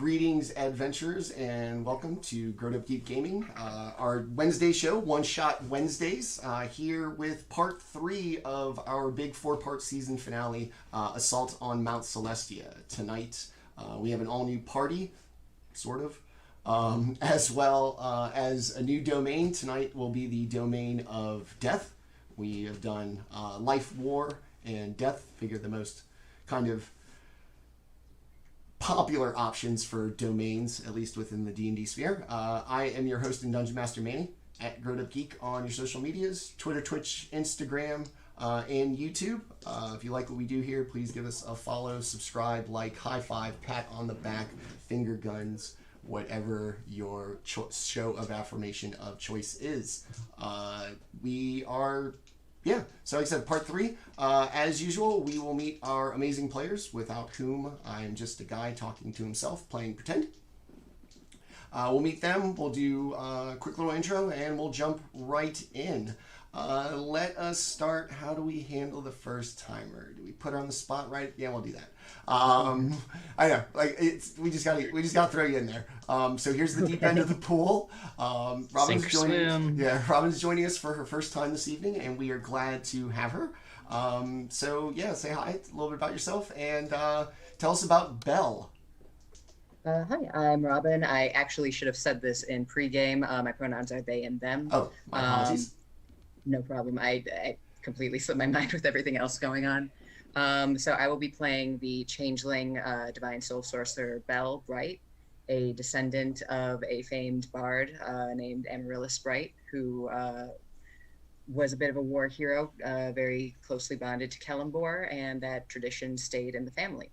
Greetings, adventurers, and welcome to GrowedUpGeek Gaming, our Wednesday show, One Shot Wednesdays, here with part 3 of our big 4-part season finale, Assault on Mount Celestia. Tonight, we have an all-new party, sort of, as well as a new domain. Tonight will be the domain of death. We have done life, war, and death. Figured the most kind of popular options for domains, at least within the D&D sphere. I am your host and Dungeon Master Manny at GrowedUpGeek on your social medias, Twitter, Twitch, Instagram, and YouTube. If you like what we do here, please give us a follow, subscribe, like, high five, pat on the back, finger guns, whatever your show of affirmation of choice is. So like I said, part 3. As usual, we will meet our amazing players, without whom I am just a guy talking to himself, playing pretend. We'll meet them, we'll do a quick little intro, and we'll jump right in. Let us start. How do we handle the first timer? Do we put her on the spot, right? Yeah, we'll do that. I know, like we just gotta throw you in there. So here's the deep end of the pool. Robin's joining us for her first time this evening, and we are glad to have her. So yeah, say hi, a little bit about yourself, and tell us about Belle. Hi, I'm Robin. I actually should have said this in pregame. My pronouns are they and them. Oh, my apologies. No problem. I completely slipped my mind with everything else going on. So I will be playing the changeling divine soul sorcerer Belle Bright, a descendant of a famed bard named Amaryllis Bright, who was a bit of a war hero, very closely bonded to Kellenbor, and that tradition stayed in the family.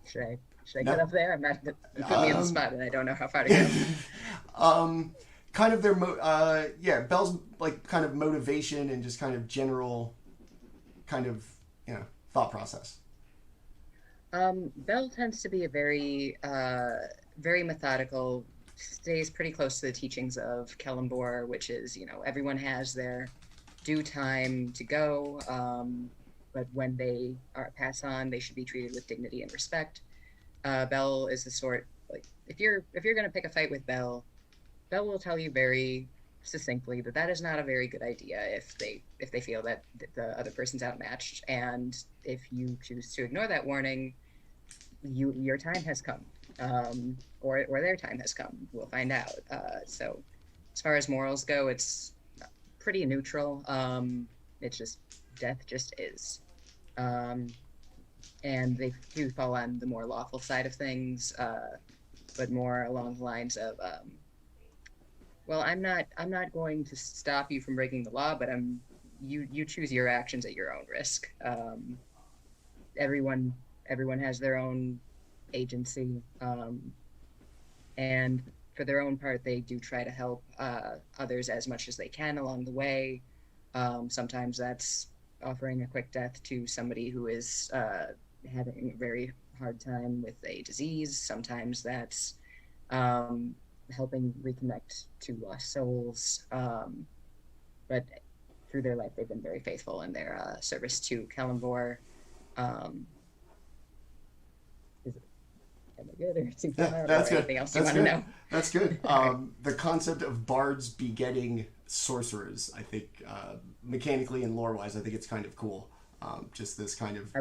Should I get up there? You put me on the spot, and I don't know how far to go. Kind of their Belle's like kind of motivation and just kind of general kind of thought process. Belle tends to be a very very methodical, stays pretty close to the teachings of Kellenbor, which is everyone has their due time to go, but when they pass on, they should be treated with dignity and respect. Belle is the sort, like, if you're gonna pick a fight with Belle will tell you very succinctly that is not a very good idea if they feel that the other person's outmatched, and if you choose to ignore that warning, your time has come, or their time has come. We'll find out. So as far as morals go, it's pretty neutral. It's just death just is, and they do fall on the more lawful side of things, but more along the lines of well, I'm not going to stop you from breaking the law, but you choose your actions at your own risk. Everyone has their own agency, and for their own part, they do try to help others as much as they can along the way. Sometimes that's offering a quick death to somebody who is having a very hard time with a disease. Sometimes that's helping reconnect to lost souls, but through their life they've been very faithful in their service to Kellenbor. Am I good or too far? That's good. Anything else you want to know? That's good. The concept of bards begetting sorcerers, I think, mechanically and lore-wise, I think it's kind of cool. Just this kind of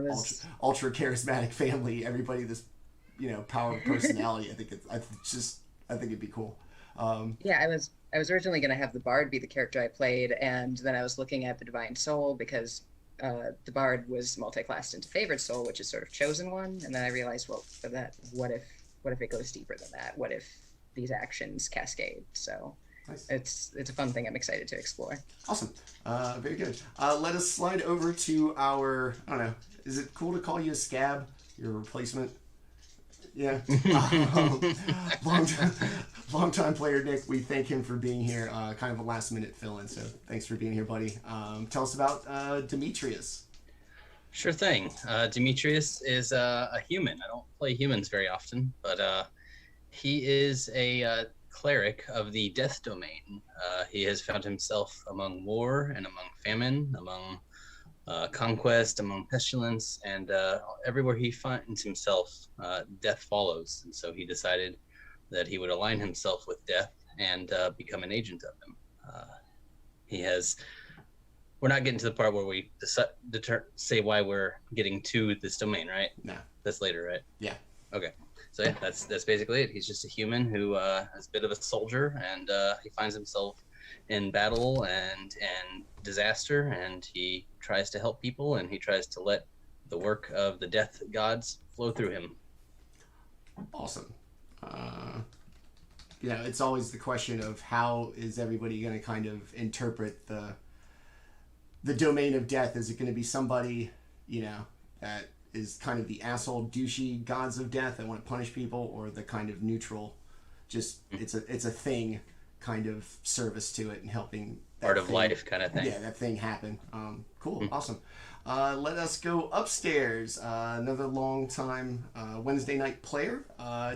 ultra charismatic family, everybody this power of personality. I think it'd be cool. Yeah, I was originally going to have the bard be the character I played, and then I was looking at the divine soul because the bard was multi-classed into favored soul, which is sort of chosen one, and then I realized, well, for that, what if it goes deeper than that? What if these actions cascade? So nice. It's a fun thing. I'm excited to explore. Awesome. Very good. Let us slide over to our, I don't know, is it cool to call you a scab, your replacement? Yeah. Long time player Nick, we thank him for being here, kind of a last minute fill-in, so thanks for being here, buddy. Tell us about Demetrius. Sure thing. Demetrius is a human. I don't play humans very often, but he is a cleric of the death domain. He has found himself among war and among famine, among conquest, among pestilence, and everywhere he finds himself, death follows. And so he decided that he would align himself with death and become an agent of him. He has. We're not getting to the part where we say why we're getting to this domain, right? No. That's later, right? Yeah. Okay. So yeah, that's basically it. He's just a human who is a bit of a soldier, and he finds himself in battle and disaster, and he tries to help people, and he tries to let the work of the death gods flow through him. Awesome. You know, it's always the question of how is everybody going to kind of interpret the domain of death. Is it going to be somebody, you know, that is kind of the asshole douchey gods of death that want to punish people, or the kind of neutral, just it's a thing kind of service to it and helping that part of thing, life kind of thing. Yeah, that thing happen. Cool. Awesome. Let us go upstairs. Another long time Wednesday night player.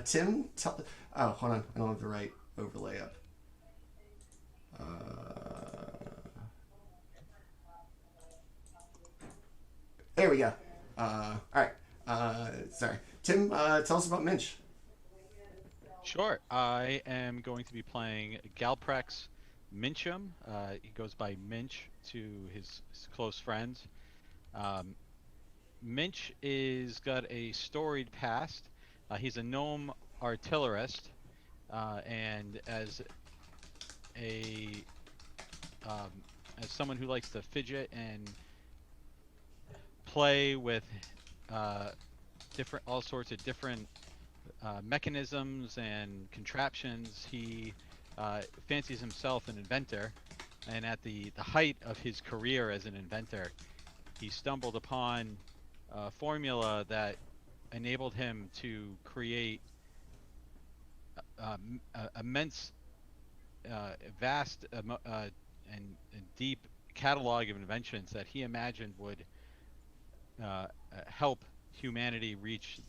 Tim, oh, hold on. I don't have the right overlay up. There we go. All right. Sorry. Tim, tell us about Minch. Sure. I am going to be playing Galprex Minchum. He goes by Minch to his close friends. Minch is got a storied past. He's a gnome artillerist, and as someone who likes to fidget and play with all sorts of different mechanisms and contraptions, he fancies himself an inventor. And at the height of his career as an inventor, he stumbled upon a formula that enabled him to create immense, vast, and deep catalog of inventions that he imagined would help humanity reach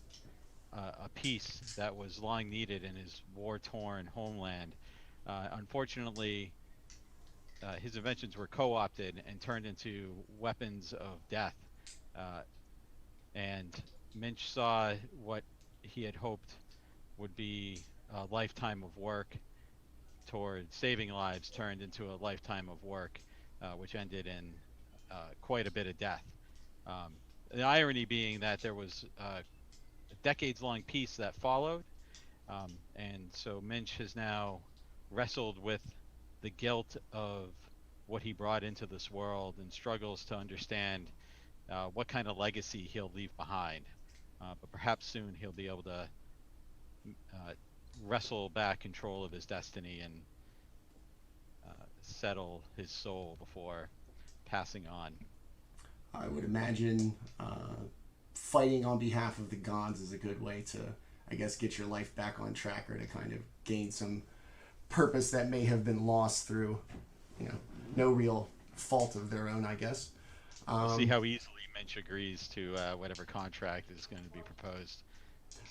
a peace that was long needed in his war-torn homeland. Unfortunately, his inventions were co-opted and turned into weapons of death. And Minch saw what he had hoped would be a lifetime of work toward saving lives turned into a lifetime of work, which ended in quite a bit of death. The irony being that there was a decades-long peace that followed, and so Minch has now wrestled with the guilt of what he brought into this world and struggles to understand what kind of legacy he'll leave behind. But perhaps soon he'll be able to wrestle back control of his destiny and settle his soul before passing on. I would imagine fighting on behalf of the gods is a good way to, I guess, get your life back on track, or to kind of gain some purpose that may have been lost through, you know, no real fault of their own, I guess. We'll see how easily Minch agrees to whatever contract is going to be proposed.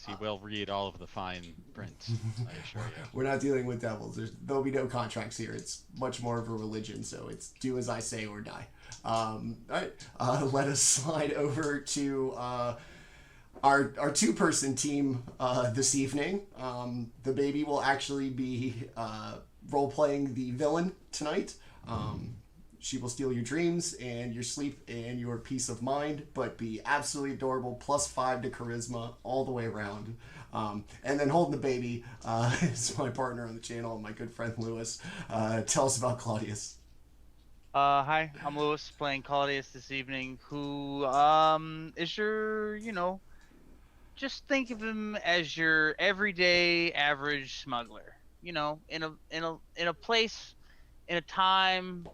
He will read all of the fine print, I assure you. We're not dealing with devils. There'll be no contracts here. It's much more of a religion, so it's do as I say or die. All right, let us slide over to our two-person team this evening. The baby will actually be role-playing the villain tonight. She will steal your dreams and your sleep and your peace of mind, but be absolutely adorable, +5 to charisma all the way around. And then holding the baby is my partner on the channel, my good friend Lewis. Tell us about Claudius. Hi, I'm Lewis, playing Claudius this evening, who is your, just think of him as your everyday average smuggler. In a place, in a time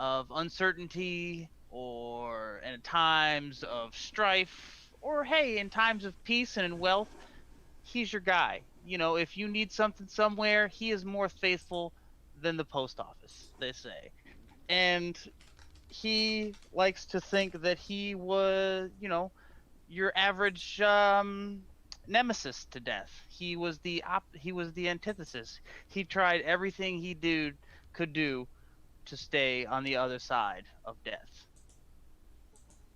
of uncertainty, or in times of strife, or hey, in times of peace and in wealth, he's your guy. If you need something somewhere, he is more faithful than the post office, they say. And he likes to think that he was, your average nemesis to death. He was the antithesis. He tried everything could do to stay on the other side of death.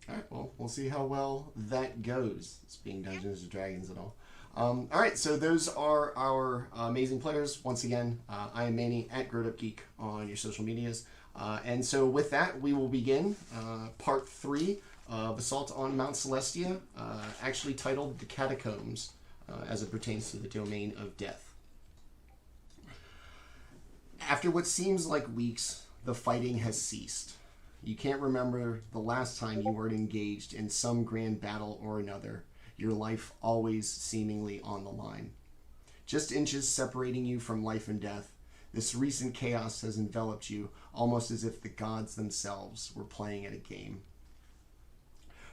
All right, well, we'll see how well that goes. It's being Dungeons and Dragons and all. All right, so those are our amazing players. Once again, I am Manny at GrowedUpGeek on your social medias. And so with that, we will begin part 3 of Assault on Mount Celestia, actually titled The Catacombs, as it pertains to the domain of death. After what seems like weeks, the fighting has ceased. You can't remember the last time you weren't engaged in some grand battle or another, your life always seemingly on the line. Just inches separating you from life and death, this recent chaos has enveloped you almost as if the gods themselves were playing at a game.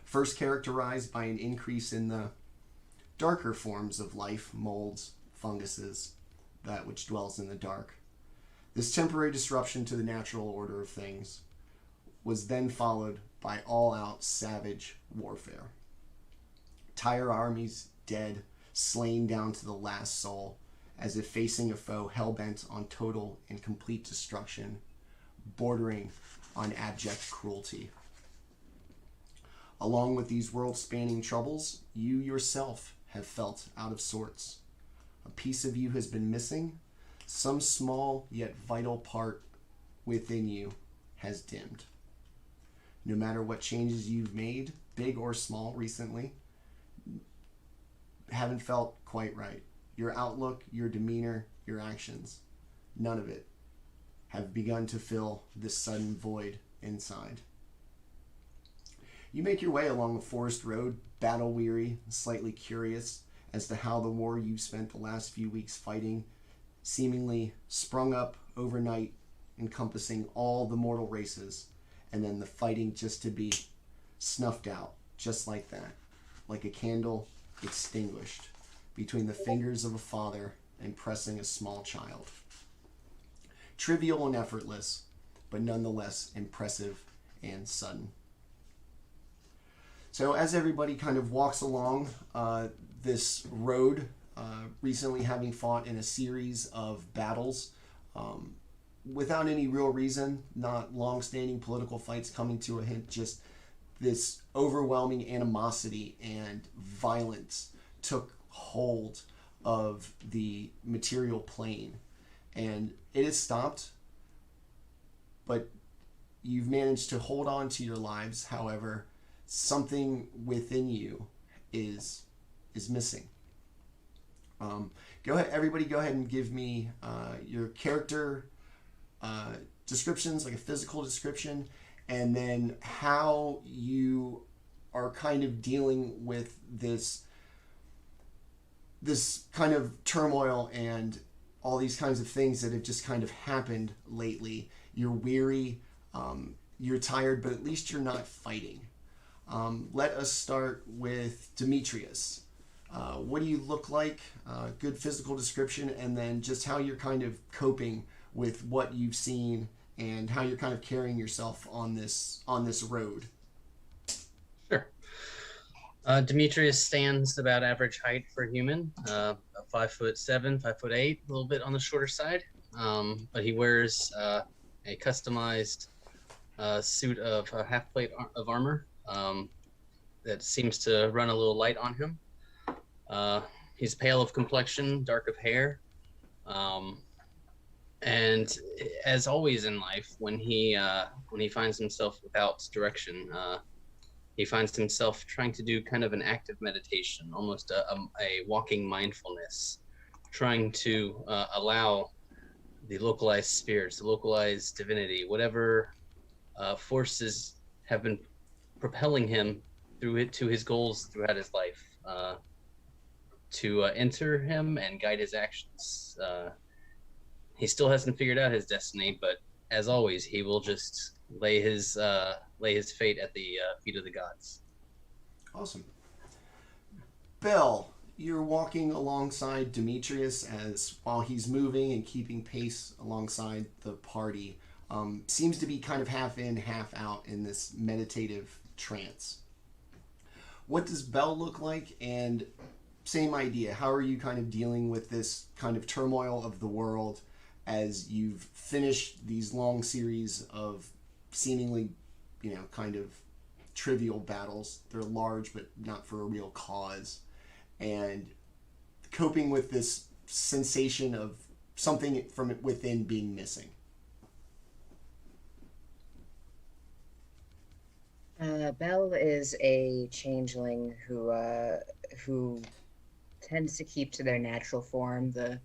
First characterized by an increase in the darker forms of life, molds, funguses, that which dwells in the dark. This temporary disruption to the natural order of things was then followed by all-out savage warfare. Entire armies dead, slain down to the last soul, as if facing a foe hell-bent on total and complete destruction, bordering on abject cruelty. Along with these world-spanning troubles, you yourself have felt out of sorts. A piece of you has been missing. Some small yet vital part within you has dimmed. No matter what changes you've made, big or small recently, haven't felt quite right. Your outlook, your demeanor, your actions, none of it have begun to fill this sudden void inside. You make your way along a forest road, battle-weary, slightly curious as to how the war you've spent the last few weeks fighting seemingly sprung up overnight, encompassing all the mortal races, and then the fighting just to be snuffed out, just like that, like a candle extinguished between the fingers of a father and pressing a small child. Trivial and effortless, but nonetheless impressive and sudden. So as everybody kind of walks along this road, recently having fought in a series of battles, without any real reason, not long-standing political fights coming to a hint, just this overwhelming animosity and violence took hold of the material plane. And it has stopped, but you've managed to hold on to your lives. However, something within you is missing. Go ahead, everybody go ahead and give me your character descriptions, like a physical description, and then how you are kind of dealing with this kind of turmoil and all these kinds of things that have just kind of happened lately. You're weary, you're tired, but at least you're not fighting. Let us start with Demetrius. What do you look like? Good physical description, and then just how you're kind of coping with what you've seen and how you're kind of carrying yourself on this road. Sure. Demetrius stands about average height for a human, 5'7", 5'8", a little bit on the shorter side. But he wears a customized suit of half plate of armor that seems to run a little light on him. He's pale of complexion, dark of hair. And as always in life, when he finds himself without direction, he finds himself trying to do kind of an active meditation, almost a walking mindfulness, trying to allow the localized spirits, the localized divinity, whatever forces have been propelling him to his goals throughout his life, to enter him and guide his actions. He still hasn't figured out his destiny, but as always, he will just lay his fate at the feet of the gods. Awesome. Bill, you're walking alongside Demetrius as while he's moving and keeping pace alongside the party. Seems to be kind of half in, half out in this meditative trance. What does Bell look like? And same idea. How are you kind of dealing with this kind of turmoil of the world as you've finished these long series of seemingly, kind of trivial battles. They're large, but not for a real cause. And coping with this sensation of something from within being missing. Belle is a changeling who tends to keep to their natural form, the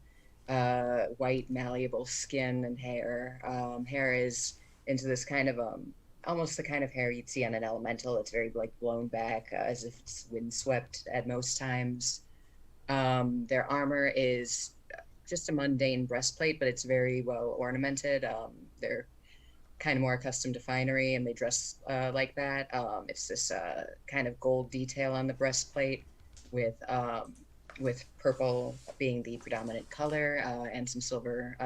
white, malleable skin and hair. Hair is into this kind of almost the kind of hair you'd see on an elemental. It's very like blown back, as if it's windswept at most times. Their armor is just a mundane breastplate, but it's very well ornamented. They're kind of more accustomed to finery, and they dress like that. It's this kind of gold detail on the breastplate, with purple being the predominant color, and some silver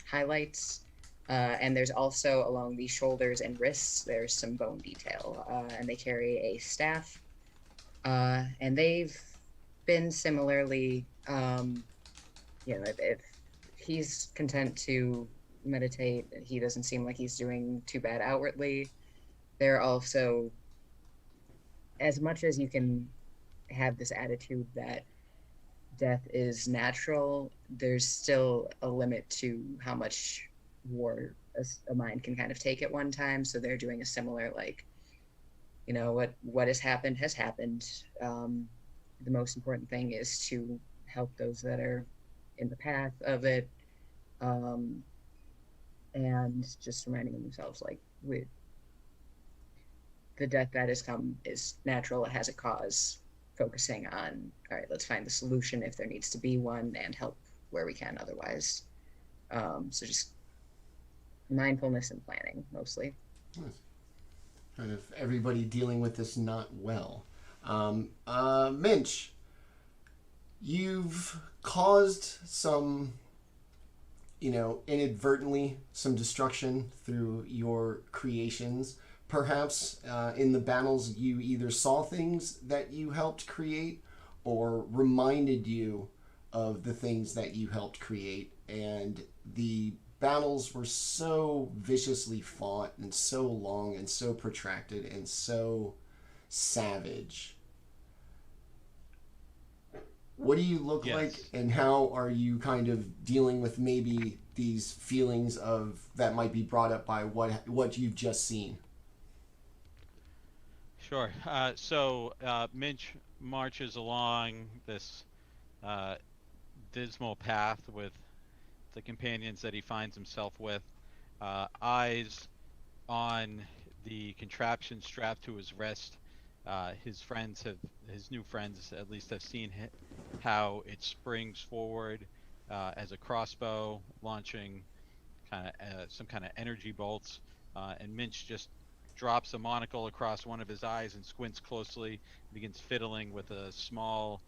highlights. And there's also along the shoulders and wrists, there's some bone detail, and they carry a staff. And they've been similarly, if he's content to meditate, he doesn't seem like he's doing too bad outwardly. They're also, as much as you can have this attitude that death is natural, there's still a limit to how much war a mind can kind of take at one time. So they're doing a similar, what has happened has happened. The most important thing is to help those that are in the path of it, and just reminding themselves, with the death that has come is natural, it has a cause, focusing on, all right, let's find the solution if there needs to be one, and help where we can otherwise. So just mindfulness and planning, mostly. Nice. Kind of everybody dealing with this not well. Minch, you've caused some, inadvertently, some destruction through your creations. Perhaps in the battles you either saw things that you helped create or reminded you of the things that you helped create. And the battles were so viciously fought and so long and so protracted and so savage. What do you look like, and how are you kind of dealing with maybe these feelings of that might be brought up by what you've just seen? Sure. So Minch marches along this dismal path with the companions that he finds himself with, eyes on the contraption strapped to his wrist. His new friends at least have seen how it springs forward as a crossbow, launching some kind of energy bolts. And Minch just drops a monocle across one of his eyes and squints closely, begins fiddling with a small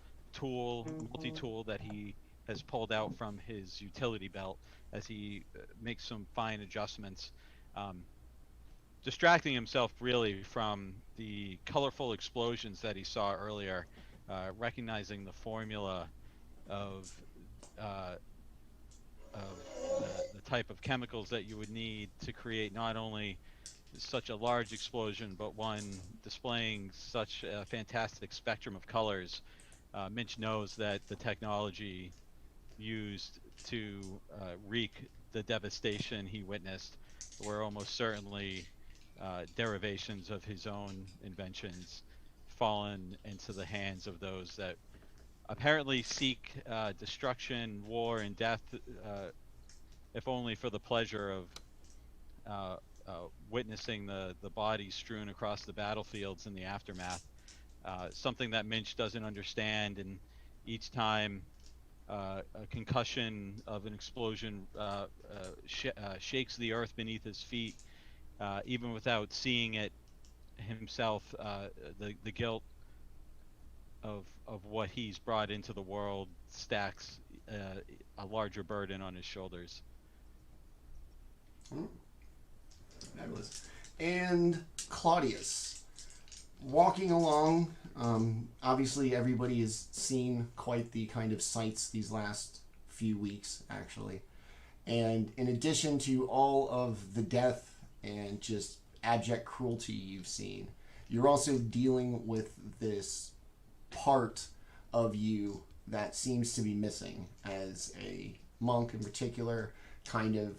multi-tool that he has pulled out from his utility belt as he makes some fine adjustments, distracting himself really from the colorful explosions that he saw earlier, recognizing the formula of the type of chemicals that you would need to create not only such a large explosion, but one displaying such a fantastic spectrum of colors. Minch knows that the technology used to wreak the devastation he witnessed were almost certainly derivations of his own inventions, fallen into the hands of those that apparently seek destruction, war, and death, if only for the pleasure of witnessing the bodies strewn across the battlefields in the aftermath. Something that Minch doesn't understand, and each time a concussion of an explosion shakes the earth beneath his feet, even without seeing it himself, the guilt of what he's brought into the world stacks a larger burden on his shoulders. Fabulous. And Claudius, walking along, obviously everybody has seen quite the kind of sights these last few weeks, actually. And in addition to all of the death and just abject cruelty you've seen, you're also dealing with this part of you that seems to be missing as a monk in particular, kind of,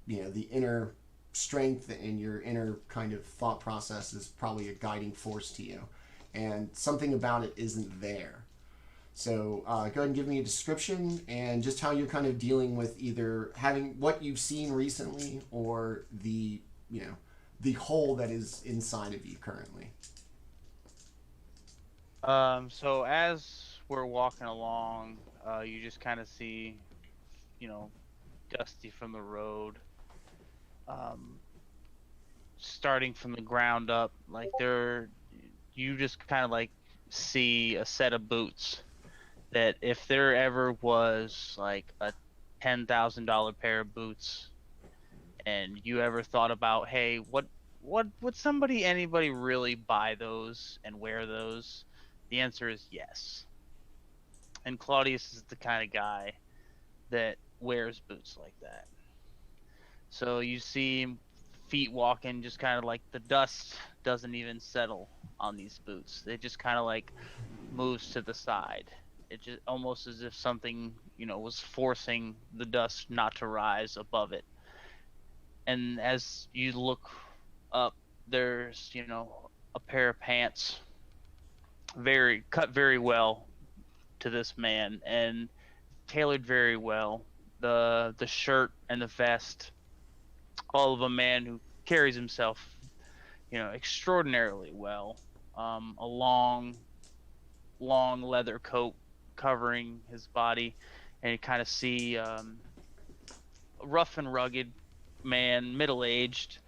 the inner strength and your inner kind of thought process is probably a guiding force to you. And something about it isn't there. So go ahead and give me a description and just how you're kind of dealing with either having what you've seen recently or the hole that is inside of you currently. So as we're walking along, you just kind of see, Dusty from the road, starting from the ground up, like you just kind of like see a set of boots that if there ever was like a $10,000 pair of boots, and you ever thought about, hey, what would anybody really buy those and wear those? The answer is yes. And Claudius is the kind of guy that wears boots like that. So you see him feet walking, just kind of like the dust doesn't even settle on these boots. It just kind of like moves to the side. It just almost as if something, was forcing the dust not to rise above it. And as you look up, there's, a pair of pants cut very well to this man and tailored very well. The shirt and the vest, all of a man who carries himself, extraordinarily well. A long leather coat covering his body, and you kind of see a rough and rugged man, middle-aged,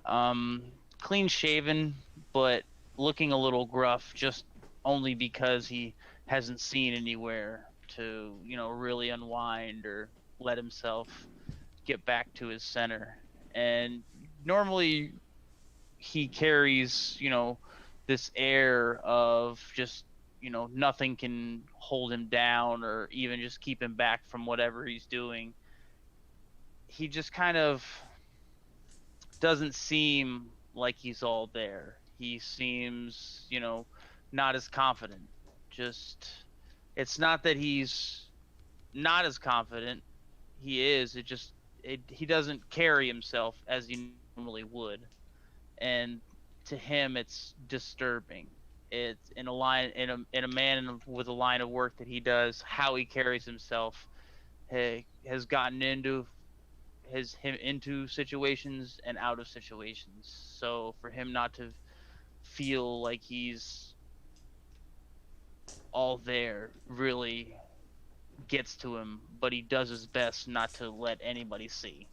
clean shaven, but looking a little gruff, just only because he hasn't seen anywhere to, really unwind or let himself get back to his center. And normally he carries, this air of just, nothing can hold him down or even just keep him back from whatever he's doing. He just kind of doesn't seem like he's all there. He seems, not as confident. It's not that he's not as confident. He is. He doesn't carry himself as he normally would. And to him, it's disturbing. It's in a man with a line of work that he does, how he carries himself has gotten into situations and out of situations. So for him not to feel like he's all there really gets to him, but he does his best not to let anybody see.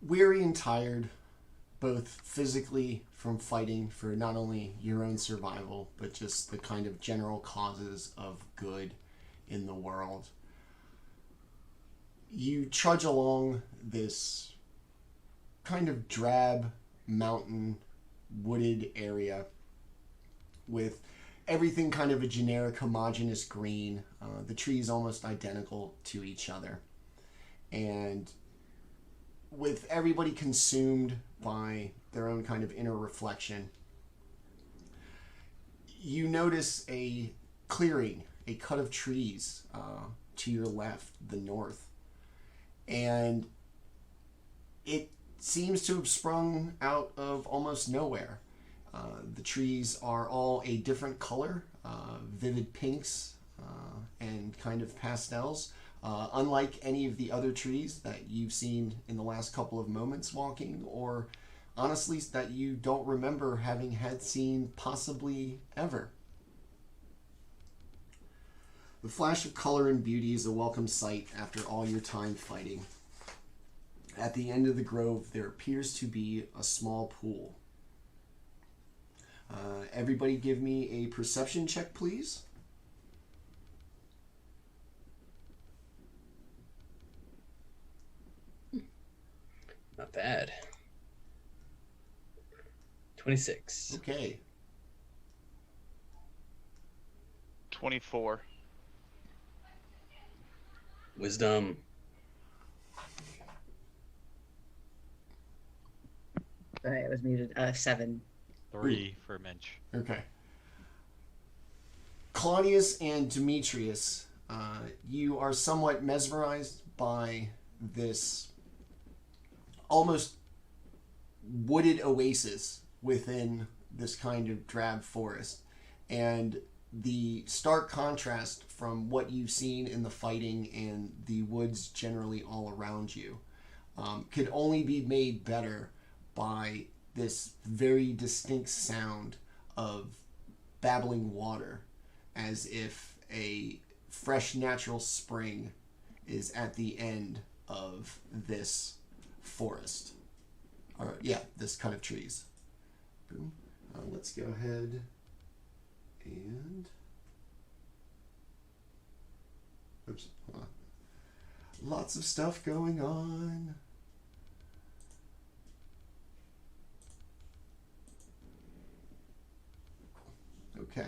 Weary and tired, both physically from fighting for not only your own survival, but just the kind of general causes of good in the world. You trudge along this kind of drab mountain wooded area with everything kind of a generic homogeneous green, the trees almost identical to each other, and with everybody consumed by their own kind of inner reflection, you notice a clearing, a cut of trees to your left, the north, and it seems to have sprung out of almost nowhere. The trees are all a different color, vivid pinks and kind of pastels, unlike any of the other trees that you've seen in the last couple of moments walking, or honestly that you don't remember having had seen possibly ever. The flash of color and beauty is a welcome sight after all your time fighting. At the end of the grove, there appears to be a small pool. Everybody give me a perception check, please. Not bad. 26. Okay. 24. Wisdom. Sorry, I was muted. 7. 3 for Minch. Okay. Claudius and Demetrius, you are somewhat mesmerized by this almost wooded oasis within this kind of drab forest. And the stark contrast from what you've seen in the fighting and the woods generally all around you could only be made better by this very distinct sound of babbling water, as if a fresh natural spring is at the end of this forest. Or, yeah, this kind of trees. Boom. Let's go ahead and... Oops. Hold on. Lots of stuff going on. Cool. Okay.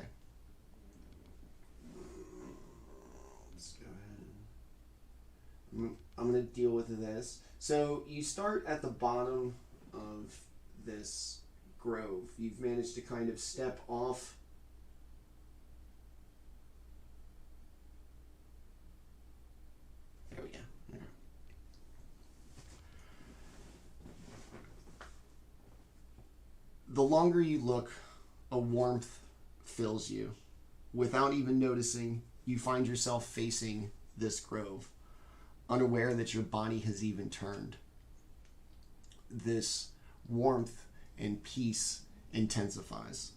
Let's go ahead. I'm going to deal with this. So you start at the bottom of this grove. You've managed to kind of step off. Oh yeah. Yeah. The longer you look, a warmth fills you. Without even noticing, you find yourself facing this grove, unaware that your body has even turned. This warmth and peace intensifies.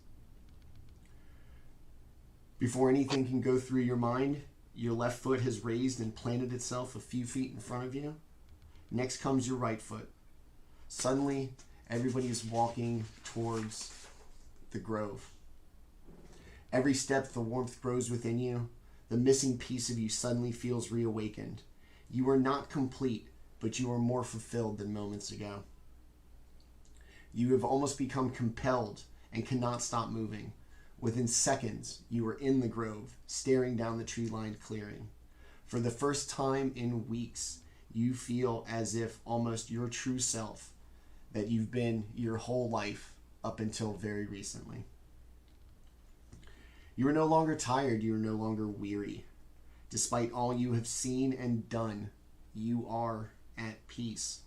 Before anything can go through your mind, your left foot has raised and planted itself a few feet in front of you. Next comes your right foot. Suddenly, everybody is walking towards the grove. Every step, the warmth grows within you. The missing piece of you suddenly feels reawakened. You are not complete, but you are more fulfilled than moments ago. You have almost become compelled and cannot stop moving. Within seconds, you are in the grove, staring down the tree-lined clearing. For the first time in weeks, you feel as if almost your true self that you've been your whole life up until very recently. You are no longer tired, you are no longer weary. Despite all you have seen and done, you are at peace.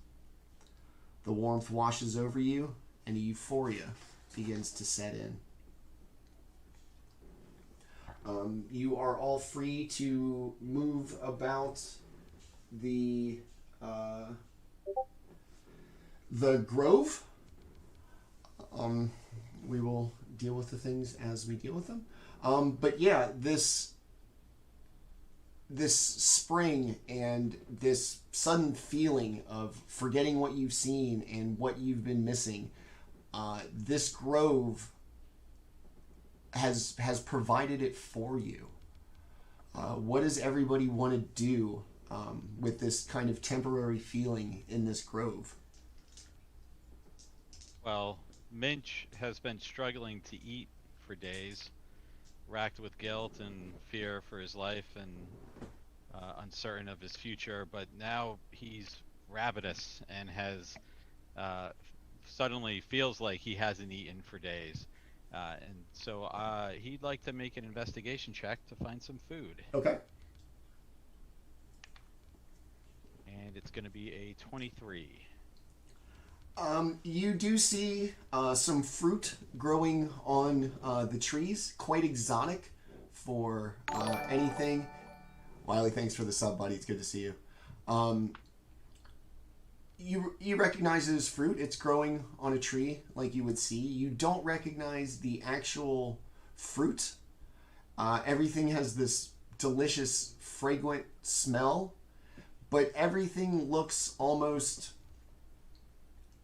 The warmth washes over you, and a euphoria begins to set in. You are all free to move about the grove. We will deal with the things as we deal with them. But yeah, this spring and this sudden feeling of forgetting what you've seen and what you've been missing, this grove has provided it for you. What does everybody want to do with this kind of temporary feeling in this grove? Well, Minch has been struggling to eat for days, racked with guilt and fear for his life and uncertain of his future, but now he's ravenous and has suddenly feels like he hasn't eaten for days. And so he'd like to make an investigation check to find some food. Okay. And it's going to be a 23. You do see some fruit growing on the trees, quite exotic for anything. Wiley, thanks for the sub, buddy. It's good to see you. You recognize it as fruit. It's growing on a tree like you would see. You don't recognize the actual fruit. Everything has this delicious, fragrant smell, but everything looks almost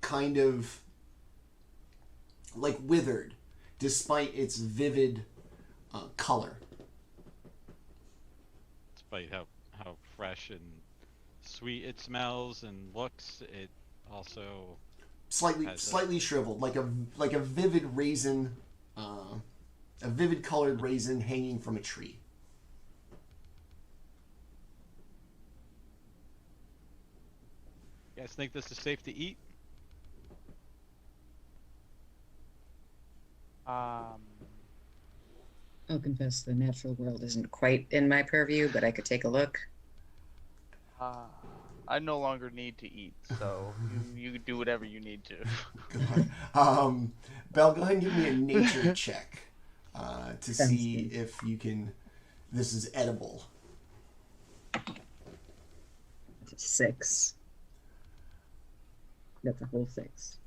kind of like withered, despite its vivid color. Despite how fresh and sweet it smells and looks, it also slightly shriveled, like a vivid raisin, a vivid colored raisin hanging from a tree. You guys think this is safe to eat? Um, I'll confess the natural world isn't quite in my purview, but I could take a look. I no longer need to eat, so you can do whatever you need to. Belle, go ahead and give me a nature check to Sounds see good. if you can. This is edible. 6. That's a whole 6.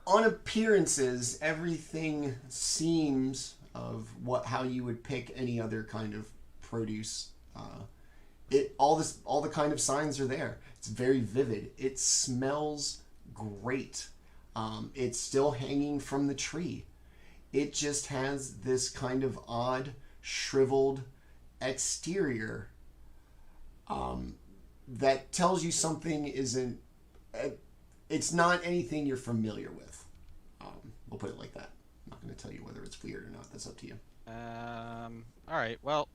On appearances, everything seems of how you would pick any other kind of produce. All the kind of signs are there. It's very vivid. It smells great. It's still hanging from the tree. It just has this kind of odd, shriveled exterior that tells you something isn't. It's not anything you're familiar with. We'll put it like that. I'm not going to tell you whether it's weird or not. That's up to you. All right. Well,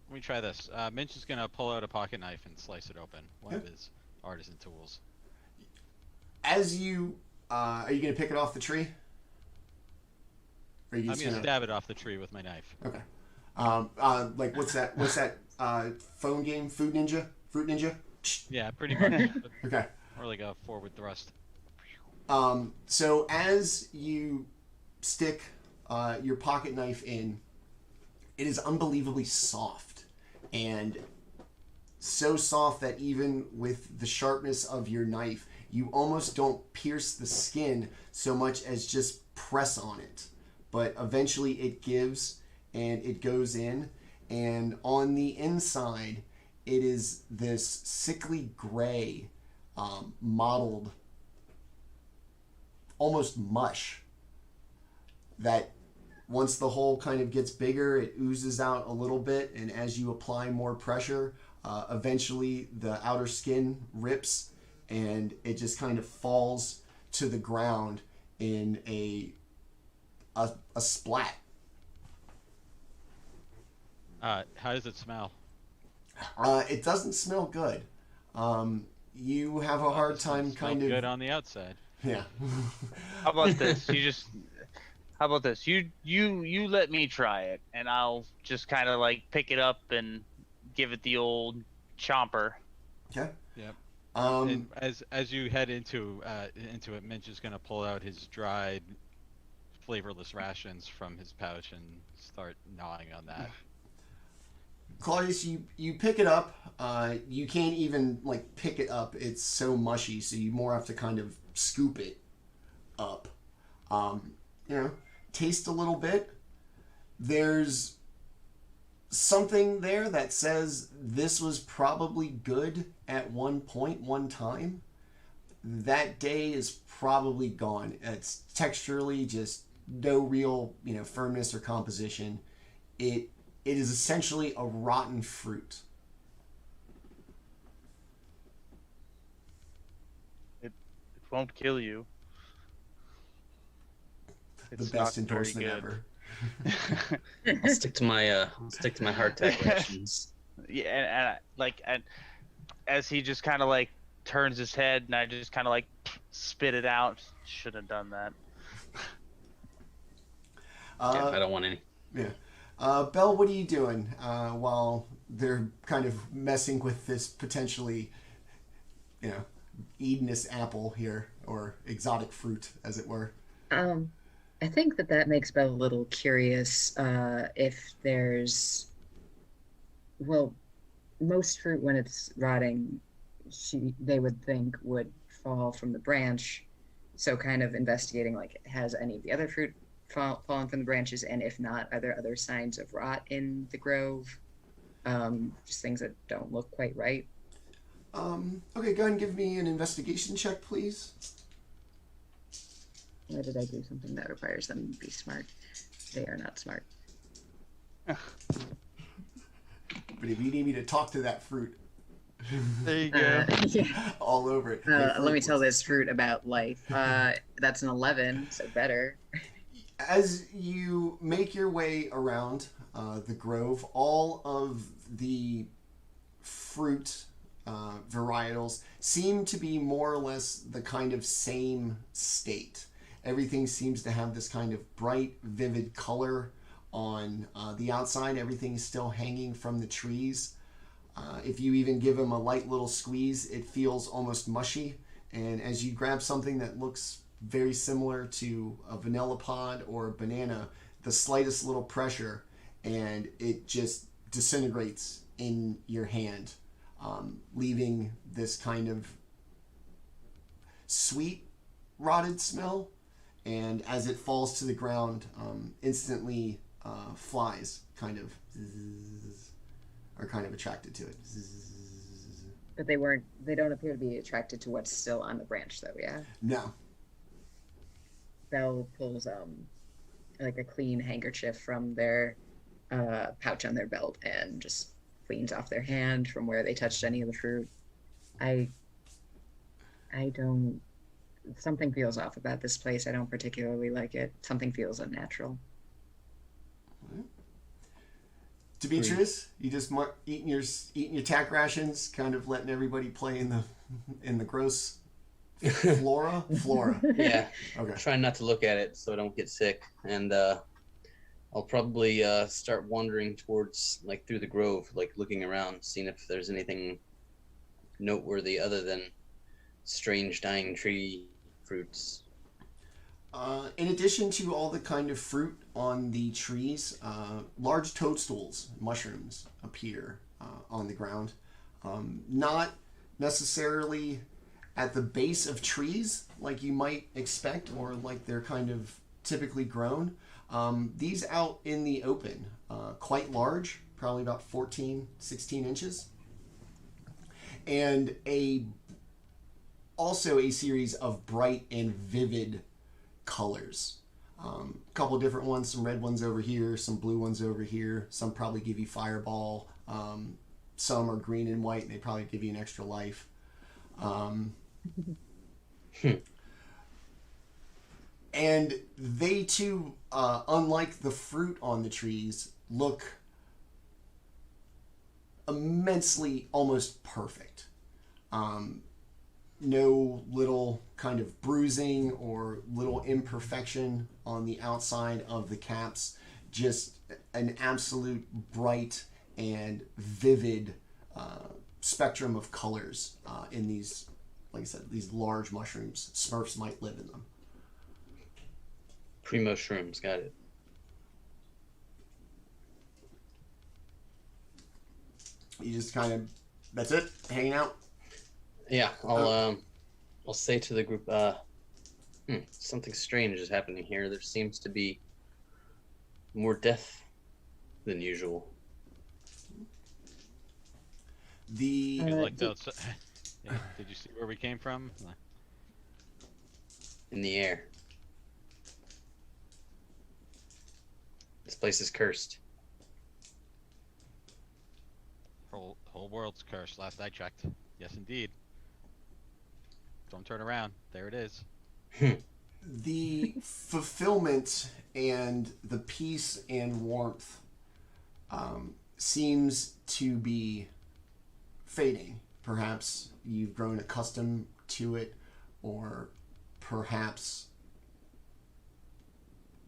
let me try this. Minch is gonna pull out a pocket knife and slice it open. One of his artisan tools. As you, are you going to pick it off the tree? Or are you I'm just gonna stab it off the tree with my knife. Okay. Like what's that? What's that? Phone game? Food Ninja? Fruit Ninja? Yeah, pretty much. Okay. Or like a forward thrust. So as you stick your pocket knife in, it is unbelievably soft, and so soft that even with the sharpness of your knife, you almost don't pierce the skin so much as just press on it. But eventually it gives and it goes in, and on the inside it is this sickly gray, mottled, almost mush that once the hole kind of gets bigger, it oozes out a little bit, and as you apply more pressure, eventually the outer skin rips and it just kind of falls to the ground in a splat. How does it smell? It doesn't smell good. You have a hard time kind of good on the outside. Yeah. How about this? How about this? You let me try it, and I'll just kind of like pick it up and give it the old chomper. Okay. Yep. And as you head into it, Minch is gonna pull out his dried, flavorless rations from his pouch and start gnawing on that. Claudius, you pick it up. You can't even like pick it up. It's so mushy, so you more have to kind of scoop it up. Taste a little bit. There's something there that says this was probably good at one point, one time. That day is probably gone. It's texturally just no real, firmness or composition. It is essentially a rotten fruit. It won't kill you. The best endorsement ever. I'll stick to my hardtack rations. Yeah, and as he just kind of like turns his head, and I just kind of like spit it out. Should have done that. Yeah, I don't want any. Yeah. Belle, what are you doing while they're kind of messing with this potentially, Edenist apple here, or exotic fruit, as it were? I think that makes Belle a little curious if there's... Well, most fruit, when it's rotting, they would think would fall from the branch. So kind of investigating, like, has any of the other fruit fallen from the branches, and if not, are there other signs of rot in the grove? Just things that don't look quite right. Okay, go ahead and give me an investigation check, please. Why did I do something that requires them to be smart? They are not smart. But if you need me to talk to that fruit, There you go. Yeah. all over it. Let me tell this fruit about life. That's an 11, so better. As you make your way around the grove, all of the fruit varietals seem to be more or less the kind of same state. Everything seems to have this kind of bright, vivid color on the outside. Everything is still hanging from the trees. If you even give them a light little squeeze, it feels almost mushy. And as you grab something that looks very similar to a vanilla pod or a banana, the slightest little pressure and it just disintegrates in your hand, leaving this kind of sweet, rotted smell. And as it falls to the ground, instantly flies kind of are kind of attracted to it. But they don't appear to be attracted to what's still on the branch, though, yeah? No. Belle pulls like a clean handkerchief from their pouch on their belt and just cleans off their hand from where they touched any of the fruit. I don't... Something feels off about this place. I don't particularly like it. Something feels unnatural. Demetrius, you just eating your tack rations, kind of letting everybody play in the gross flora. Yeah. Okay. Trying not to look at it so I don't get sick, and I'll probably start wandering towards, like, through the grove, like looking around, seeing if there's anything noteworthy other than strange dying tree fruits. In addition to all the kind of fruit on the trees, large toadstools, mushrooms, appear on the ground. Not necessarily at the base of trees like you might expect, or like they're kind of typically grown. These out in the open, quite large, probably about 14, 16 inches. And also a series of bright and vivid colors. A couple different ones, some red ones over here, some blue ones over here. Some probably give you fireball. Some are green and white, and they probably give you an extra life. And they too, unlike the fruit on the trees, look immensely almost perfect. No little kind of bruising or little imperfection on the outside of the caps. Just an absolute bright and vivid spectrum of colors in these, like I said, these large mushrooms. Smurfs might live in them. Primo shrooms, got it. You just kind of, that's it, hanging out. Yeah, I'll say to the group, something strange is happening here. There seems to be more death than usual. The You looked outside. Yeah, did you see where we came from? In the air. This place is cursed. Whole world's cursed. Last I checked. Yes, indeed. Don't turn around. There it is. the fulfillment and the peace and warmth seems to be fading. Perhaps you've grown accustomed to it, or perhaps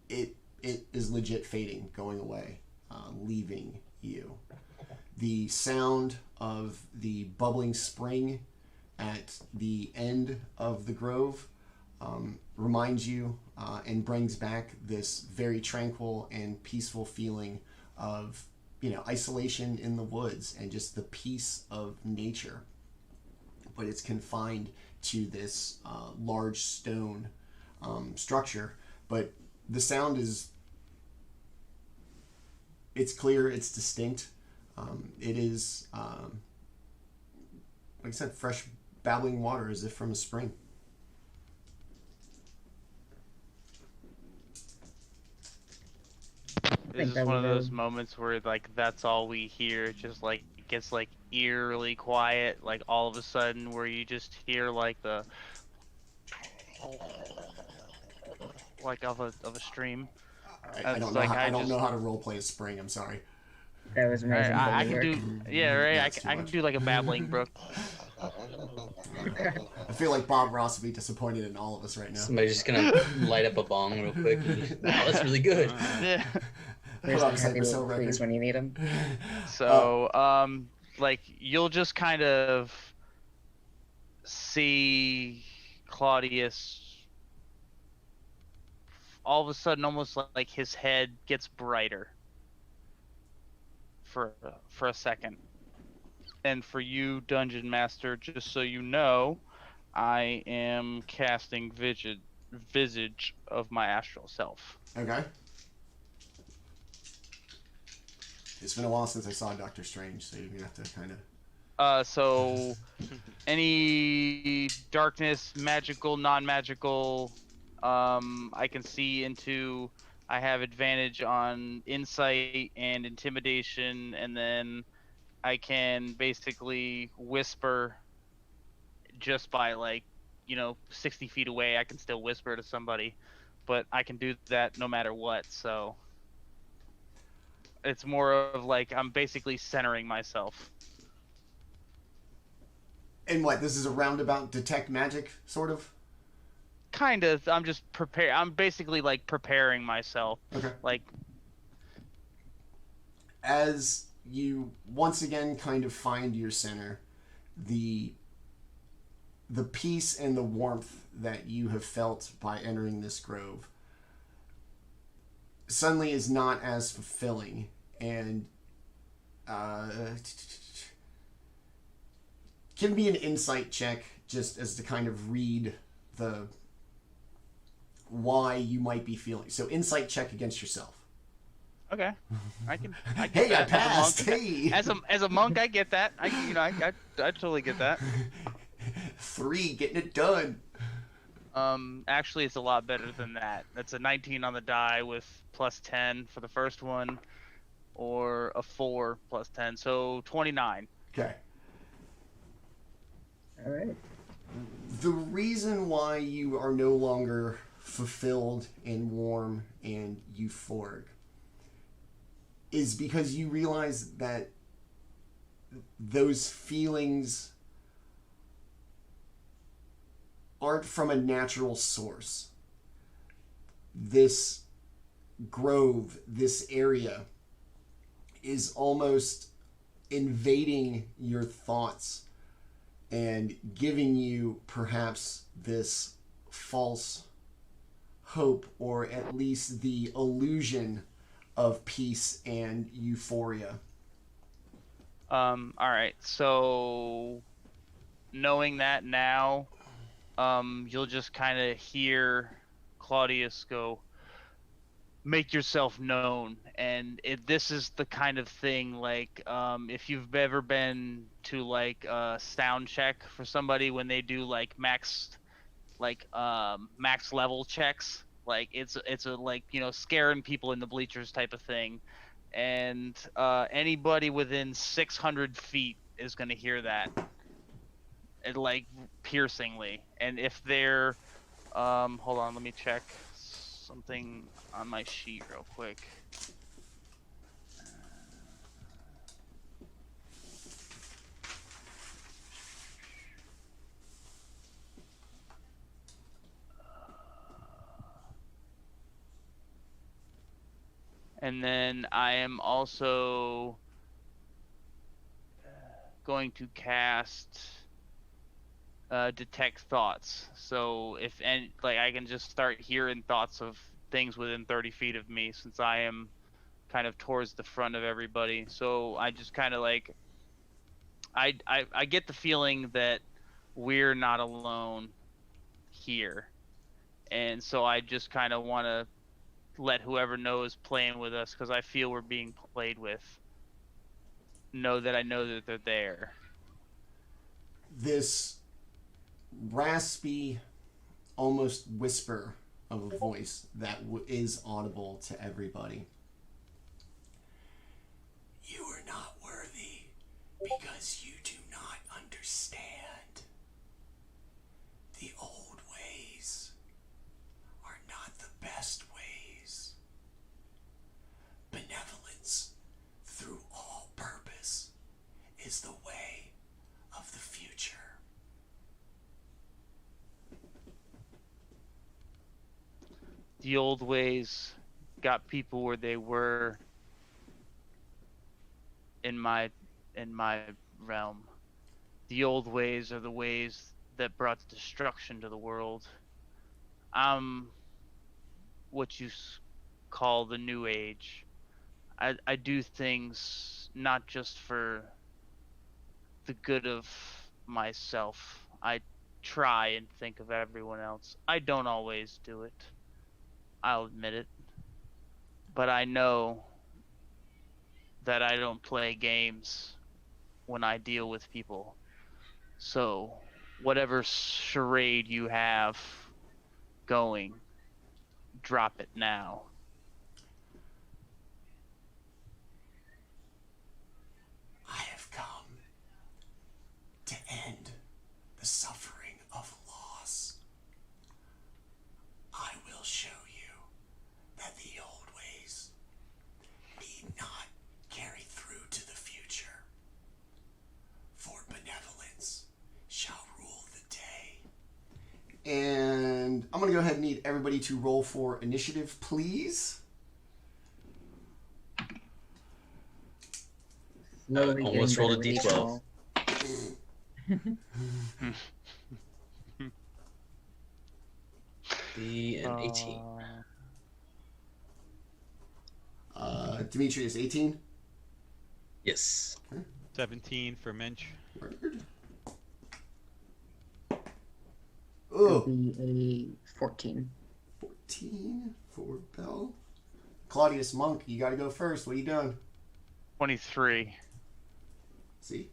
it is legit fading, going away, leaving you. The sound of the bubbling spring at the end of the grove reminds you and brings back this very tranquil and peaceful feeling of, isolation in the woods and just the peace of nature. But it's confined to this large stone structure. But the sound it's clear, it's distinct. It is, like I said, fresh babbling water as if from a spring. This is one of those moments where, like, that's all we hear. It just, like, it gets, like, eerily quiet, like, all of a sudden, where you just hear, like, the... like, of a stream. I don't know. I don't know how to roleplay a spring. I'm sorry. That was amazing. I can work. do, yeah, right. That's I can do like a babbling brook. I feel like Bob Ross would be disappointed in all of us right now. Somebody's just gonna light up a bong real quick. And wow, that's really good. Yeah. Where's Put on the a happy Cypress Hill little freeze record. when you need him? So, like you'll just kind of see Claudius all of a sudden, almost like his head gets brighter for a second. And for you, Dungeon Master, just so you know, I am casting Visage of my astral self. Okay. It's been a while since I saw Doctor Strange, so you're gonna have to kind of. So any darkness, magical, non-magical, I can see into. I have advantage on insight and intimidation, and then I can basically whisper just by 60 feet away. I can still whisper to somebody, but I can do that no matter what. So it's more of like I'm basically centering myself. And what? This is a roundabout detect magic, sort of? Kind of. I'm just I'm basically like preparing myself. Okay. Like, as you once again kind of find your center, the peace and the warmth that you have felt by entering this grove suddenly is not as fulfilling, and give me an insight check just as to kind of read the why you might be feeling. So insight check against yourself. okay, I get Hey, I that. passed. As a monk, Hey. as a monk, I get that. I totally get that. 3, getting it done. Actually, it's a lot better than that. That's a 19 on the die with plus 10 for the first one, or a 4 plus 10, so 29. Okay. All right. The reason why you are no longer fulfilled and warm and euphoric is because you realize that those feelings aren't from a natural source. This grove, this area, is almost invading your thoughts and giving you perhaps this false hope, or at least the illusion of peace and euphoria. All right. So, knowing that now, you'll just kind of hear Claudius go, "Make yourself known." And this is the kind of thing, like, if you've ever been to like a sound check for somebody when they do like max level checks, like it's a like, scaring people in the bleachers type of thing, and anybody within 600 feet is going to hear that, and like piercingly. And if they're hold on, let me check something on my sheet real quick. And then I am also going to cast detect thoughts. So if any, like, I can just start hearing thoughts of things within 30 feet of me, since I am kind of towards the front of everybody. So I just kind of like, I get the feeling that we're not alone here. And so I just kind of want to let whoever knows playing with us, because I feel we're being played with, know that they're there. This raspy, almost whisper of a voice that is audible to everybody. You are not worthy because you do not understand. The old ways are not the best ways. Benevolence through all purpose is the way of the future. the old ways got people where they were in my realm. The old ways are the ways that brought destruction to the world. I'm what you call the new age. I do things not just for the good of myself. I try and think of everyone else. I don't always do it. I'll admit it. But I know that I don't play games when I deal with people. So, whatever charade you have going, drop it now. I have come to end the suffering of loss. I will show you that the old ways need not carry through to the future, for benevolence shall rule the day. And I'm going to go ahead and need everybody to roll for initiative, please. No, almost rolled a d12. Be an 18. Demetrius, 18. Yes. 17 for Minch. Word. It'll Oh, be a 14. 14 for Bell. Claudius, Monk, you got to go first. What are you doing? 23. See?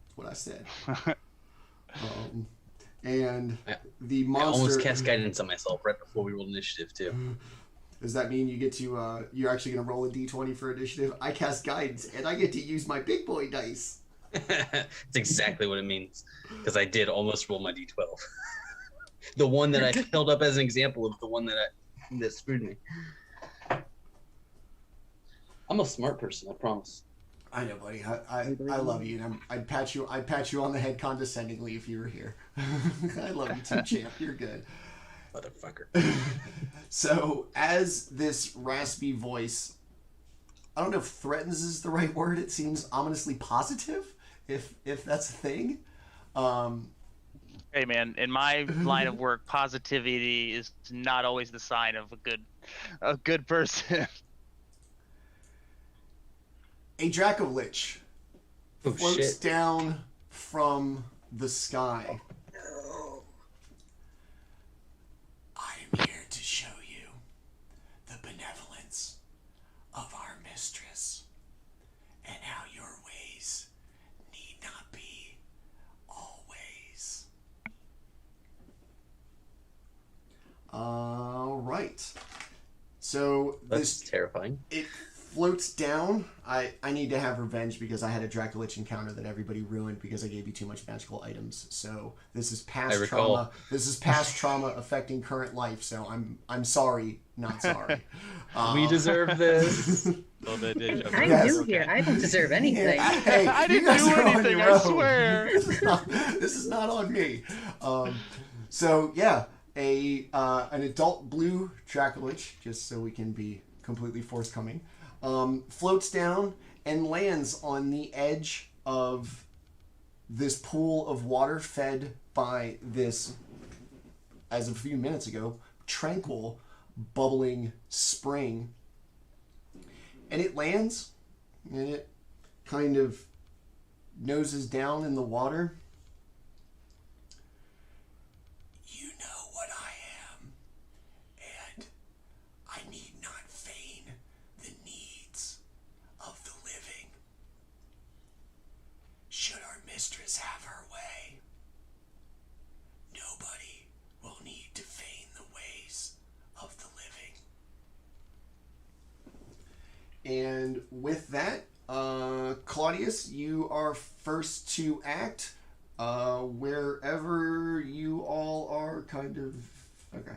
That's what I said. And the monster... I almost cast guidance on myself right before we rolled initiative, too. Does that mean you get to, you're actually going to roll a d20 for initiative? I cast guidance, and I get to use my big boy dice. That's exactly what it means. Because I did almost roll my d12. The one that I held up as an example of the one that screwed me. I'm a smart person, I promise. I know, buddy. I love you, and I'd pat you on the head condescendingly if you were here. I love you too, champ. You're good. Motherfucker. So, as this raspy voice, I don't know if threatens is the right word. It seems ominously positive, if that's a thing. Hey man, in my line of work, positivity is not always the sign of a good person. A Dracolich floats down from the sky. I am here to show you the benevolence of our mistress and how your ways need not be always. All right. So That's terrifying. It floats down. I need to have revenge because I had a Dracolich encounter that everybody ruined because I gave you too much magical items. So this is past trauma. This is past trauma affecting current life. So I'm sorry, not sorry. We deserve this. Well, they did just- I do here. I don't deserve anything. Yeah. Hey, I you didn't guys do are on anything, your I own. swear. This is not on me. So yeah, an adult blue Dracolich, just so we can be completely forthcoming, floats down and lands on the edge of this pool of water fed by this, as of a few minutes ago, tranquil, bubbling spring. And it lands, and it kind of noses down in the water. You know what I am, and I need not feign the needs of the living. Should our mistress have her way, nobody will need to feign the ways of the living. And with that, Claudius, you are first to act. Wherever you all are, kind of. Okay.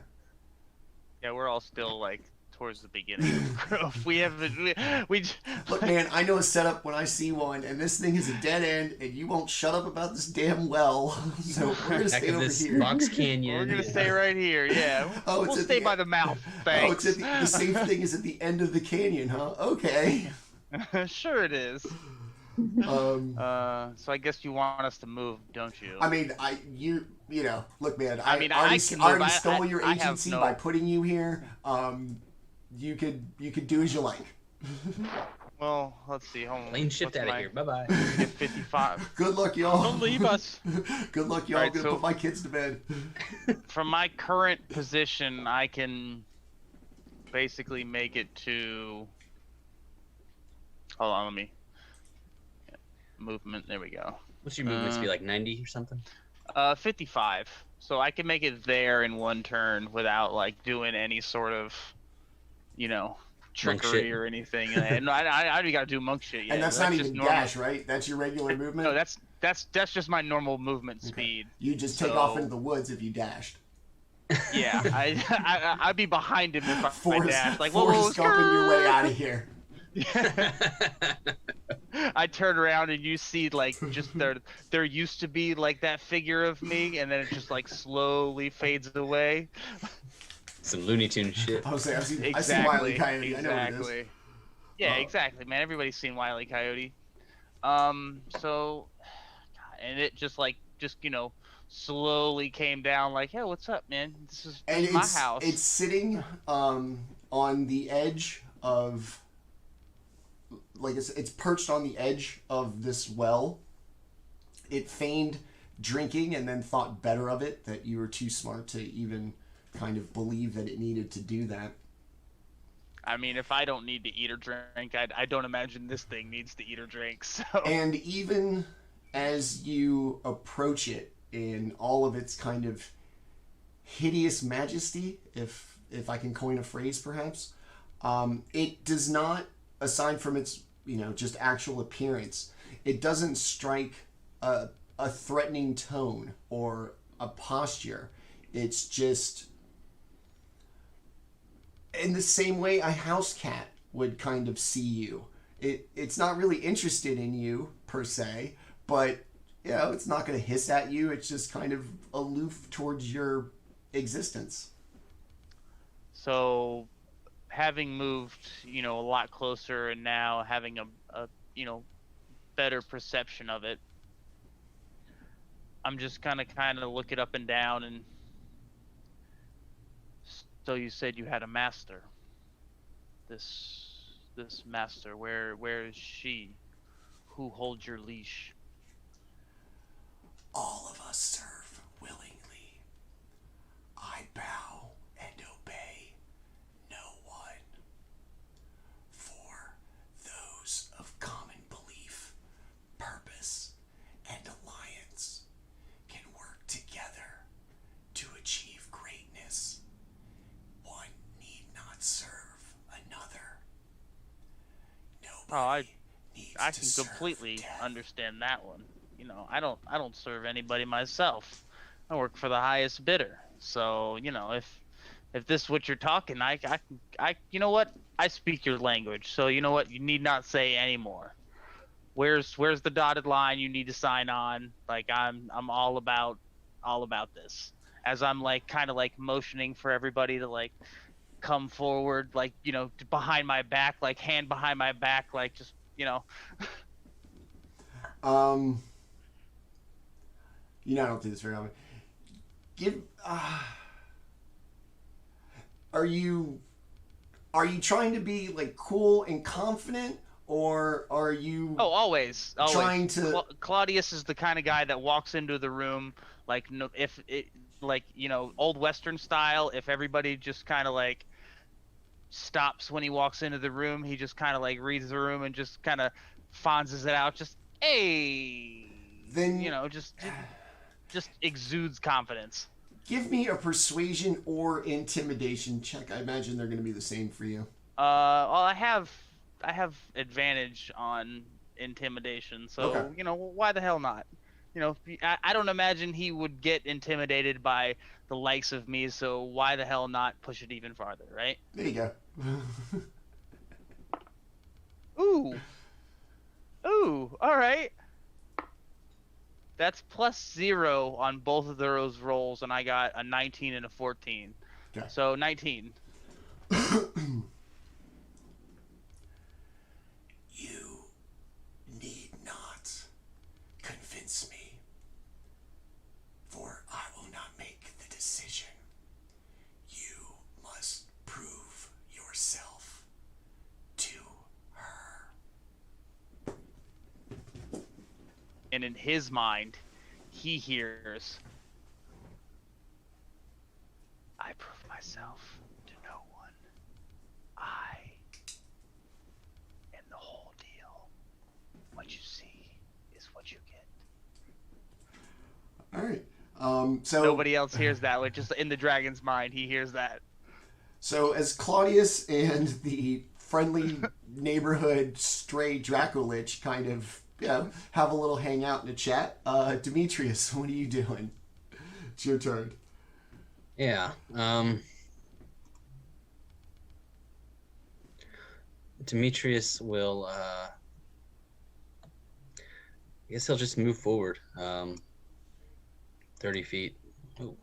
Yeah, we're all still like towards the beginning of growth. We haven't. We Look, man, I know a setup when I see one, and this thing is a dead end, and you won't shut up about this damn well. So we're gonna Back stay of over this here. box canyon. We're gonna stay right here. Yeah. Oh, We'll it's at stay the by end. the mouth. Oh, Thanks. it's at the safe thing is at the end of the canyon, huh? Okay. Sure it is. So I guess you want us to move, don't you? I mean, you know, look, man. I mean, I already, can already move. stole your I have agency no- by putting you here. You could do as you like. Well, let's see. Hold on. Plane shipped What's out of my- here. Bye bye. Get 55. Good luck, y'all. Don't leave us. Good luck, y'all. Alright, I'm gonna so- put my kids to bed. From my current position, I can basically make it to. Hold on, let me. Movement. There we go. What's your movements be like 90 or something? 55. So I can make it there in one turn without like doing any sort of, you know, Monk trickery shit. or anything. And I already got to do monk shit. Yeah, And that's not just even normal. dash, right? That's your regular movement. No, that's just my normal movement speed. You just take So- off into the woods if you dashed. Yeah, I'd be behind him if I Forrest, dashed. Like, Forrest whoa, Gumping your way out of here. I turn around and you see like just there used to be like that figure of me, and then it just like slowly fades away. Some Looney Tune shit. I was saying, Exactly. I see Wile E. Coyote. I know what it is. Exactly. Yeah, Oh. exactly, man. Everybody's seen Wile E. Coyote. So, and it just you know, slowly came down like, hey, what's up, man? This is And my house. it's sitting on the edge of, like it's perched on the edge of this well. It feigned drinking and then thought better of it, that you were too smart to even kind of believe that it needed to do that. I mean, if I don't need to eat or drink, I don't imagine this thing needs to eat or drink. So. And even as you approach it in all of its kind of hideous majesty, if I can coin a phrase perhaps, it does not, aside from its, you know, just actual appearance, it doesn't strike a threatening tone or a posture. It's just in the same way a house cat would kind of see you. It's not really interested in you per se, but you know, it's not going to hiss at you. It's just kind of aloof towards your existence. So, having moved, you know, a lot closer, and now having a you know, better perception of it, I'm just kind of look it up and down. And so you said you had a master. This master, where is she? Who holds your leash? All of us serve willingly. I bow and obey no one. For those of common belief, purpose, and alliance can work together to achieve greatness. One need not serve another. Nobody needs I to can serve completely death. understand that one. You know, I don't serve anybody myself. I work for the highest bidder. So, you know, if this is what you're talking, I you know what? I speak your language. So, you know what? You need not say any more. Where's the dotted line you need to sign on? Like I'm all about this. As I'm like kind of like motioning for everybody to like come forward, like, you know, behind my back, like hand behind my back, like just, you know. You know, I don't do this very often. Are you trying to be like cool and confident, or are you? Oh, always. Trying to- Claudius is the kind of guy that walks into the room like, no, if it, like, you know, old Western style. If everybody just kind of like stops when he walks into the room, he just kind of like reads the room and just kind of fonzes it out. Just, hey, Then you know, just exudes confidence. give me a persuasion or intimidation check. I imagine they're going to be the same for you. Well, I have advantage on intimidation, so Okay. you know, why the hell not? You know, I don't imagine he would get intimidated by the likes of me. So why the hell not push it even farther, right? There you go. Ooh. Ooh. All right. That's +0 on both of those rolls, and I got a 19 and a 14. Okay. So 19. You need not convince me, for I will not make the decision. You must prove yourself to her. And in his mind, he hears, I prove myself to no one. I am the whole deal. What you see is what you get. All right. So Nobody else hears that. Like, just in the dragon's mind, he hears that. So as Claudius and the friendly neighborhood stray Dracolich kind of, have a little hangout and a chat, Demetrius, what are you doing? It's your turn. Yeah. Demetrius will. I guess he'll just move forward. 30 feet. Oh,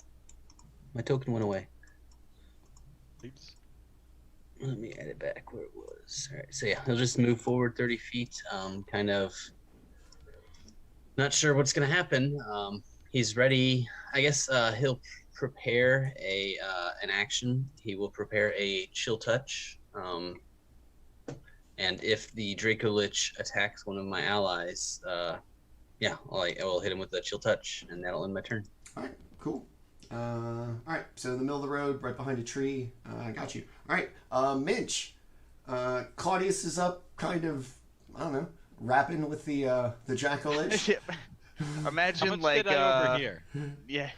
my token went away. Oops. Let me add it back where it was. All right. So yeah, he'll just move forward 30 feet. Kind of. Not sure what's gonna happen. He's ready. I guess he'll prepare an action. He will prepare a chill touch. And if the Dracolich attacks one of my allies, I will hit him with a chill touch, and that'll end my turn. All right, cool. All right, so in the middle of the road, right behind a tree. I got you. All right, Minch. Claudius is up, kind of, I don't know, rapping with the Dracolich. Imagine How much like did I overhear? Yeah.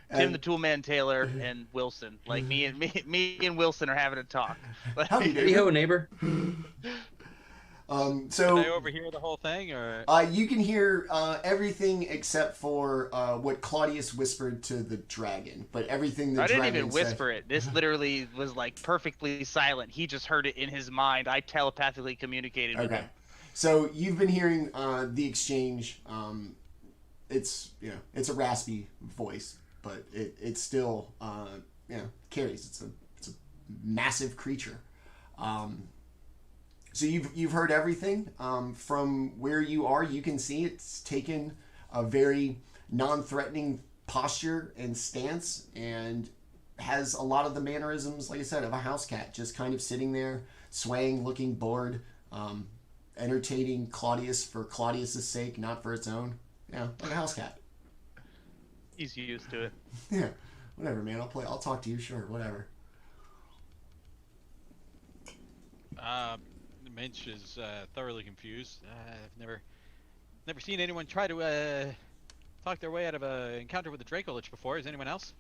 And- Tim the Toolman Taylor and Wilson. Like me and Wilson are having a talk. Like, Howdy, Hey ho, neighbor. So Did I overhear the whole thing, or you can hear everything except for what Claudius whispered to the dragon, but everything the I dragon didn't even said- whisper it. This literally was like perfectly silent. He just heard it in his mind. I telepathically communicated with Okay. him. So you've been hearing the exchange. It's it's a raspy voice, but it still carries. It's a massive creature. So you've heard everything. From where you are, you can see it's taken a very non-threatening posture and stance, and has a lot of the mannerisms, like I said, of a house cat, just kind of sitting there, swaying, looking bored, entertaining Claudius for Claudius's sake, not for its own. Yeah, like a house cat. He's used to it. Yeah, whatever, man. I'll talk to you. Sure, whatever. Minch is thoroughly confused. I've never seen anyone try to talk their way out of an encounter with a Dracolich before. Is anyone else?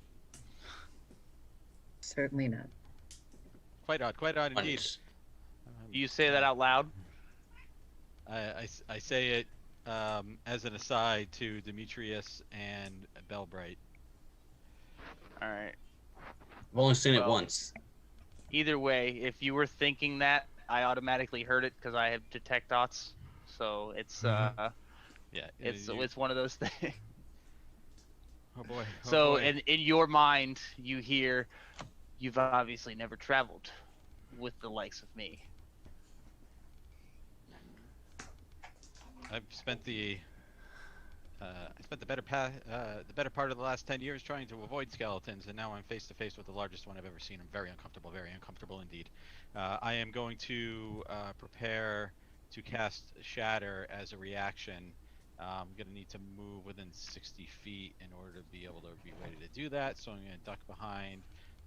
Certainly not. Quite odd indeed. Do you say that out loud? I say it as an aside to Demetrius and Bellbright. All right. I've only seen it Well, once. Either way, if you were thinking that, I automatically heard it because I have detect dots. So it's Yeah. it's one of those things. Oh boy. Oh So boy. in your mind, you hear, you've obviously never traveled with the likes of me. I've spent the better part of the last 10 years trying to avoid skeletons, and now I'm face to face with the largest one I've ever seen. I'm very uncomfortable indeed. I am going to prepare to cast Shatter as a reaction. I'm going to need to move within 60 feet in order to be able to be ready to do that, so I'm going to duck behind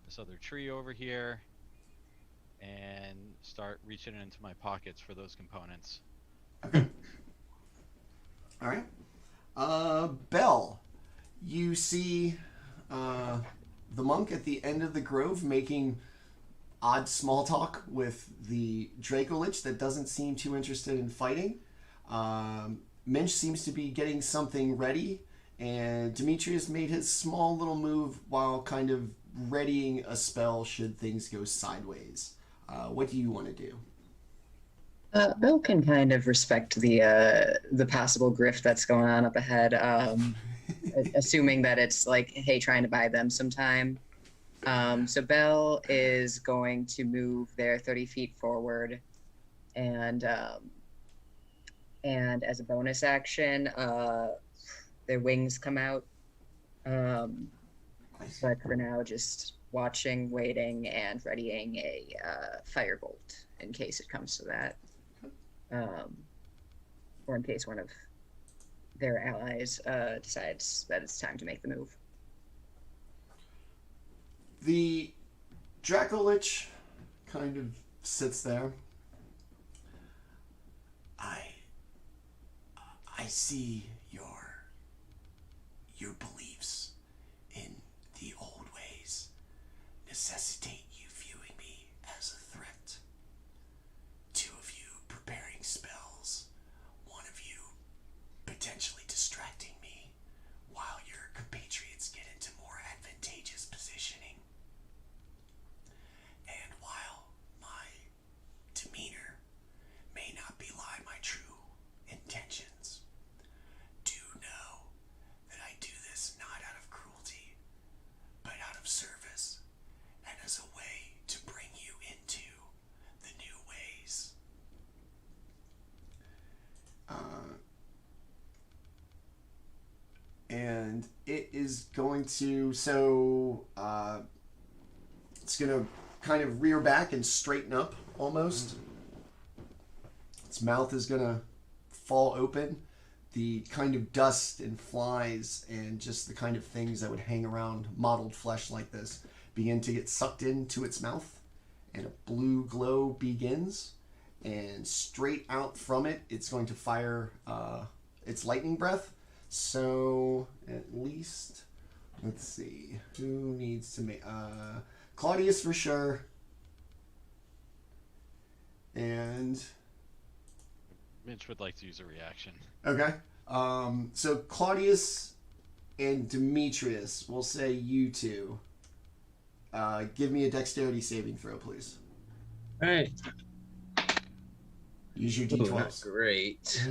this other tree over here and start reaching into my pockets for those components. All right. Bell, you see the monk at the end of the grove making odd small talk with the Dracolich that doesn't seem too interested in fighting. Minch seems to be getting something ready, and Demetrius made his small little move while kind of readying a spell should things go sideways. What do you want to do? Bill can kind of respect the possible grift that's going on up ahead, assuming that it's like, hey, trying to buy them some time. So Bell is going to move their 30 feet forward, and as a bonus action, their wings come out. But for now, just watching, waiting, and readying a firebolt in case it comes to that. Or in case one of their allies decides that it's time to make the move. The Dracolich kind of sits there. I see your beliefs in the old ways necessitate you viewing me as a threat. Two of you preparing spells, one of you potentially distracting me while your compatriots get into more advantageous positioning. And while my demeanor may not belie my true intentions, do know that I do this not out of cruelty, but out of service, and as a way to bring you into the new ways. And it is going to, it's going to kind of rear back and straighten up almost. Its mouth is going to fall open. The kind of dust and flies and just the kind of things that would hang around mottled flesh like this begin to get sucked into its mouth, and a blue glow begins, and straight out from it, it's going to fire its lightning breath. So at least, let's see, who needs to make Claudius for sure, and Minch would like to use a reaction. okay. So Claudius and Demetrius, we'll say you two. Give me a dexterity saving throw, please. All right. Use your Ooh, d12s. not great.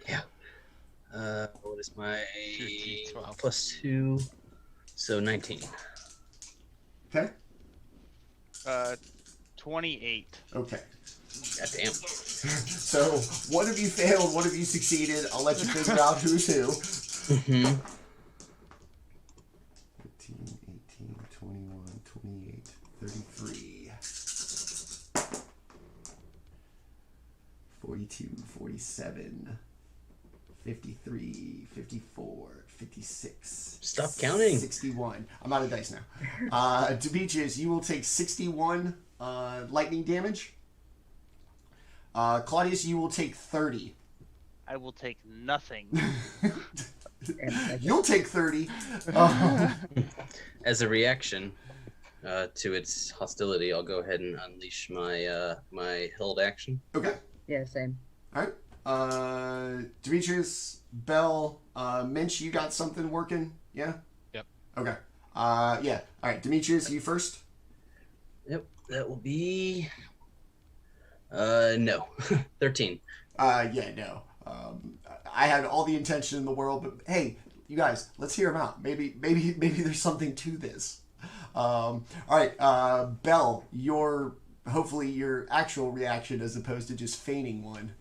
Yeah. What is my Your D12. +2? So 19. Okay. 28. Okay. Goddamn. So one of you failed, one of you succeeded. I'll let you figure out who's who. Mm-hmm. 15, 18, 21, 28, 33. 42, 47, 53, 54, 56. Stop counting. 61. I'm out of dice now. Demetrius, you will take 61 lightning damage. Claudius, you will take 30. I will take nothing. You'll take 30. As a reaction to its hostility, I'll go ahead and unleash my my held action. Okay. Yeah, same. All right. Demetrius, Bell, Minch, you got something working? Yeah? Yep. Okay. Yeah. All right. Demetrius, you first? Yep, that will be no. 13. Yeah, no. I had all the intention in the world, but hey, you guys, let's hear them out. Maybe there's something to this. All right, Bell, hopefully your actual reaction as opposed to just feigning one.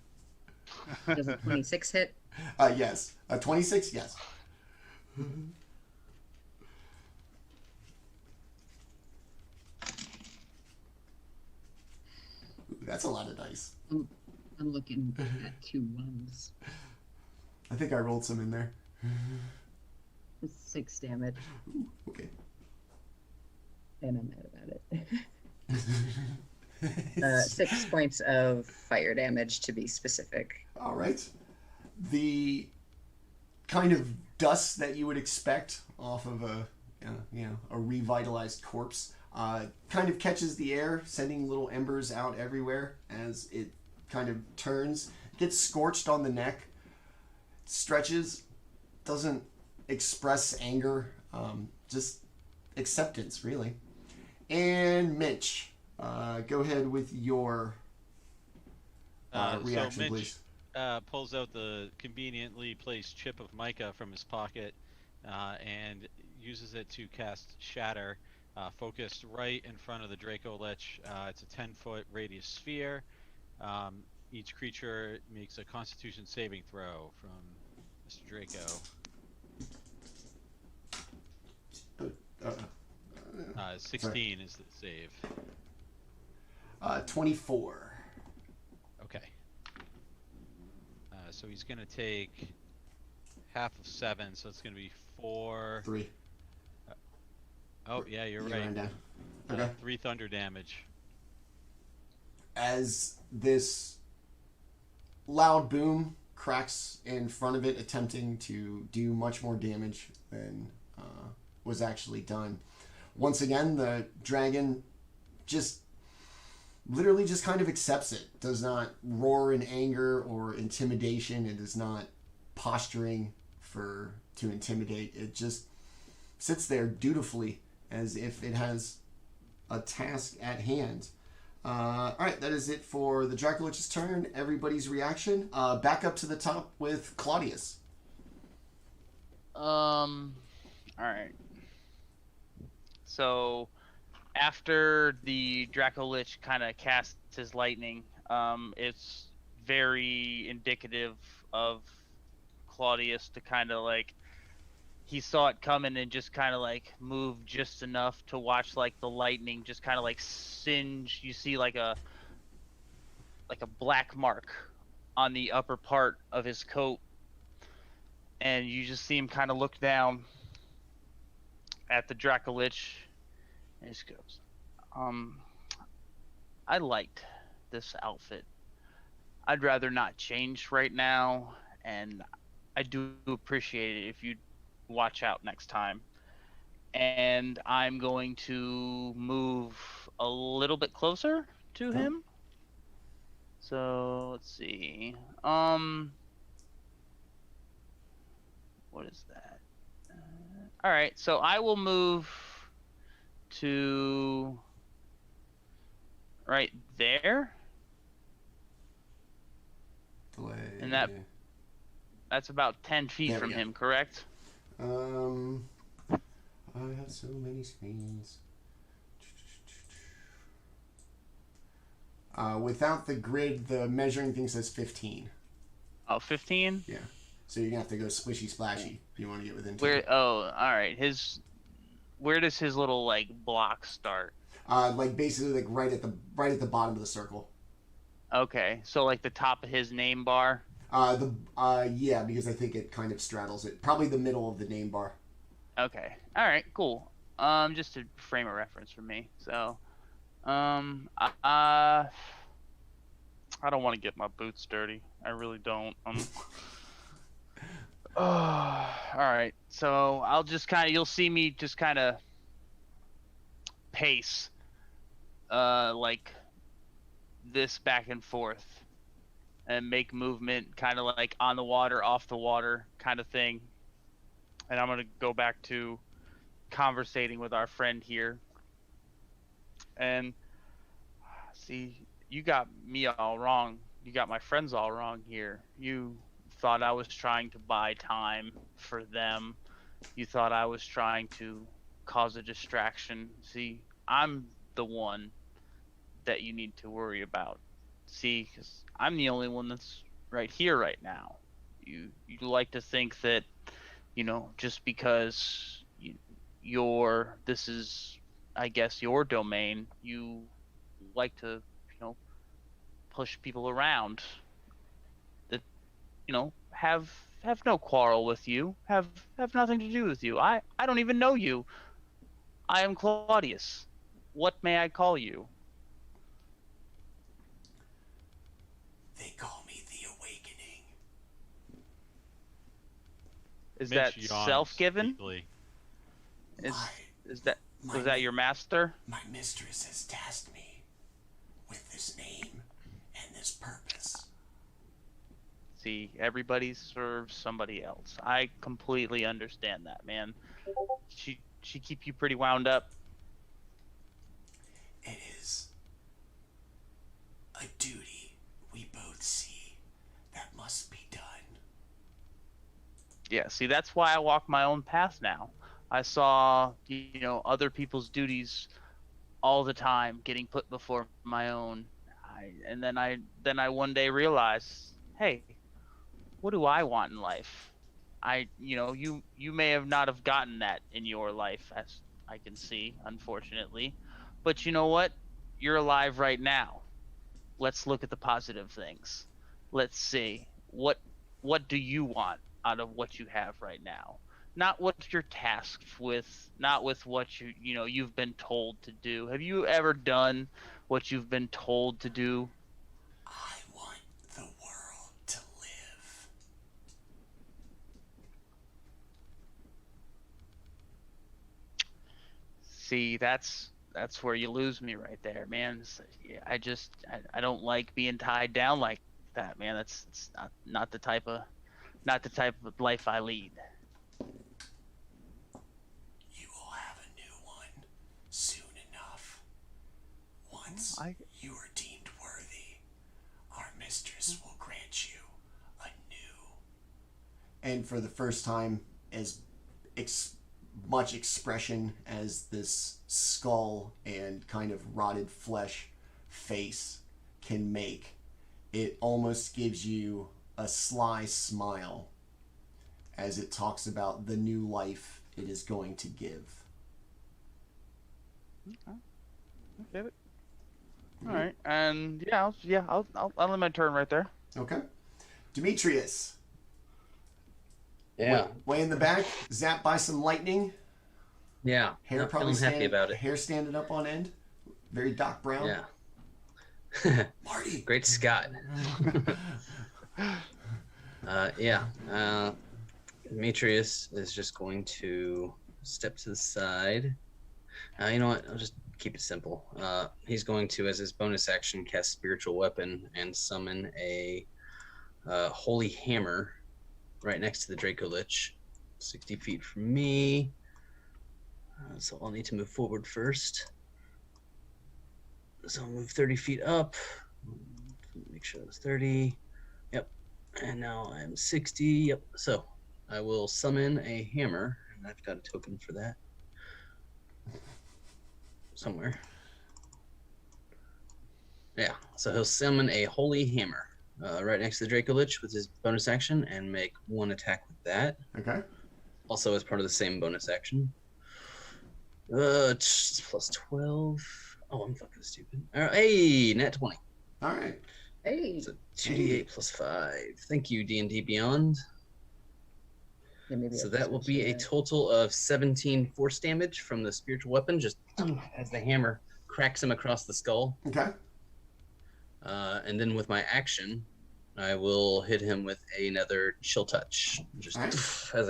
Does a 26 hit? Yes. 26? Yes. That's a lot of dice. I'm looking at 2 ones. I think I rolled some in there. It's 6 damage, Okay. and I'm mad about it. 6 points of fire damage, to be specific. All right. The kind of dust that you would expect off of a revitalized corpse kind of catches the air, sending little embers out everywhere as it kind of turns, gets scorched on the neck, stretches, doesn't express anger, just acceptance, really. And Minch, go ahead with your reaction, so Minch, please. pulls out the conveniently placed chip of mica from his pocket and uses it to cast Shatter, focused right in front of the Draco Lich. It's a 10-foot radius sphere. Each creature makes a Constitution saving throw from Mr. Draco. 16 is the save. 24. Okay. So he's going to take half of 7, so it's going to be 4. 3. Oh, yeah, you're You right. ran down. Okay. 3 thunder damage. As this loud boom cracks in front of it, attempting to do much more damage than was actually done. Once again, the dragon just literally just kind of accepts it. Does not roar in anger or intimidation. It is not posturing to intimidate. It just sits there dutifully as if it has a task at hand. All right, that is it for the Dracolich's turn. Everybody's reaction. Back up to the top with Claudius. All right. So, after the Dracolich kind of casts his lightning, it's very indicative of Claudius to kind of like, he saw it coming and just kind of like moved just enough to watch like the lightning just kind of like singe. You see like a black mark on the upper part of his coat, and you just see him kind of look down at the Dracolich, and he just goes, I liked this outfit. I'd rather not change right now, and I do appreciate it if you'd watch out next time. And I'm going to move a little bit closer to him. So let's see. What is that? All right, so I will move to right there. And that's about 10 feet from him, correct? I have so many screens. Without the grid, the measuring thing says 15. Oh, 15? Yeah. So you're gonna have to go splishy splashy if you want to get within 10. Where? Oh, all right. Where does his little like block start? Like basically like right at the bottom of the circle. Okay, so like the top of his name bar. Yeah, because I think it kind of straddles it. Probably the middle of the name bar. Okay. All right. Cool. Just to frame a reference for me. So, I don't want to get my boots dirty. I really don't. All right. So I'll just you'll see me just kind of pace, like this back and forth, and make movement, kind of like on the water, off the water, kind of thing. And I'm gonna go back to conversating with our friend here. And see, you got me all wrong. You got my friends all wrong here. You thought I was trying to buy time for them. You thought I was trying to cause a distraction. See, I'm the one that you need to worry about. See, because I'm the only one that's right here right now. You like to think that, just because this is, I guess, your domain, you like to, push people around that, have no quarrel with you, have nothing to do with you. I don't even know you. I am Claudius. What may I call you? They call me the Awakening. Is Minch that yawns self-given? deeply. Was that your master? My mistress has tasked me with this name and this purpose. see. Everybody serves somebody else. I completely understand that, man. She keep you pretty wound up. It is a duty we both see that must be done. Yeah, see, that's why I walk my own path now. I saw, other people's duties all the time getting put before my own. And then I one day realized, hey, what do I want in life? You may have not have gotten that in your life, as I can see, unfortunately. But you know what? You're alive right now. Let's look at the positive things. Let's see what do you want out of what you have right now? Not what you're tasked with, not with what you've been told to do. Have you ever done what you've been told to do? I want the world to live. See, that's where you lose me right there, man. I don't like being tied down like that, man. It's not the type of life I lead. You will have a new one soon enough. Once you are deemed worthy, our mistress will grant you a new. And for the first time, as much expression as this skull and kind of rotted flesh face can make, it almost gives you a sly smile as it talks about the new life it is going to give. Okay. I get it. All right, and I'll end my turn right there. Okay. Demetrius. Yeah. Way in the back, zapped by some lightning. Yeah. Hair Not probably feeling happy about it. Hair standing up on end. Very Doc Brown. Yeah. Marty. Great Scott. Demetrius is just going to step to the side. You know what? I'll just keep it simple. He's going to, as his bonus action, cast Spiritual Weapon and summon a Holy Hammer right next to the Draco Lich, 60 feet from me. So I'll need to move forward first. So I'll move 30 feet up. Make sure that was 30. Yep. And now I'm 60. Yep. So I will summon a hammer, and I've got a token for that somewhere. Yeah. So he'll summon a Holy Hammer right next to the Draco Lich with his bonus action and make one attack with that. Okay. Also as part of the same bonus action. Plus 12. Oh, I'm fucking stupid. All right, hey, nat 20. All right. Hey. So 2d8 plus 5. Thank you, D&D Beyond. Yeah, maybe So I'll that will be a switch total of 17 force damage from the spiritual weapon, just as the hammer cracks him across the skull. Okay. And then with my action, I will hit him with another chill touch, just Nice. as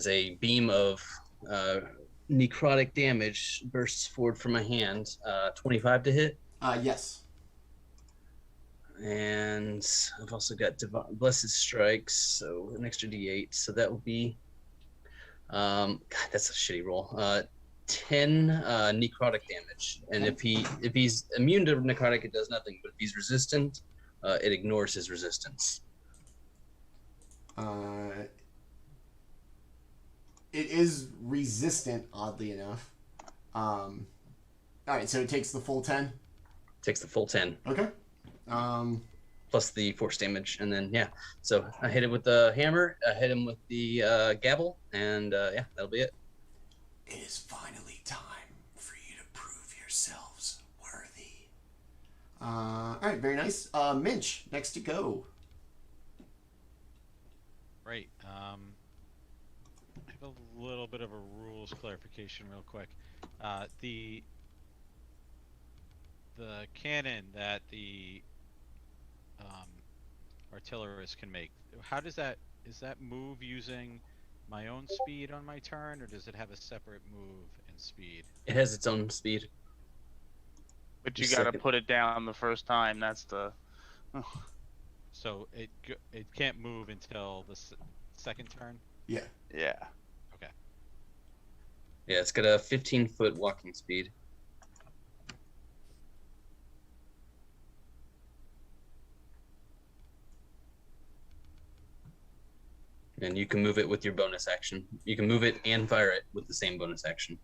a beam of necrotic damage bursts forward from my hand. 25 to hit. Yes. And I've also got Blessed Strikes, so an extra d8. So that will be, God, that's a shitty roll. 10 necrotic damage. And if he's immune to necrotic, it does nothing. But if he's resistant, it ignores his resistance. It is resistant, oddly enough. All right, so it takes the full 10. Takes the full 10. Okay. Plus the force damage, and then so I hit him with the hammer, I hit him with the gavel, and that'll be it. It is finally time for you to prove yourselves worthy. All right, very nice. Minch, next to go. Right. I have a little bit of a rules clarification real quick. The cannon that the artillerist can make, how does that, is that move using my own speed on my turn, or does it have a separate move and speed? It has its own speed. But you Just gotta second. put it down the first time. That's the. So it can't move until the second turn. Yeah. Yeah. Okay. Yeah, it's got a 15-foot walking speed. And you can move it with your bonus action. You can move it and fire it with the same bonus action.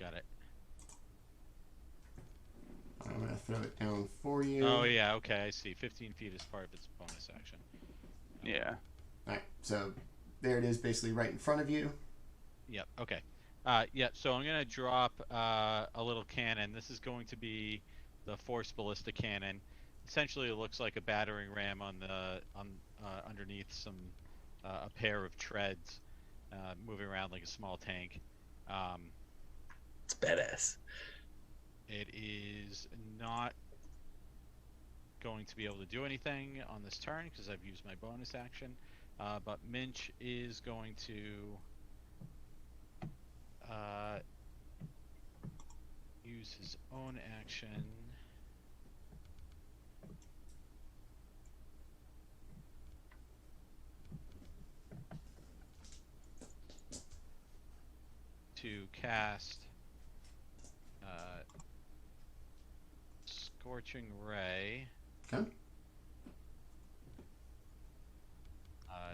Got it. I'm gonna throw it down for you. Oh yeah, okay, I see. 15 feet is part of its bonus action. Yeah. All right, so there it is, basically right in front of you. Yep. Okay. Yeah. So I'm gonna drop a little cannon. This is going to be the force ballista cannon. Essentially, it looks like a battering ram on underneath a pair of treads, moving around like a small tank. It's badass. It is not going to be able to do anything on this turn because I've used my bonus action. But Minch is going to use his own action to cast Scorching Ray. Okay.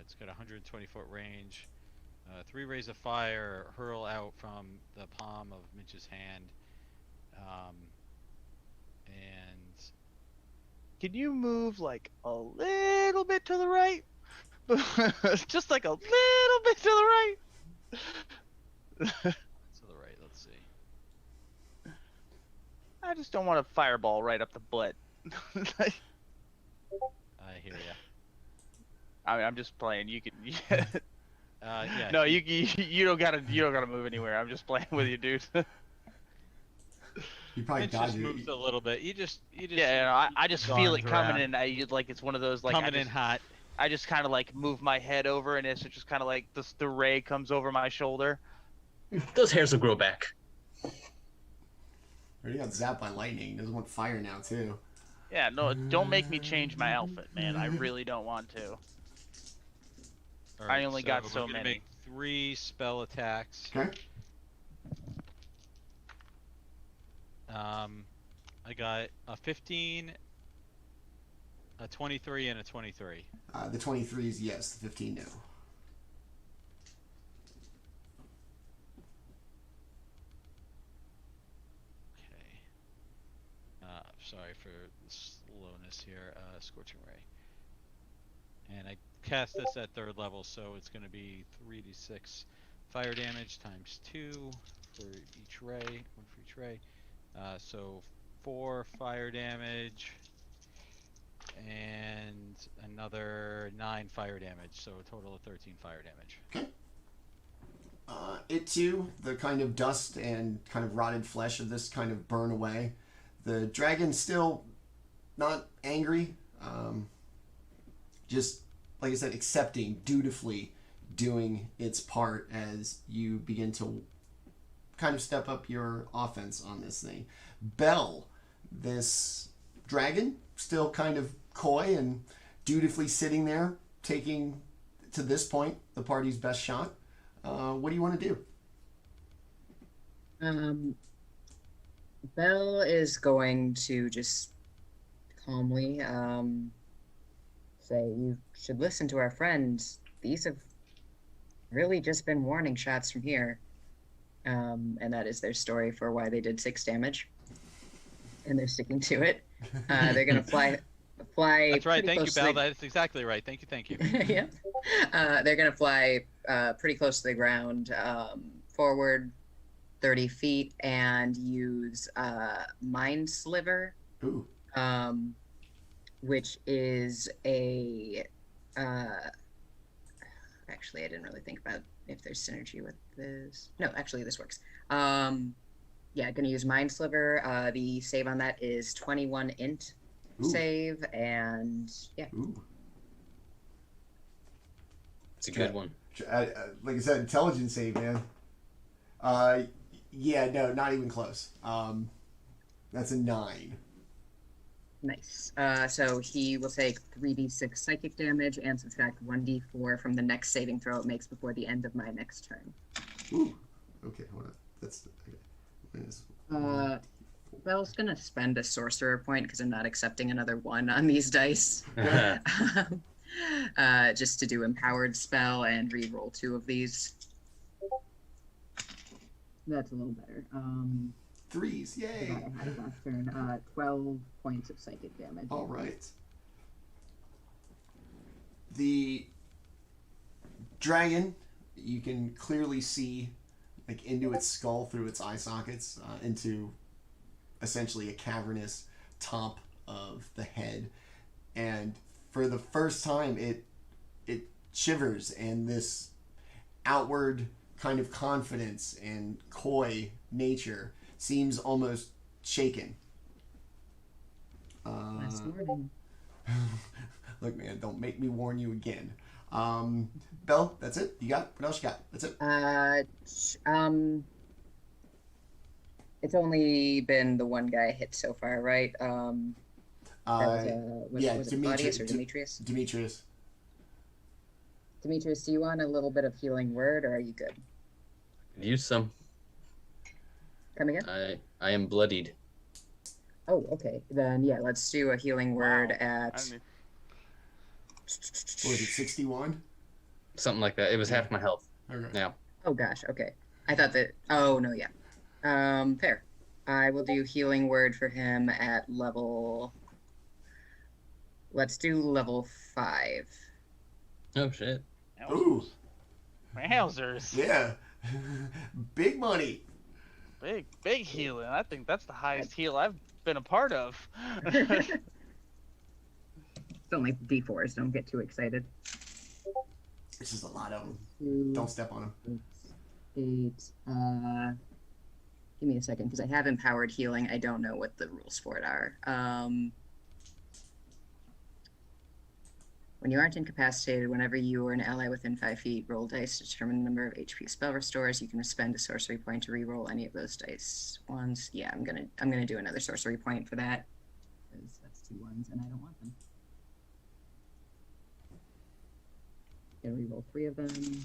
It's got a 120-foot range. 3 rays of fire hurl out from the palm of Minch's hand. And Can you move like a little bit to the right? Just like a little bit to the right. to the right, let's see. I just don't want a fireball right up the butt. I hear ya. I mean, I'm just playing. You can. Yeah. No, you don't gotta move anywhere. I'm just playing with you, dude. You probably Minch dodge just it. moves a little bit. You just. Yeah, I just feel it Guns coming around. in. Like it's one of those like Coming in hot. I just kind of like move my head over, and it's just kind of like the ray comes over my shoulder. Those hairs will grow back. Already got zapped by lightning. He doesn't want fire now too. Yeah, no, don't make me change my outfit, man. I really don't want to. All I only got so we're gonna many. Make 3 spell attacks. Okay. I got a 15, a 23, and a 23. The 23 is yes. The 15 no. Okay. Sorry for the slowness here. Scorching Ray. And I cast this at 3rd level, so it's going to be 3d6 fire damage times 2 for each ray. 1 for each ray. So 4 fire damage and another 9 fire damage, so a total of 13 fire damage. Okay. It too, the kind of dust and kind of rotted flesh of this kind of burn away. The dragon's still not angry, just like I said, accepting, dutifully doing its part as you begin to kind of step up your offense on this thing. Bell, this dragon, still kind of coy and dutifully sitting there, taking, to this point, the party's best shot. What do you want to do? Belle is going to just calmly say, you should listen to our friends. These have really just been warning shots from here. And that is their story for why they did 6 damage. And they're sticking to it. They're going to fly. That's right. Thank you, Belle. That's exactly right. Thank you. Yeah. They're going to fly pretty close to the ground, forward 30 feet, and use Mind Sliver, Ooh. which is a... actually, I didn't really think about if there's synergy with this. No, actually, this works. Yeah, going to use Mind Sliver. The save on that is 21 int Ooh. save, and yeah. Ooh. It's a good one. Like I said, intelligence save, man. Yeah, no, not even close. That's a 9. Nice. So he will take 3d6 psychic damage and subtract 1d4 from the next saving throw it makes before the end of my next turn. Ooh. Okay, hold on. That's okay. Bell's gonna spend a sorcerer point because I'm not accepting another 1 on these dice. Just to do empowered spell and re-roll 2 of these. That's a little better. 3s, yay! I had it last turn. 12 points of psychic damage. All right. The dragon, you can clearly see like into its skull through its eye sockets, into essentially a cavernous top of the head, and for the first time it shivers, and this outward kind of confidence and coy nature seems almost shaken. Last warning. Look, man, don't make me warn you again. Belle, that's it? You got? What else you got? That's it? It's only been the one guy hit so far, right? Was it Claudius or Demetrius? Demetrius. Demetrius, do you want a little bit of healing word, or are you good? Use some. Come again? I am bloodied. Oh, okay. Then, yeah, let's do a healing word at... What was it, 61? Something like that. It was half my health. Okay. Yeah. Oh, gosh, okay. I thought that... Oh, no, yeah. Fair. I will do healing word for him at level... Let's do level 5. Oh, shit. Ooh. Wowzers. Yeah. Big money. Big healing. I think that's the highest heal I've been a part of. It's only D4s. Don't get too excited. This is a lot of them. 2, Don't step on them. 8. Give me a second, because I have empowered healing. I don't know what the rules for it are. When you aren't incapacitated, whenever you or an ally within 5 feet roll dice to determine the number of HP spell restores, you can spend a sorcery point to re-roll any of those dice. Ones, yeah, I'm gonna do another sorcery point for that, because that's 2 ones and I don't want them. Gonna re-roll 3 of them.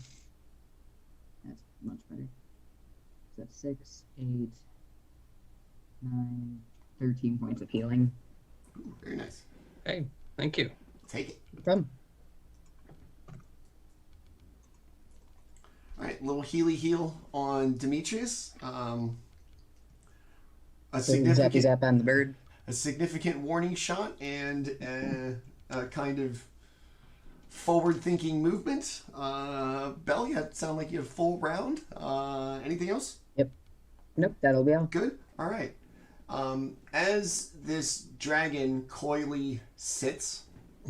That's much better. So that's 6, 8, 9, 13 points of healing. Ooh, very nice. Hey, thank you. Take it. From. All right, little healy heal on Demetrius. A Zappy significant, zap on the bird. a significant warning shot and a kind of forward-thinking movement. Belle, you sound like you have full round. Anything else? Nope, that'll be all. Good. All right. As this dragon coyly sits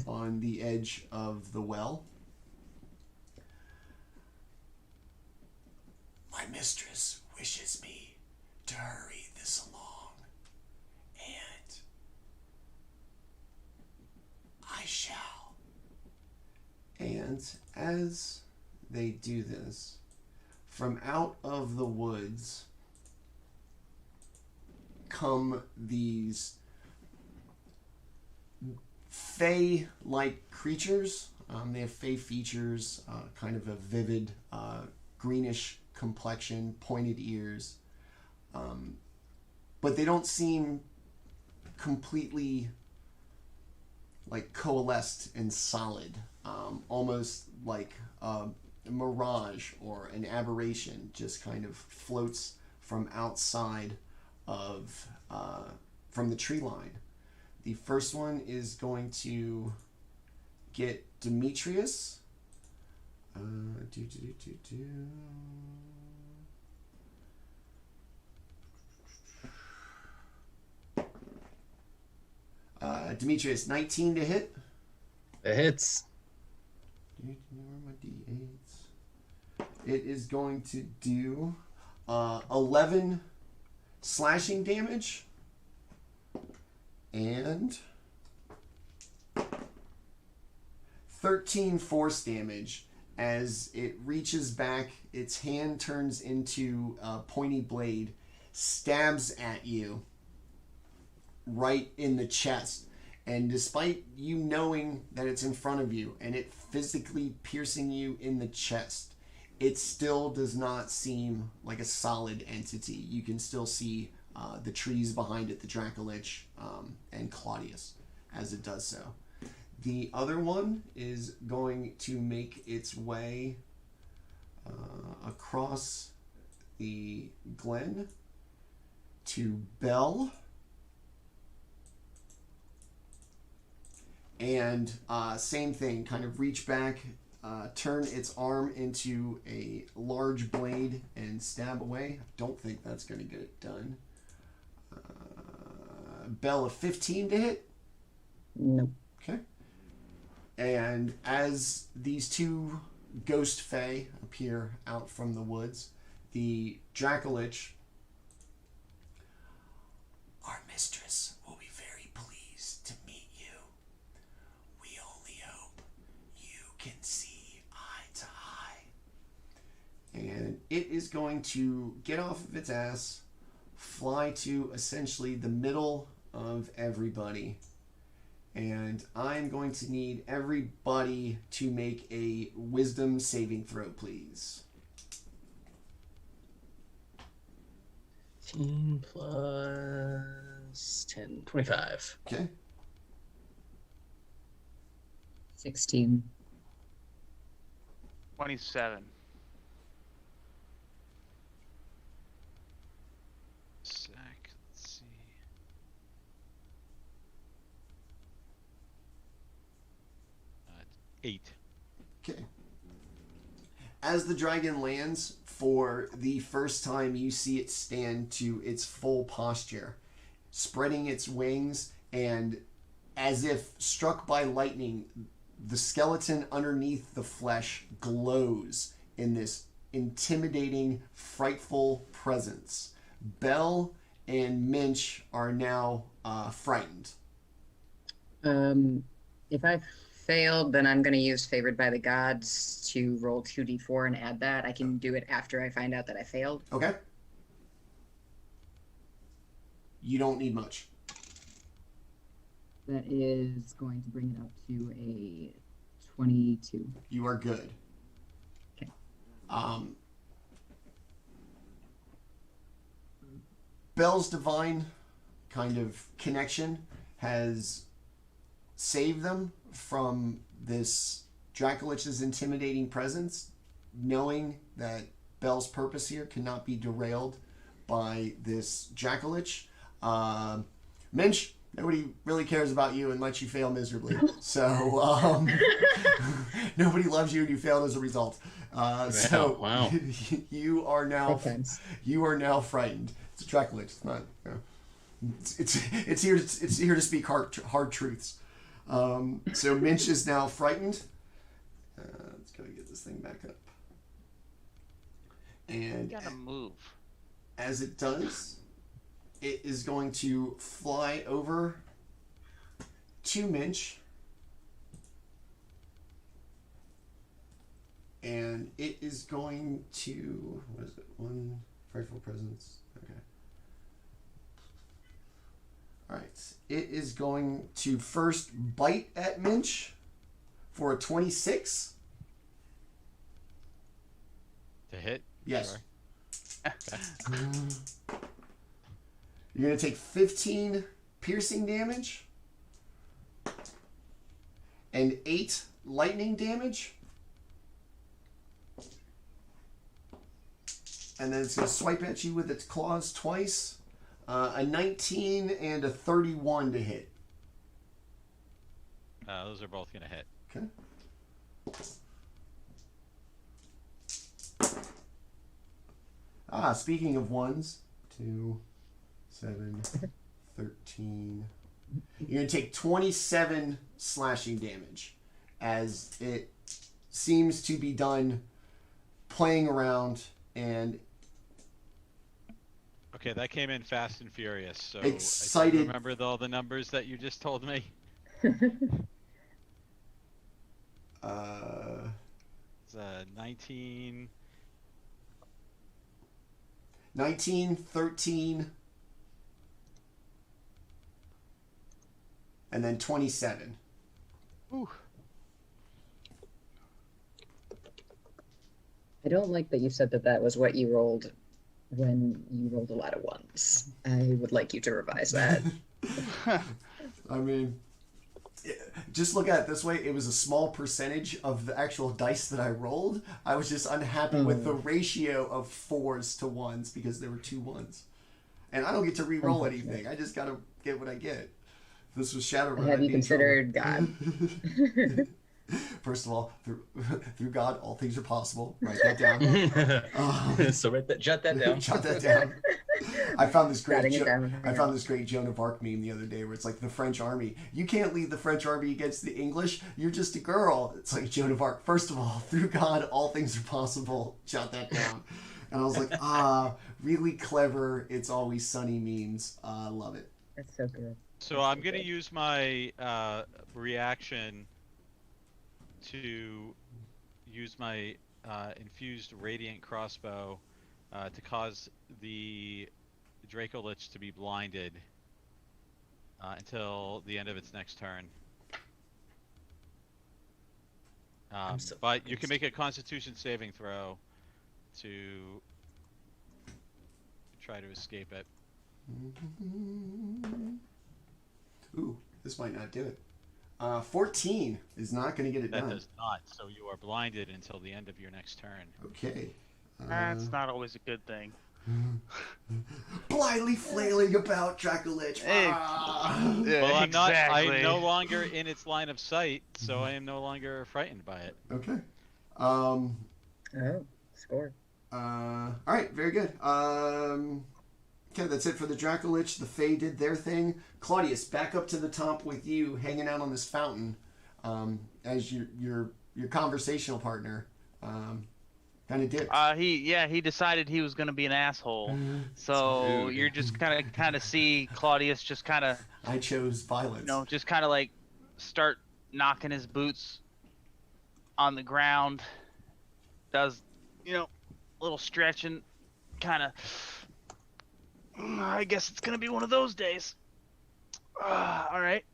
on the edge of the well, my mistress wishes me to hurry this along, and I shall. And as they do this, from out of the woods come these Fey-like creatures. They have Fey features, kind of a vivid greenish complexion, pointed ears. But they don't seem completely like coalesced and solid. Almost like a mirage or an aberration just kind of floats from outside of from the tree line. The first one is going to get Demetrius. Demetrius, 19 to hit. It hits. Where are my D8s? It is going to do 11 slashing damage and 13 force damage as it reaches back. Its hand turns into a pointy blade, stabs at you right in the chest, And despite you knowing that it's in front of you and it physically piercing you in the chest, it still does not seem like a solid entity. You can still see the trees behind it, the Dracolich, and Claudius as it does so. The other one is going to make its way across the glen to Bell. And same thing, kind of reach back, turn its arm into a large blade and stab away. I don't think that's going to get it done. Bell, a 15 to hit? Nope. Okay. And as these two ghost fae appear out from the woods, the Dracolich, our mistress will be very pleased to meet you. We only hope you can see eye to eye. And it is going to get off of its ass, fly to essentially the middle of everybody. And I'm going to need everybody to make a wisdom saving throw, please. 15 plus 10, 25. Okay. 16. 27. Sec. Let's see. Uh, 8. Okay. As the dragon lands, for the first time you see it stand to its full posture, spreading its wings, and as if struck by lightning, the skeleton underneath the flesh glows in this intimidating, frightful presence. Bell and Minch are now frightened. If I failed, then I'm going to use Favored by the Gods to roll 2d4 and add that. I can do it after I find out that I failed. Okay. You don't need much. That is going to bring it up to a 22. You are good. Okay. Bell's divine kind of connection has saved them from this Dracolich's intimidating presence, knowing that Bell's purpose here cannot be derailed by this Dracolich. Minch, nobody really cares about you and lets you fail miserably. So nobody loves you and you failed as a result. So wow. you are now frightened. It's a Dracolich. It's not. You know, it's here to speak hard truths. So Minch is now frightened. Let's go get this thing back up. And Gotta move. as it does, it is going to fly over to Minch. And it is going to, what is it? One frightful presence. Okay. Alright. It is going to first bite at Minch for a 26. To hit? Yes. Sure. You're going to take 15 piercing damage and 8 lightning damage. And then it's going to swipe at you with its claws twice. A 19 and a 31 to hit. Those are both going to hit. Okay. Speaking of ones, 2, 7, 13. You're going to take 27 slashing damage as it seems to be done playing around and Okay, that came in fast and furious. So excited. I remember all the numbers that you just told me. It's 19. 19, 13, and then 27. Ooh. I don't like that you said that that was what you rolled when you rolled a lot of ones. I would like you to revise that. I mean, just look at it this way. It was a small percentage of the actual dice that I rolled. I was just unhappy with the ratio of 4s to 1s because there were 2 1s. And I don't get to re-roll anything. I just got to get what I get. If this was Shadowrun, Have you considered God? First of all, through God, all things are possible. Write that down. So jot that down. Jot that down. I found this great. Down. I found this great Joan of Arc meme the other day where it's like the French army. You can't lead the French army against the English. You're just a girl. It's like Joan of Arc. First of all, through God, all things are possible. Jot that down. And I was like, really clever. It's always sunny memes. I love it. That's so good. So I'm gonna use my reaction to use my infused radiant crossbow to cause the Dracolich to be blinded until the end of its next turn. But you can make a Constitution saving throw to try to escape it. Ooh, this might not do it. 14 is not going to get it That done. does not. So you are blinded until the end of your next turn. Okay. That's not always a good thing. Blindly flailing about Dracolich. Yeah, Well, I'm not. I exactly. am no longer in its line of sight, so I am no longer frightened by it. Okay. Oh, score. All right, very good. Okay, that's it for the Dracolich. The Fae did their thing. Claudius, back up to the top with you, hanging out on this fountain, as your conversational partner. Kind of dipped. He decided he was gonna be an asshole. So Dude. you're just kind of see Claudius just kind of, I chose violence. just kind of like start knocking his boots on the ground. Does a little stretching, kind of. I guess it's gonna be one of those days. All right,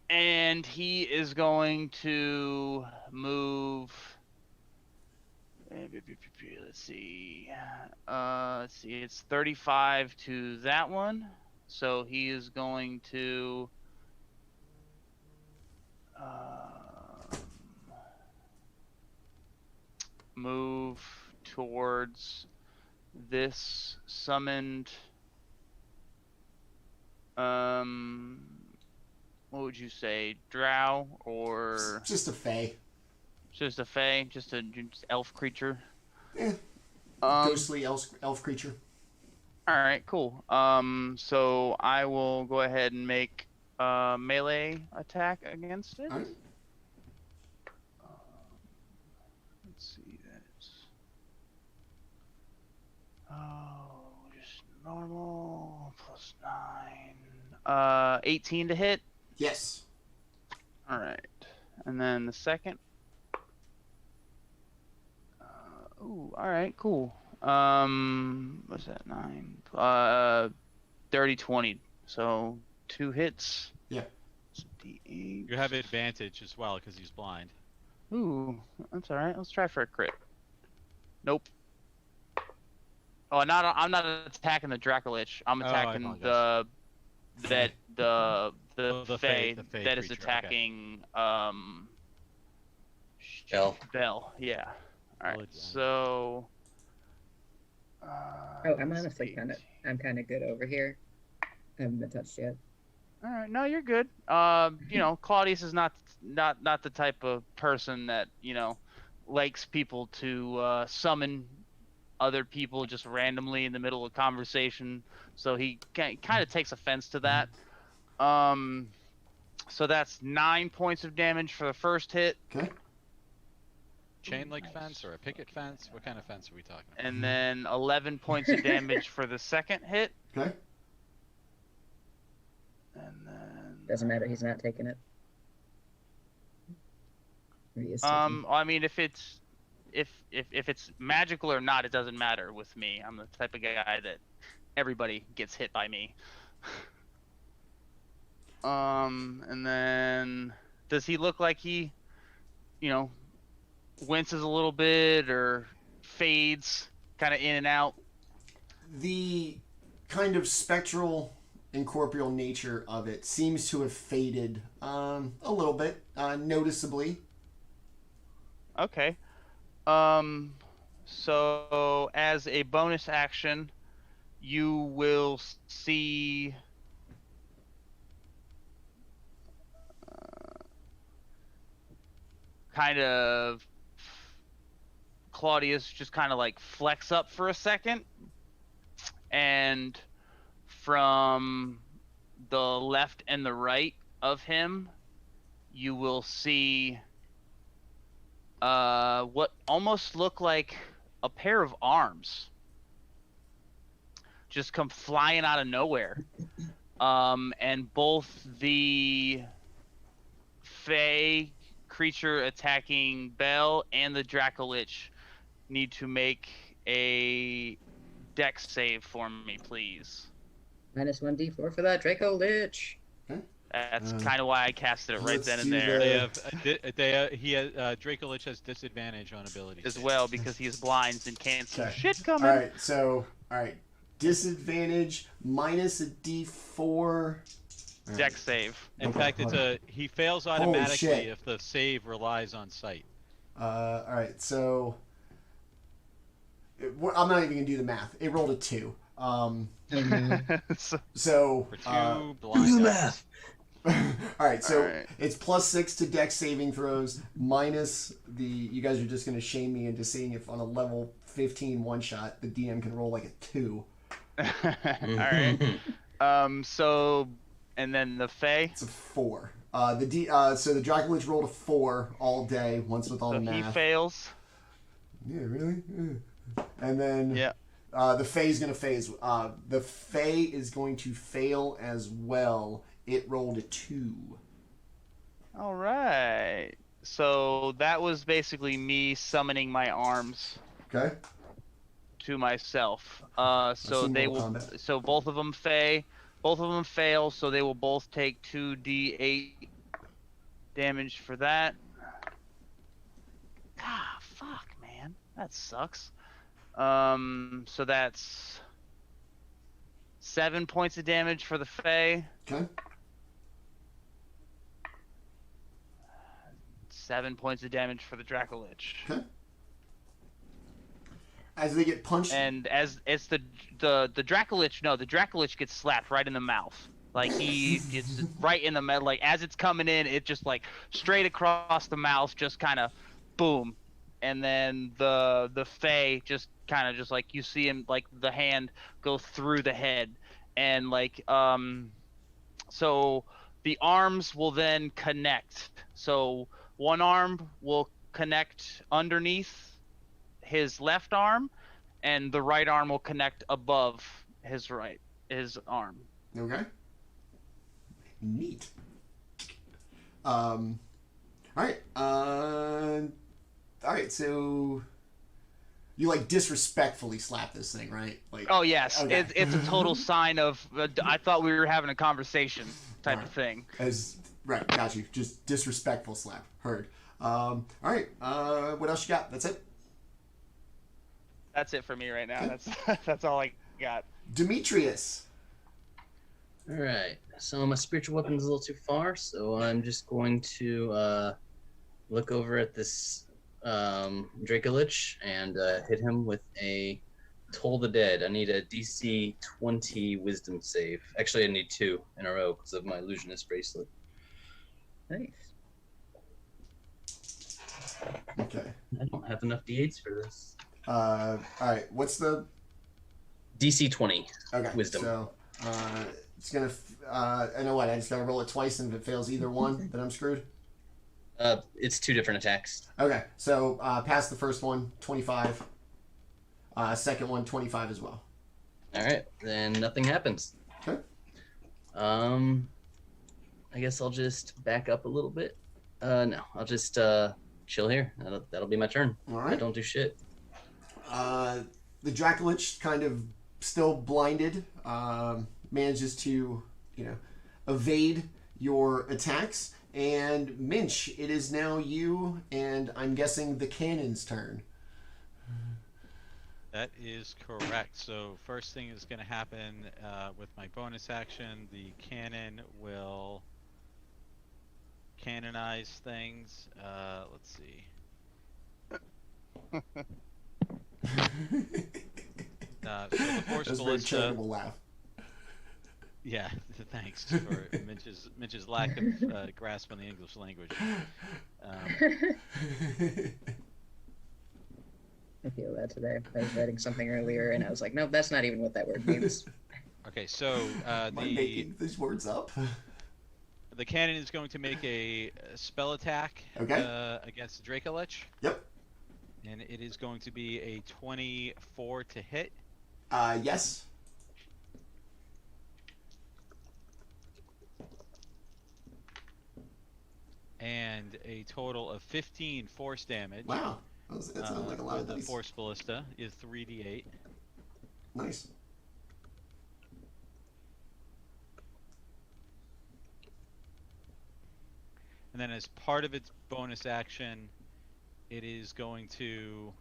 and he is going to move. Let's see. It's 35 to that one, so he is going to. Move towards this summoned. What would you say, drow or Just a Fae. just a fae, just elf creature? Yeah. Ghostly elf creature. All right, cool. So I will go ahead and make a melee attack against it. All right. Let's see, that's just normal plus 9. 18 to hit. Yes. All right, and then the second. Ooh, all right, cool. What's that? 9. 30, 20. So 2 hits. Yeah. So D8. You have advantage as well because he's blind. Ooh, that's all right. Let's try for a crit. Nope. Oh, I'm not attacking the Dracolich. I'm attacking apologize. the The Fae Fae that is creature, okay. attacking Bell. Bell. Yeah. All right. Well, So. I'm honestly I'm kind of good over here. I haven't been touched yet. All right, no, you're good. Claudius is not the type of person that likes people to summon other people just randomly in the middle of conversation. So he kind of takes offense to that. So that's 9 points of damage for the first hit, Okay. Chain link fence or a picket fence? What kind of fence are we talking about? and then 11 points of damage for the second hit, Okay. and then. Doesn't matter. He's not taking it. Or he is taking I mean, if it's magical or not, it doesn't matter with me. I'm the type of guy that everybody gets hit by me. And then does he look like he, winces a little bit or fades kind of in and out? The kind of spectral, incorporeal nature of it seems to have faded a little bit, noticeably. Okay. So as a bonus action, you will see kind of Claudius just kind of like flex up for a second, and from the left and the right of him, you will see what almost look like a pair of arms just come flying out of nowhere. And both the Fey creature attacking Bell and the Dracolich need to make a dex save for me, please. Minus 1d4 for that Draco Lich. That's kind of why I casted it right let's then and do there. Dracolich has disadvantage on abilities As well, because he is blind and can't see shit coming. All right. Disadvantage minus a d4. Dex save. In fact, he fails automatically if the save relies on sight. All right, so I'm not even gonna do the math. It rolled a 2. So For two blind math. all right, so All right. it's +6 to dex saving throws minus the. You guys are just gonna shame me into seeing if on a level 15 one shot the DM can roll like a 2. All right. So, and then the Fey. It's a 4. So the Dracolich rolled a 4 all day, once with all So the he math. fails. Yeah, really? And then Yeah. the Fey's gonna phase. The Fey is going to fail as well. It rolled a 2. All right. So that was basically me summoning my arms Okay. to myself. So seen they Mortal will. Kombat. So both of them fail. So they will both take 2d8 damage for that. Ah, fuck, man, that sucks. So that's 7 points of damage for the Fey. Okay. 7 points of damage for the Dracolich. Okay. As they get punched. And as it's the Dracolich, no, the Dracolich gets slapped right in the mouth. Like he gets right in the mouth. Like as it's coming in, it just like straight across the mouth, just kind of boom. And then the Fey just kind of just like you see him like the hand go through the head, and like so the arms will then connect. So one arm will connect underneath his left arm, and the right arm will connect above his arm. Okay. Neat. All right. All right. So you like disrespectfully slap this thing, right? Like. Oh yes, Okay. it's a total sign of I thought we were having a conversation type of thing. Right. Got you. Just disrespectful slap. Heard. All right. What else you got? That's it. That's it for me right now. That's all I got. Demetrius. All right. So my spiritual weapon is a little too far, so I'm just going to look over at this Dracolich and hit him with a Toll the Dead. I need a DC 20 Wisdom save. Actually, I need 2 in a row because of my illusionist bracelet. Nice. Okay. I don't have enough D8s for this. All right. What's the DC 20. okay? Wisdom. So it's gonna. I know what. I just gotta roll it twice, and if it fails either one, then I'm screwed. It's 2 different attacks. Okay. So pass the first one, 25. Second one, 25 as well. All right, then nothing happens. Okay. I guess I'll just back up a little bit. No, I'll just chill here. That'll be my turn. All I right. don't do shit. The Dracolich, kind of still blinded, manages to, evade your attacks. And Minch, it is now you, and I'm guessing the cannon's turn. That is correct. So first thing is going to happen with my bonus action, the cannon will canonize things. Let's see. So the force That's a very ballista. charitable laugh. Yeah, thanks for Minch's lack of grasp on the English language. I feel that today. I was writing something earlier, and I was like, nope, that's not even what that word means. Okay, so Am I making these words up? the cannon is going to make a spell attack against the Dracolich. Yep. And it is going to be a 24 to hit. Yes. And a total of 15 force damage. Wow. That sounds like a lot of the dice. force ballista is 3d8. Nice. And then as part of its bonus action, it is going to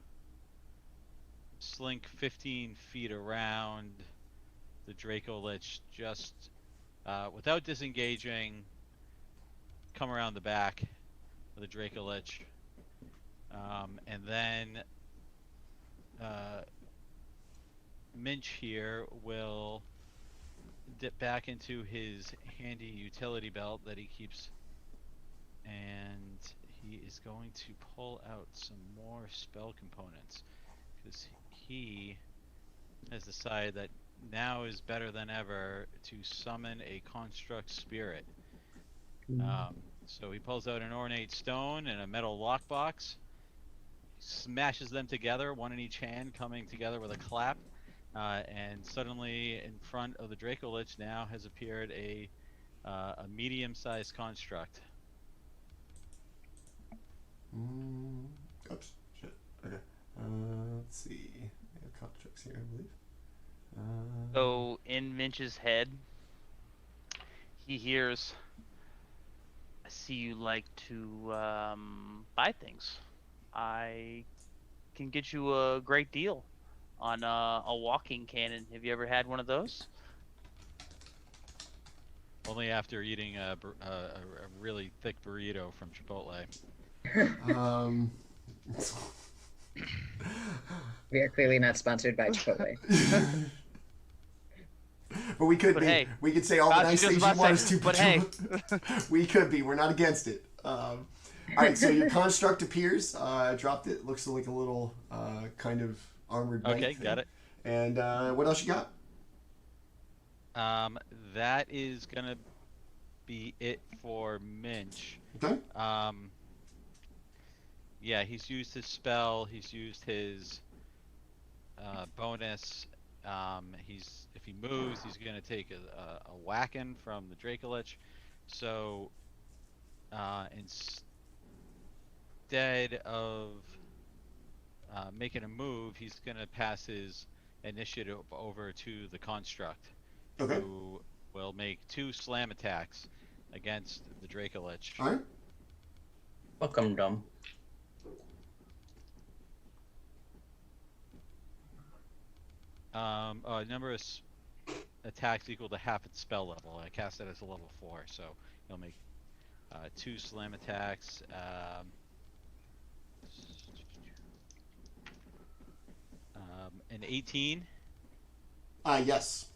slink 15 feet around the Dracolich, just without disengaging, come around the back of the Dracolich. And then Minch here will dip back into his handy utility belt that he keeps, and he is going to pull out some more spell components because he has decided that now is better than ever to summon a construct spirit. So he pulls out an ornate stone and a metal lockbox, smashes them together, one in each hand, coming together with a clap, and suddenly in front of the Dracolich now has appeared a medium-sized construct. Oops, shit. Okay. Let's see. We have constructs here, I believe. So in Minch's head, he hears, "I see you like to buy things. I can get you a great deal on a walking cannon. Have you ever had one of those?" Only after eating a really thick burrito from Chipotle. We are clearly not sponsored by Chipotle. But we could But be. hey, We could say all the I was nice just things you about want to us say, to. but hey. We could be. We're not against it. All right, so your construct appears. I dropped it. Looks like a little kind of armored knight Okay, thing. got it. And what else you got? That is gonna be it for Minch. Okay. Yeah, he's used his spell. He's used his bonus. If he moves, he's gonna take a whacking from the Dracolich. So instead of making a move, he's gonna pass his initiative over to the construct, Okay. who will make 2 slam attacks against the Dracolich. All right. Welcome, dumb. Number of attacks equal to half its spell level. I cast it as a level 4, so he'll make 2 slam attacks. An 18. Yes.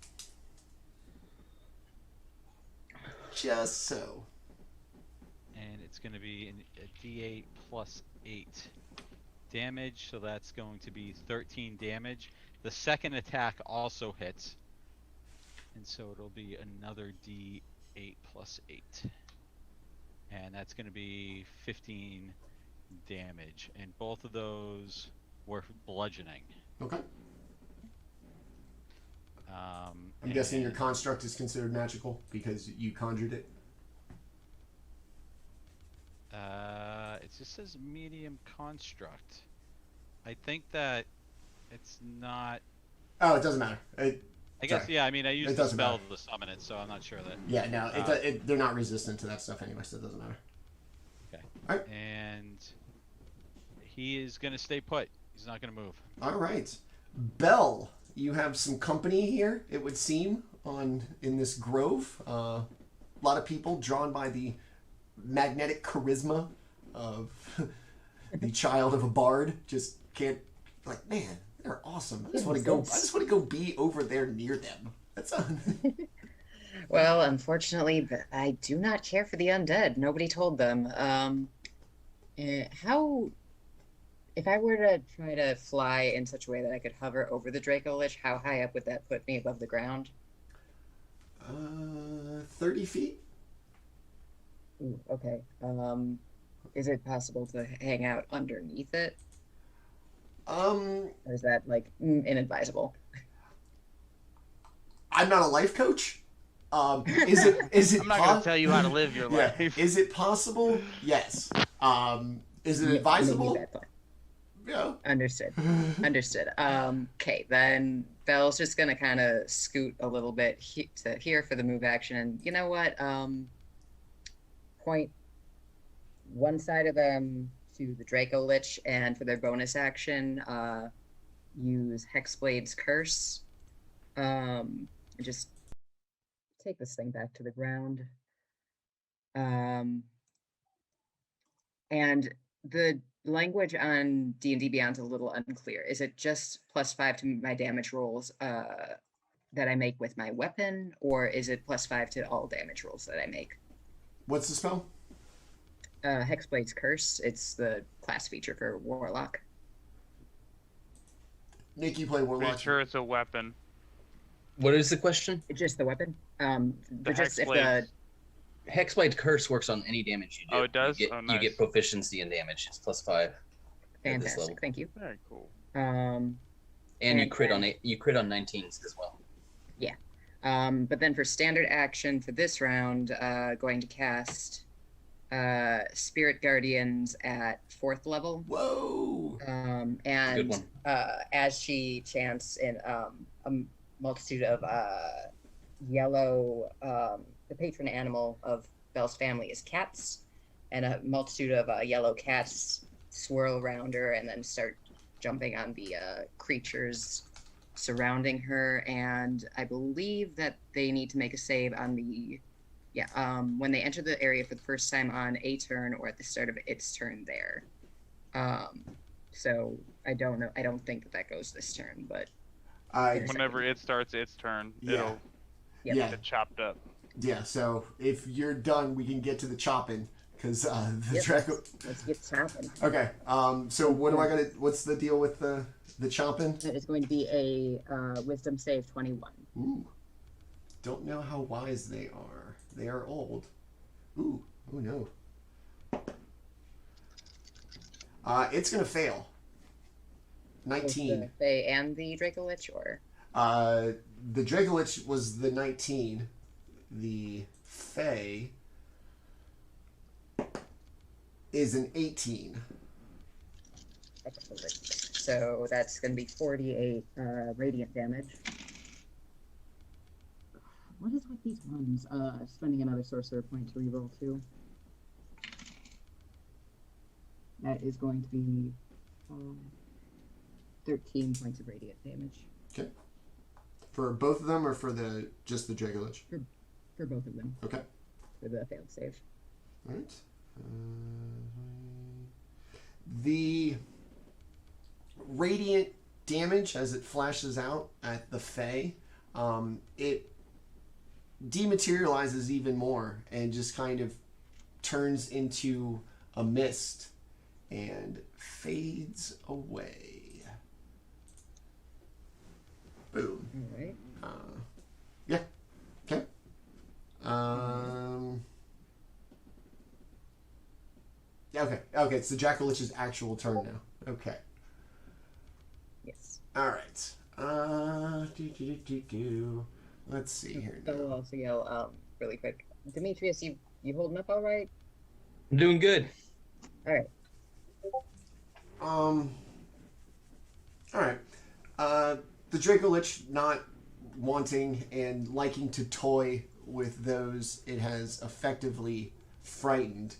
Just so. And it's going to be a D8 plus 8 damage, so that's going to be 13 damage. The second attack also hits, and so it'll be another D8 plus 8. And that's going to be 15 damage, and both of those were bludgeoning. Okay. I'm guessing your construct is considered magical because you conjured it. It just says medium construct. I think that it's not. Oh, it doesn't matter. I guess, Sorry. yeah, I mean, I used the doesn't spell matter. to summon it, so I'm not sure that. Yeah, no, they're not resistant to that stuff anyway, so it doesn't matter. Okay. All right. And he is going to stay put. He's not going to move. All right. Bell, you have some company here, it would seem, in this grove. A lot of people drawn by the magnetic charisma of the child of a bard. Just can't, like, man, they're awesome. I just want to go be over there near them. That's Well, unfortunately, I do not care for the undead. Nobody told them. How, if I were to try to fly in such a way that I could hover over the Draco Lich, how high up would that put me above the ground? 30 feet. Ooh, okay. Is it possible to hang out underneath it? Or is that like inadvisable? I'm not a life coach. Is it? I'm not going to tell you how to live your Yeah. life. Is it possible? Yes. Is it Maybe advisable? that part. Yeah. Understood. Understood. Okay, then Belle's just gonna kind of scoot a little bit to here for the move action, and you know what? Point one side of them to the Draco Lich, and for their bonus action, use Hexblade's Curse. Just take this thing back to the ground. And the language on D&D Beyond's a little unclear. Is it just +5 to my damage rolls that I make with my weapon, or is it +5 to all damage rolls that I make? What's the spell? Hexblade's Curse. It's the class feature for Warlock. Nick, you play Warlock. Pretty sure it's a weapon. What is the question? It's just the weapon. The Just if Hexblade. Hexblade Curse works on any damage you do. Oh, it does? You get, Oh, you nice. get proficiency in damage. It's +5 at this level. Fantastic. Thank you. Very cool. And you And crit then- on it. You crit on 19s as well. But then for standard action for this round, going to cast Spirit Guardians at 4th level. Whoa. And Good one. as she chants in a multitude of yellow, the patron animal of Belle's family is cats, and a multitude of yellow cats swirl around her and then start jumping on the creatures surrounding her. And I believe that they need to make a save on the when they enter the area for the first time on a turn or at the start of its turn there. So I don't know. I don't think that goes this turn, but Whenever it starts its turn, Yeah. it'll Yeah. get chopped up. Yeah. So if you're done, we can get to the chopping because the Yep. Draco. let's get chopping. Okay. So what am I gonna? What's the deal with the chopping? That is going to be a Wisdom save 21. Ooh. Don't know how wise they are. They are old. Ooh. Oh no. It's gonna fail. 19. The Fae and the Draco Lich, or The Draco Lich was the 19. The Fae is an 18. so that's going to be 48 radiant damage. What is with these ones? Spending another sorcerer point to reroll 2. That is going to be 13 points of radiant damage Okay. For both of them, or for just the Draco Lich? for both of them Okay. for the failed save. All right. The radiant damage as it flashes out at the Fae, it dematerializes even more and just kind of turns into a mist and fades away. Boom. All right. Yeah. Okay. Yeah. Okay. Okay. It's the Jackal Lich's actual turn now. Okay. Yes. All right. Let's see here So we'll now. also yell really quick. Demetrius, you holding up all right? I'm doing good. All right. All right. The Draco Lich not wanting and liking to toy with those it has effectively frightened,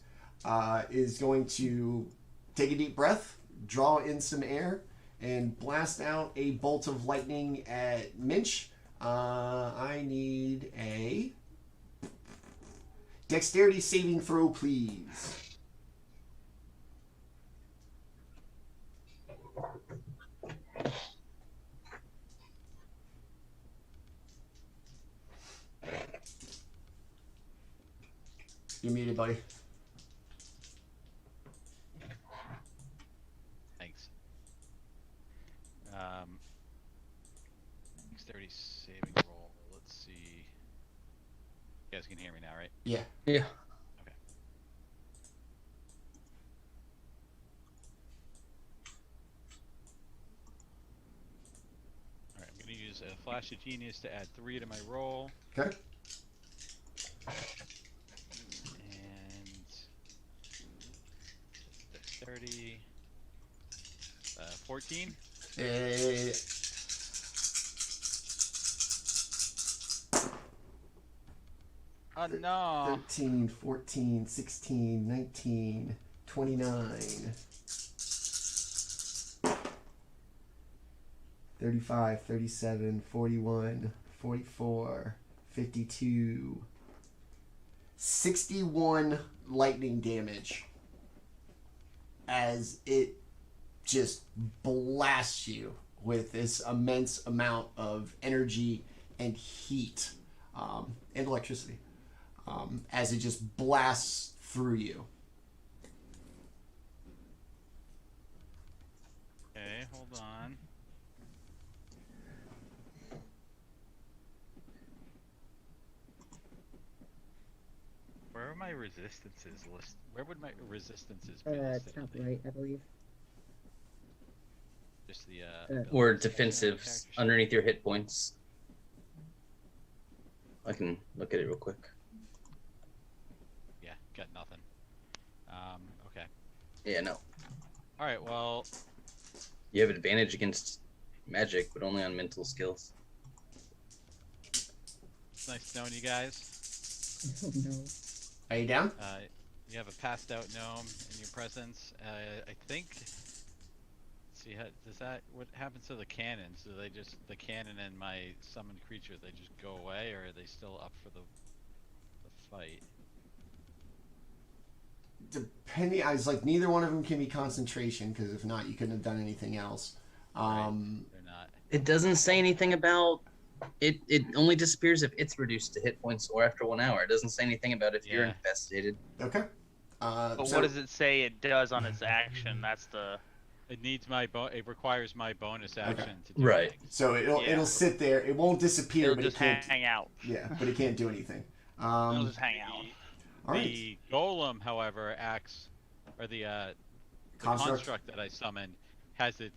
is going to take a deep breath, draw in some air, and blast out a bolt of lightning at Minch. I need a dexterity saving throw, please. You're muted, buddy. Thanks. Dexterity saving roll. Let's see. You guys can hear me now, right? Yeah. Yeah. Okay. Alright, I'm going to use a Flash of Genius to add 3 to my roll. Okay. And dexterity 14. Oh no. 13, 14, 16, 19, 29, 35, 37, 41, 44, 52, 61 lightning damage as it just blasts you with this immense amount of energy and heat, and electricity, as it just blasts through you. Okay, hold on. Where are my resistances list? Where would my resistances be listed? Top right, I believe. Just the Or abilities. defensive Character sheet. underneath your hit points. I can look at it real quick. Yeah, got nothing. Okay. Yeah, no. All right. Well, You have advantage against magic, but only on mental skills. it's nice knowing you guys. Oh no. Are you down? You have a passed out gnome in your presence. I think. See, does that what happens to the cannons? Do they just the cannon and my summoned creature? They just go away, or are they still up for the fight? Depending, I was like, neither one of them can be concentration, because if not, you couldn't have done anything else. Right. They're not. It doesn't say anything about it. It only disappears if it's reduced to hit points or after 1 hour. It doesn't say anything about if you're Yeah. infested. Okay. But So- what does it say it does on its action? That's the. It needs my it requires my bonus action to do Right. things. So it'll Yeah. it'll sit there. It won't disappear, It'll but just it can't. hang out. Yeah, but it can't do anything. It'll just hang out. All right. The golem, however, acts, or the construct that I summoned has it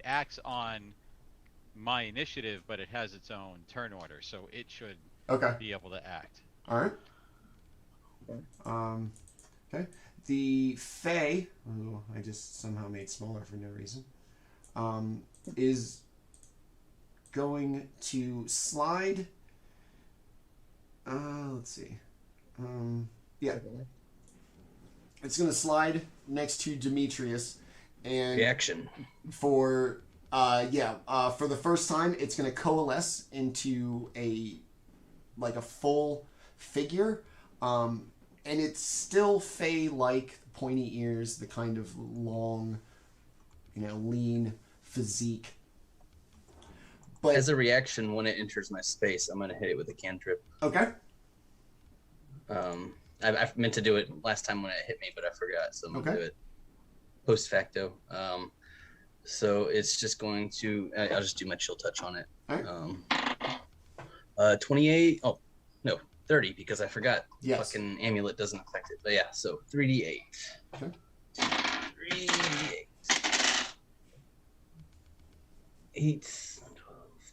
acts on my initiative, but it has its own turn order, so it should Okay. be able to act. All right. Okay. The Fae, who I just somehow made smaller for no reason, is going to slide. Let's see. Yeah, it's going to slide next to Demetrius, and Reaction. for for the first time, it's going to coalesce into a full figure, and it's still Fae-like, pointy ears, the kind of long, lean physique. But As a reaction, when it enters my space, I'm going to hit it with a cantrip. okay, I meant to do it last time when it hit me, but I forgot, so I'm going to Okay. do it post facto. So it's just going to, I'll just do my chill touch on it. all right. 28, oh, no, 30, because I forgot. Yes. Fucking amulet doesn't affect it. But yeah, so 3d8. Okay. 3d8. 8,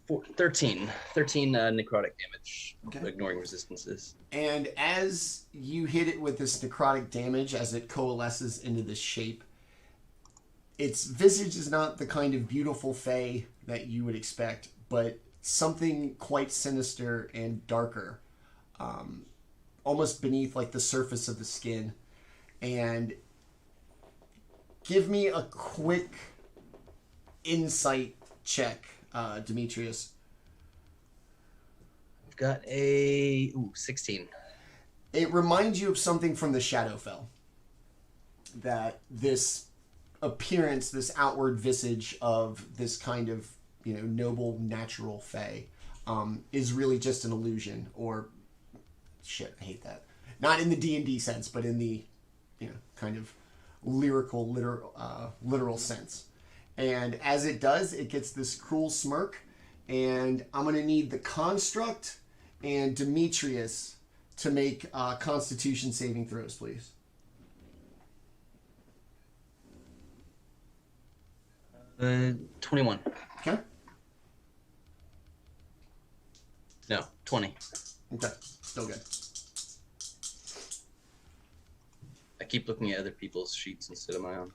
12, 13 necrotic damage, Okay. ignoring resistances. And as you hit it with this necrotic damage, as it coalesces into this shape, its visage is not the kind of beautiful Fae that you would expect, but something quite sinister and darker, almost beneath like the surface of the skin. And give me a quick insight check, Demetrius. I've got a 16. It reminds you of something from the Shadowfell. That this appearance, this outward visage of this kind of, noble natural fae, is really just an illusion. Or, shit, I hate that. Not in the D&D sense, but in the, kind of lyrical, literal sense. And as it does, it gets this cruel smirk. And I'm going to need the Construct and Demetrius to make Constitution saving throws, please. 21. Okay. No, 20. Okay. Still good. I keep looking at other people's sheets instead of my own.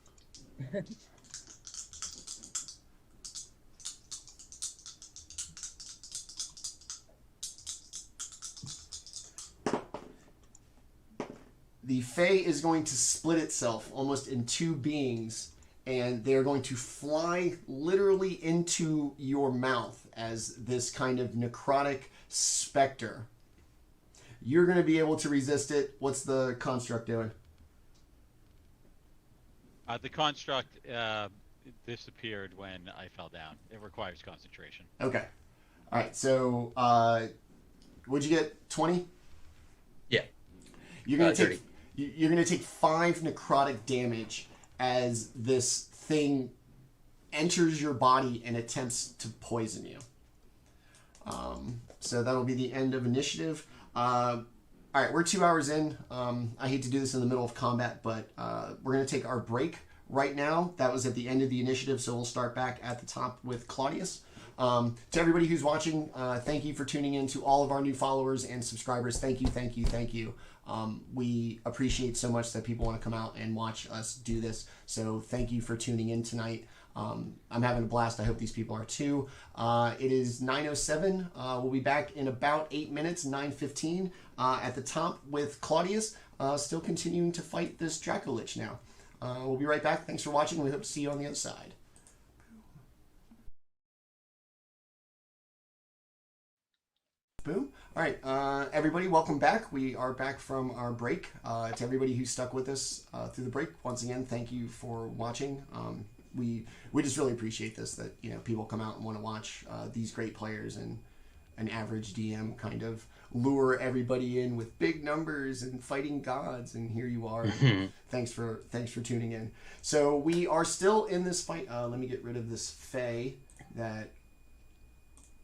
The Fae is going to split itself almost in two beings, and they're going to fly literally into your mouth as this kind of necrotic specter. You're going to be able to resist it. What's the construct doing? The construct disappeared when I fell down. It requires concentration. Okay. All right. So, would you get 20? Yeah. You're going to 30. take. You're going to take 5 necrotic damage as this thing enters your body and attempts to poison you. So that'll be the end of initiative. All right, we're 2 hours in. I hate to do this in the middle of combat, but we're going to take our break right now. That was at the end of the initiative, so we'll start back at the top with Claudius. To everybody who's watching, thank you for tuning in. To all of our new followers and subscribers, thank you, thank you, thank you. We appreciate so much that people want to come out and watch us do this. So thank you for tuning in tonight. I'm having a blast. I hope these people are too. It is 9:07. We'll be back in about 8 minutes, 9:15, at the top with Claudius, still continuing to fight this Dracolich now. We'll be right back. Thanks for watching. We hope to see you on the other side. Boom. All right, everybody, welcome back. We are back from our break. To everybody who stuck with us through the break, once again, thank you for watching. We just really appreciate this, that people come out and want to watch these great players, and an average DM kind of lure everybody in with big numbers and fighting gods, and here you are. Thanks for tuning in. So we are still in this fight. Let me get rid of this Fae that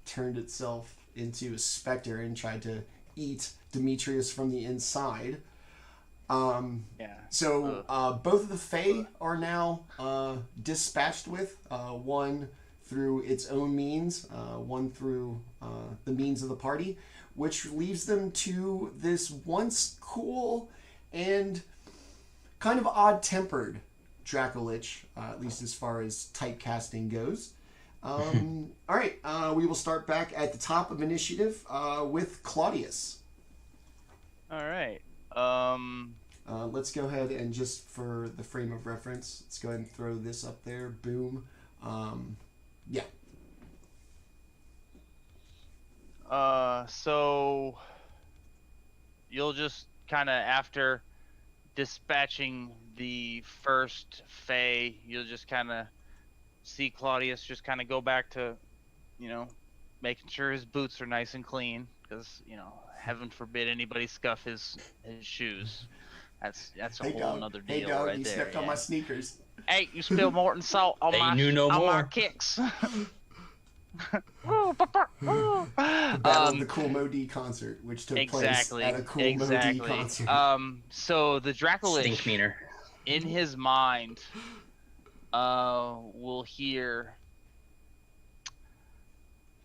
turned itself into a specter and tried to eat Demetrius from the inside. So both of the Fae are now dispatched with, one through its own means, one through the means of the party, which leaves them to this once cool and kind of odd-tempered Dracolich, at least as far as typecasting goes. All right, we will start back at the top of initiative with Claudius. All right. Let's go ahead and just for the frame of reference, let's go ahead and throw this up there. Boom. Yeah. So you'll just kind of, after dispatching the first Fae, you'll just kind of see Claudius just kind of go back to, making sure his boots are nice and clean, because, heaven forbid anybody scuff his shoes. That's a whole nother deal right you there. stepped on my sneakers. Hey, you spilled more than salt on my kicks. The Battle of the Cool Mo-D concert, which took place at a Cool Mo-D concert. So the Dracolich, Stink meaner. in his mind, will hear,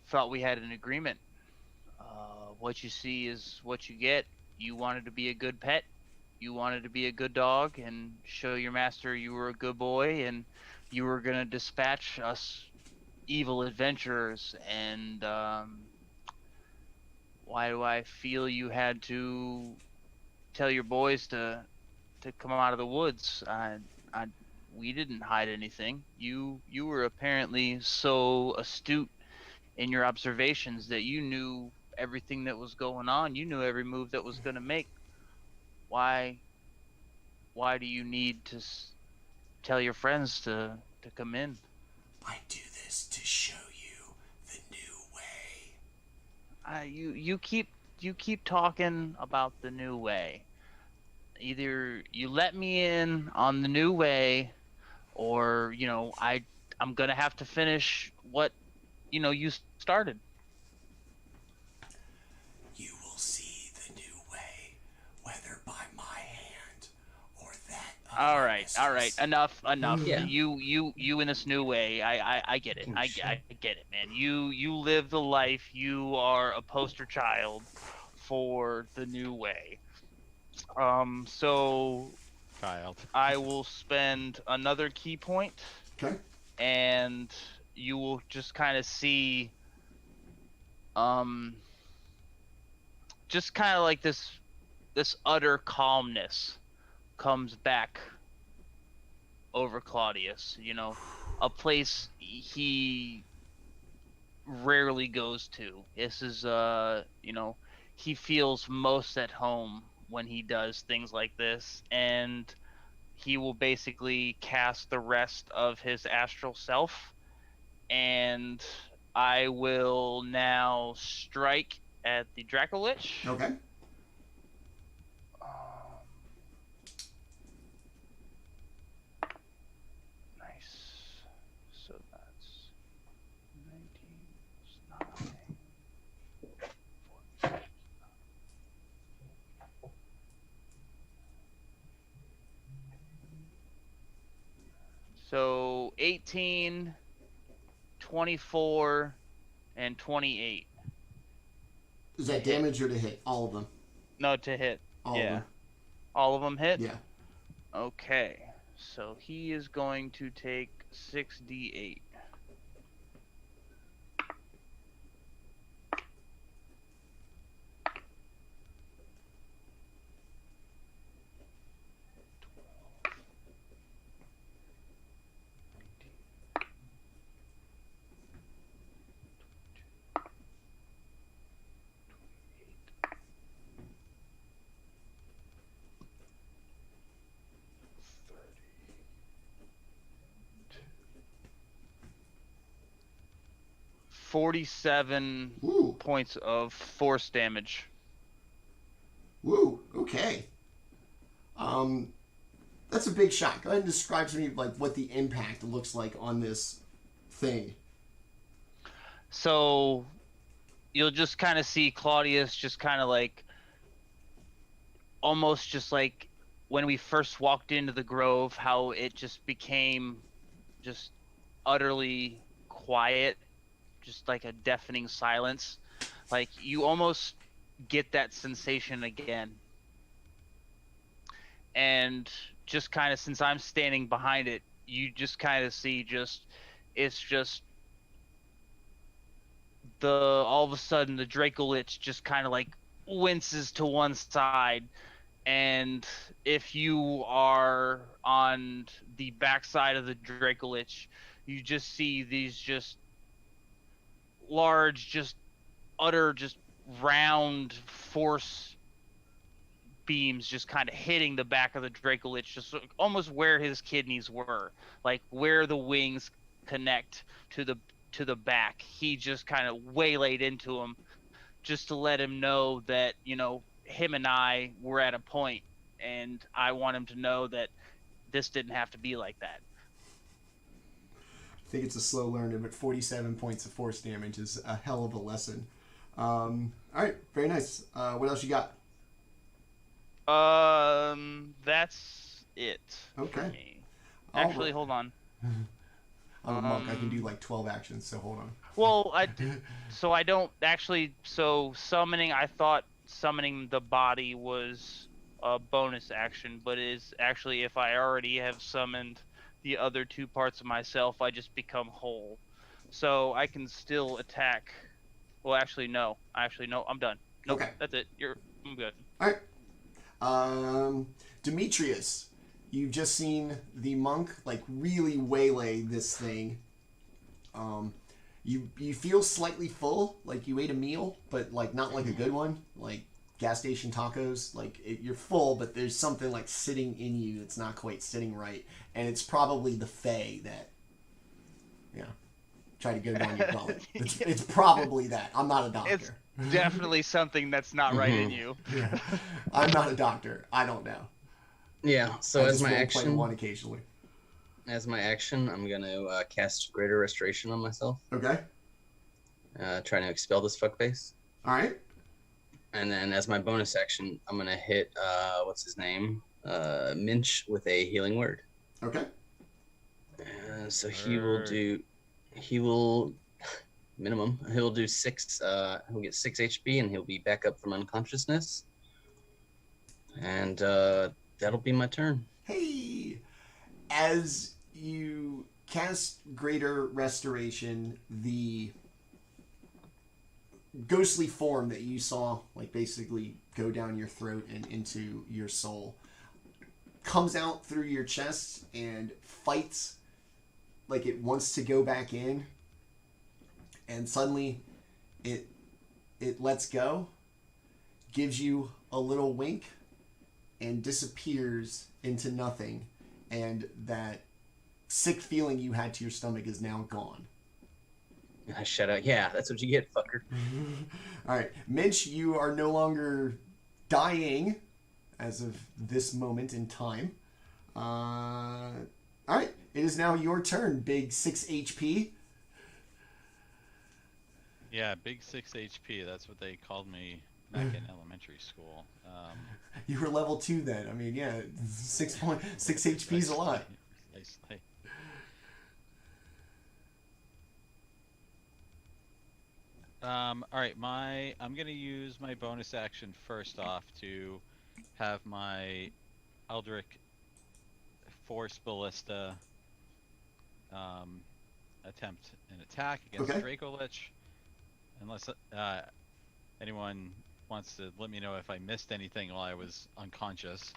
thought we had an agreement. What you see is what you get. You wanted to be a good pet. You wanted to be a good dog and show your master you were a good boy, and you were going to dispatch us evil adventurers, and why do I feel you had to tell your boys to come out of the woods? We didn't hide anything. You were apparently so astute in your observations that you knew everything that was going on. You knew every move that was going to make. Why do you need to tell your friends to come in? I do this to show you the new way. You keep talking about the new way. Either you let me in on the new way, or I'm gonna have to finish what you started. You will see the new way, whether by my hand or that of All my right, mistress. enough. Yeah. You in this new way. I get it. I get it, man. You live the life. You are a poster child for the new way. So Child. I will spend another key point, Okay. and you will just kind of see, just kind of like this utter calmness comes back over Claudius. A place he rarely goes to. This is he feels most at home when he does things like this, and he will basically cast the rest of his astral self, and I will now strike at the Dracolich. Okay. Nice. So that's 19 plus 9. So 18, 24, and 28. Is that damage or to hit? All of them. No, to hit. All Yeah. of them. All of them hit? Yeah. Okay. So he is going to take 6d8. $47 Woo. points of force damage. Woo. Okay. That's a big shot. Go ahead and describe to me like what the impact looks like on this thing. So you'll just kind of see Claudius just kind of like, almost just like when we first walked into the grove, how it just became just utterly quiet, just like a deafening silence. Like you almost get that sensation again. And just kind of, since I'm standing behind it, you just kind of see it's just all of a sudden the Dracolich just kind of like winces to one side, and if you are on the backside of the Dracolich, you just see these just large, just utter, just round force beams just kind of hitting the back of the Dracolich, just almost where his kidneys were, like where the wings connect to the back. He just kind of waylaid into him just to let him know that, him and I were at a point, and I want him to know that this didn't have to be like that. I think it's a slow learner, but 47 points of force damage is a hell of a lesson. All right, very nice. What else you got? That's it. Okay. For me. Actually, hold on. I'm a monk. I can do like 12 actions, so hold on. Well, I don't actually. So summoning, I thought summoning the body was a bonus action, but it is actually, if I already have summoned the other two parts of myself, I just become whole. so I can still attack. Well, actually, no. No. I'm done. Nope, Okay. that's it. I'm good. All right. Demetrius, you've just seen the monk like really waylay this thing. You feel slightly full, like you ate a meal, but like not like a good one, like gas station tacos. Like you're full, but there's something like sitting in you that's not quite sitting right, and it's probably the Fae that, try to get it on your gullet. It's probably that. I'm not a doctor. It's definitely something that's not right in you. Yeah. I'm not a doctor. I don't know. Yeah. So I as just my role play action, one occasionally. I'm gonna cast Greater Restoration on myself. Okay. Trying to expel this fuckface. All right. And then as my bonus action, I'm gonna hit what's his name? Minch with a healing word. Okay. So he will minimum. He'll do 6. He'll get 6 HP, and he'll be back up from unconsciousness. And that'll be my turn. Hey, as you cast Greater Restoration, the ghostly form that you saw, like basically go down your throat and into your soul, comes out through your chest and fights like it wants to go back in, and suddenly it lets go, gives you a little wink, and disappears into nothing, and that sick feeling you had to your stomach is now gone. I shout out, yeah, that's what you get, fucker. All right, Minch, you are no longer dying as of this moment in time. All right, it is now your turn, big 6 HP. Yeah, big 6 HP. That's what they called me back in elementary school. You were level 2 then. I mean, yeah, 6 HP is a lot. Precisely. All right, I'm gonna use my bonus action first off to have my Eldritch Force Ballista attempt an attack against Draco Lich. Unless anyone wants to let me know if I missed anything while I was unconscious.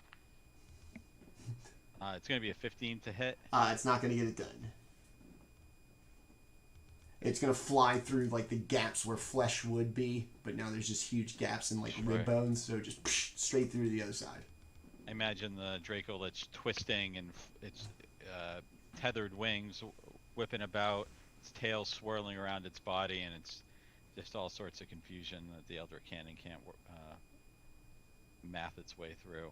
It's going to be a 15 to hit. It's not going to get it done. It's going to fly through like the gaps where flesh would be, but now there's just huge gaps in like rib bones, so just straight through the other side. I imagine the Draco Lich twisting and its tethered wings whipping about, its tail swirling around its body, and it's just all sorts of confusion that the Eldritch Cannon can't math its way through.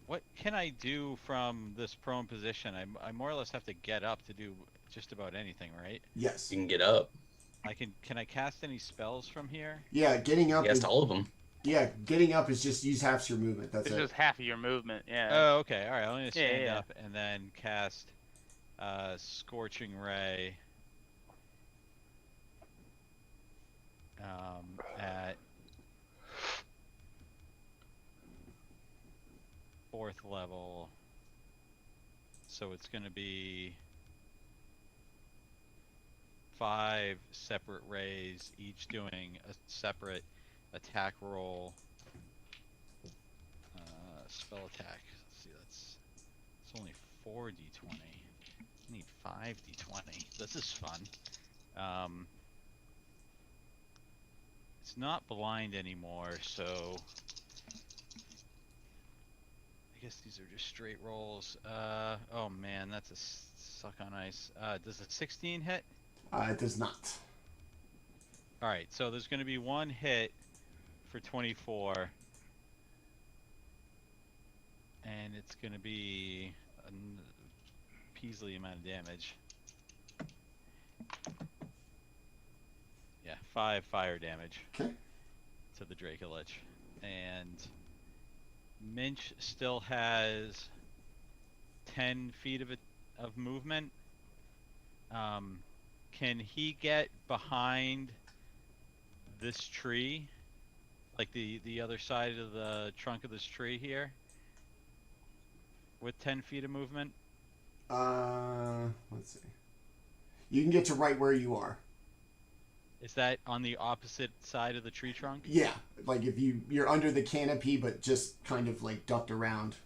What can I do from this prone position? I more or less have to get up to do just about anything, right? Yes. You can get up. Can I cast any spells from here? Yeah, getting up. Yes, all of them. Yeah, getting up is just use half your movement. That's It's it. just half of your movement. Yeah. Oh, okay. All right. I'm gonna stand Yeah. up and then cast Scorching Ray at 4th level. So it's gonna be 5 separate rays, each doing a separate attack roll. Spell attack. Let's see, it's only 4d20. I need 5d20. This is fun. It's not blind anymore, so I guess these are just straight rolls. Oh man, that's a suck on ice. Does a 16 hit? It does not. Alright, so there's going to be one hit for 24. And it's going to be a Peasley amount of damage. Yeah, 5 fire damage. Okay. To the Draco Lich. And Minch still has 10 feet of movement. Can he get behind this tree? Like the other side of the trunk of this tree here? with 10 feet of movement? Let's see. You can get to right where you are. Is that on the opposite side of the tree trunk? Yeah, like if you're under the canopy, but just kind of like ducked around.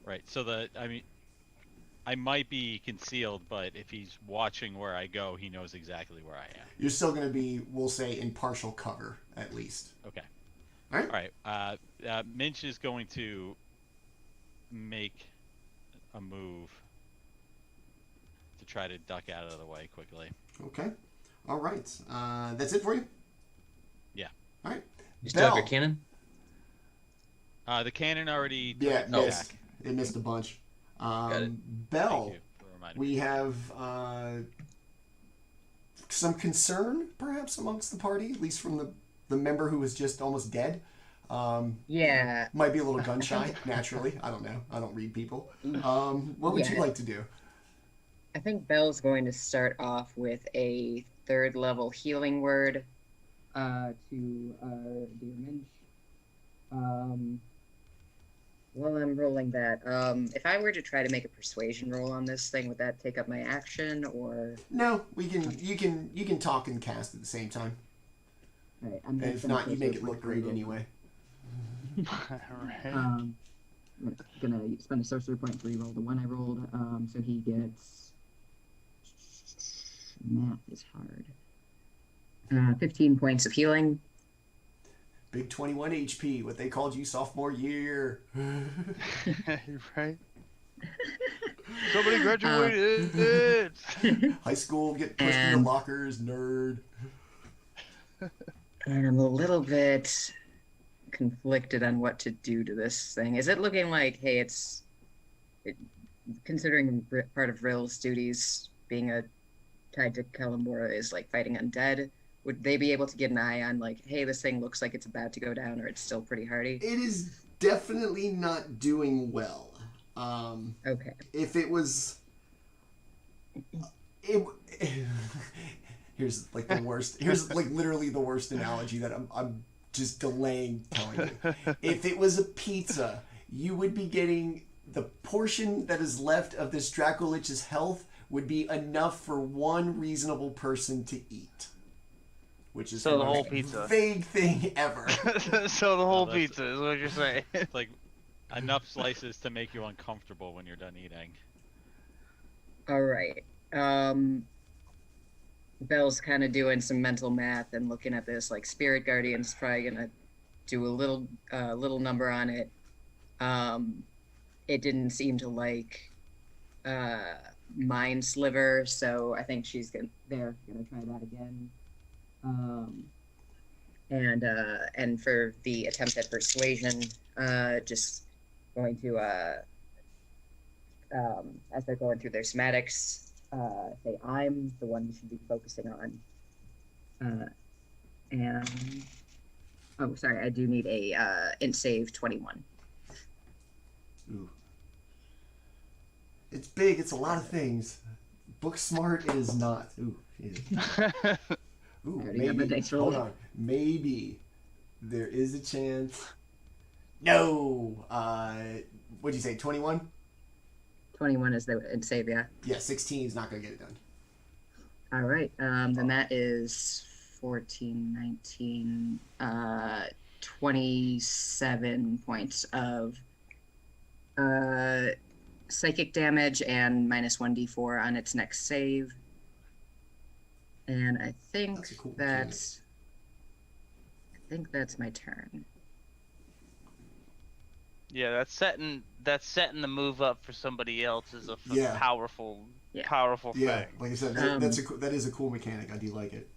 Right. So I might be concealed, but if he's watching where I go, he knows exactly where I am. You're still going to be, we'll say, in partial cover at least. Okay. All right. All right. Minch is going to make a move to try to duck out of the way quickly. Okay. All right. That's it for you? Yeah. All right. You still have your cannon? The cannon already missed. back. It missed a bunch. Got it. Bell, Thank you for reminding we me. have some concern, perhaps, amongst the party, at least from the member who was just almost dead. Yeah. Might be a little gun shy, naturally. I don't know. I don't read people. What would you like to do? I think Belle's going to start off with a 3rd level healing word to dear Minch. While I'm rolling that, if I were to try to make a persuasion roll on this thing, would that take up my action or? No, you can talk and cast at the same time. All right, And if not, you make it look great anyway. Right. I'm gonna spend a sorcery point to reroll the one I rolled. So he gets. Math is hard. 15 points of healing. Big 21 HP, what they called you sophomore year. Right. Somebody graduated. High school, get pushed into And- lockers, nerd. And I'm a little bit conflicted on what to do to this thing. Is it looking like, hey, considering part of Rill's duties being tied to Kalambora is like fighting undead, would they be able to get an eye on like, hey, this thing looks like it's about to go down or it's still pretty hardy? It is definitely not doing well. Okay. If it was... Here's like the worst. Here's like literally the worst analogy that I'm just delaying telling you. If it was a pizza, you would be getting the portion that is left of this Dracolich's health would be enough for one reasonable person to eat. Which is So the whole most pizza. vague thing ever. So the whole that's- pizza is what you're saying. It's like enough slices to make you uncomfortable when you're done eating. All right. Belle's kind of doing some mental math and looking at this. Like, Spirit Guardian's probably gonna do a little number on it. It didn't seem to like Mind Sliver, so I think she's gonna try that again. And for the attempt at persuasion, just going to as they're going through their somatics, say I'm the one you should be focusing on. And oh, sorry, I do need a int save 21. Ooh. It's big. It's a lot of things. Book smart is not. Ooh. Ooh, Already got my maybe. dice rolled. Hold on. Maybe there is a chance. No. What'd you say? 21? 21 is the int save, yeah. Yeah, 16 is not gonna get it done. All right. Then that is 14, 19, 27 points of psychic damage and minus 1d4 on its next save. And I think That's a cool that's my turn. Yeah, that's setting the move up for somebody else is a Yeah. powerful Yeah. Yeah, thing. like I said, that is a cool mechanic. I do like it.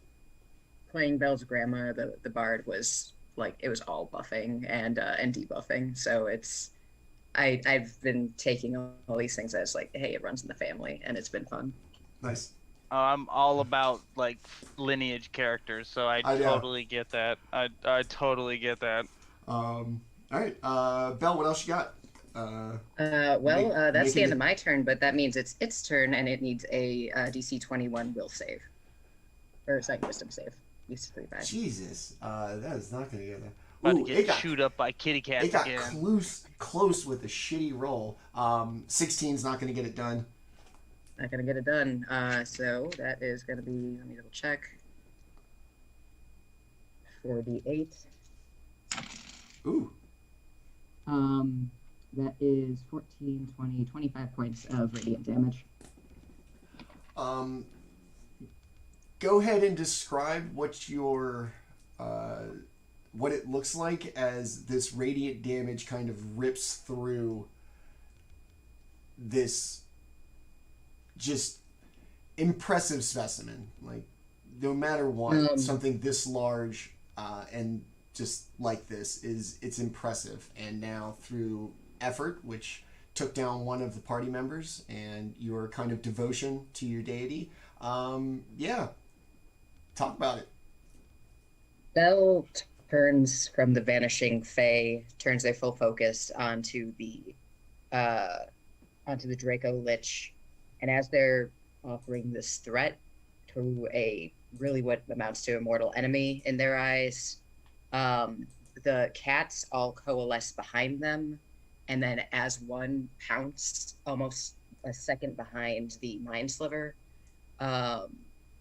Playing Belle's grandma, the bard was like, it was all buffing and debuffing. So I've been taking all these things as like, hey, it runs in the family, and it's been fun. Nice. I'm all about like lineage characters, so I I know. totally get that. I totally get that. All right, Belle, what else you got? That's making the end it- of my turn, but that means it's its turn, and it needs a DC 21 will save. Or psychic wisdom save. DC 35. Jesus, that is not gonna get there. About Ooh, to it get got- chewed up by kitty cats It got again. close with a shitty roll. 16's not going to get it done. Not gonna get it done. So that is gonna be. Let me double check. 4d8. Ooh. That is 14, 20, 25 points of radiant damage. Go ahead and describe what your what it looks like as this radiant damage kind of rips through this just impressive specimen. Like, no matter what, something this large and just like this it's impressive. And now through effort, which took down one of the party members, and your kind of devotion to your deity, yeah, talk about it. Bell turns from the vanishing Fae, turns their full focus onto the Draco Lich, and as they're offering this threat to a really what amounts to a mortal enemy in their eyes, the cats all coalesce behind them, and then as one pounce almost a second behind the Mind Sliver,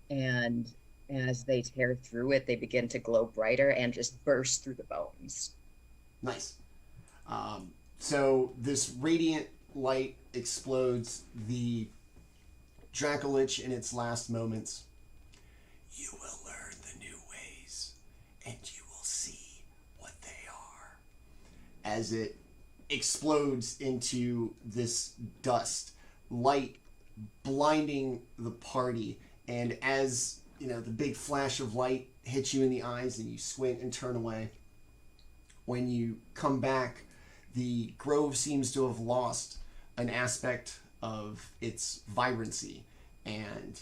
and as they tear through it, they begin to glow brighter and just burst through the bones. Nice. So this radiant light explodes the Dracolich in its last moments. You will learn the new ways, and you will see what they are. As it explodes into this dust, light blinding the party, and as you know, the big flash of light hits you in the eyes and you squint and turn away. When you come back, the grove seems to have lost an aspect of its vibrancy, and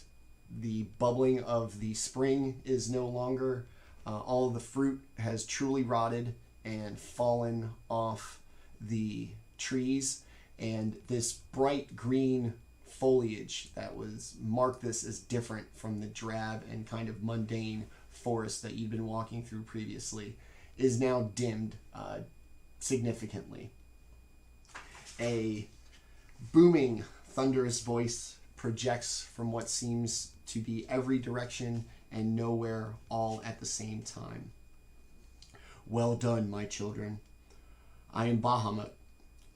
the bubbling of the spring is no longer. All of the fruit has truly rotted and fallen off the trees, and this bright green foliage that was marked this as different from the drab and kind of mundane forest that you'd been walking through previously is now dimmed significantly. A booming, thunderous voice projects from what seems to be every direction and nowhere all at the same time. Well done, my children. I am Bahamut,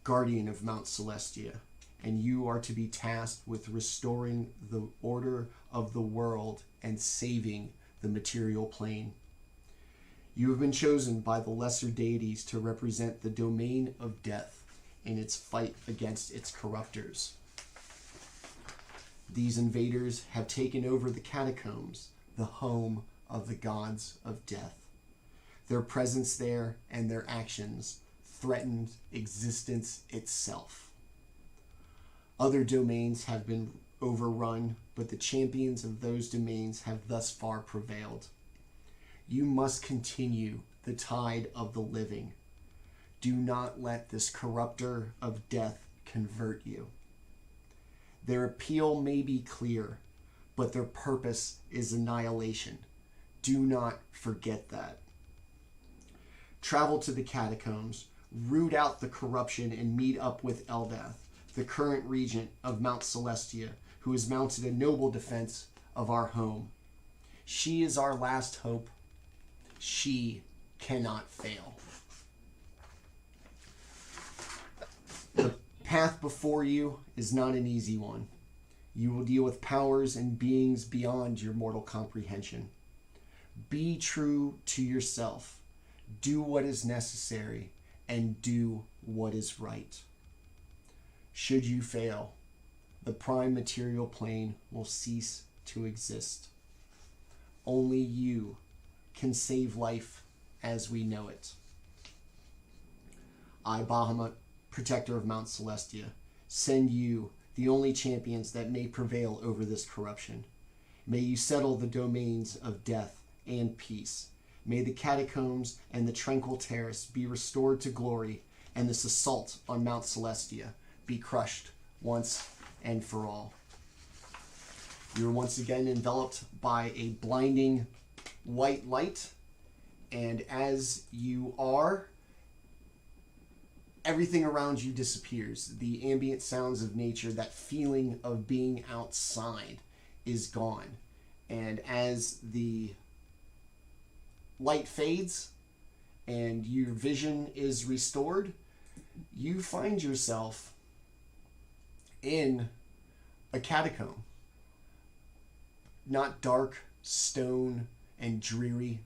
guardian of Mount Celestia, and you are to be tasked with restoring the order of the world and saving the material plane. You have been chosen by the lesser deities to represent the domain of death in its fight against its corruptors. These invaders have taken over the catacombs, the home of the gods of death. Their presence there and their actions threatened existence itself. Other domains have been overrun, but the champions of those domains have thus far prevailed. You must continue the tide of the living. Do not let this corrupter of death convert you. Their appeal may be clear, but their purpose is annihilation. Do not forget that. Travel to the catacombs, root out the corruption, and meet up with Eldath, the current regent of Mount Celestia, who has mounted a noble defense of our home. She is our last hope. She cannot fail. The path before you is not an easy one. You will deal with powers and beings beyond your mortal comprehension. Be true to yourself. Do what is necessary, and do what is right. Should you fail, the prime material plane will cease to exist. Only you can save life as we know it. I, Bahamut, protector of Mount Celestia, send you the only champions that may prevail over this corruption. May you settle the domains of death and peace. May the catacombs and the tranquil terrace be restored to glory, and this assault on Mount Celestia be crushed once and for all. You are once again enveloped by a blinding white light, And as you are, everything around you disappears. The ambient sounds of nature, that feeling of being outside, is gone. And as the light fades and your vision is restored, you find yourself in a catacomb. Not dark, stone, and dreary.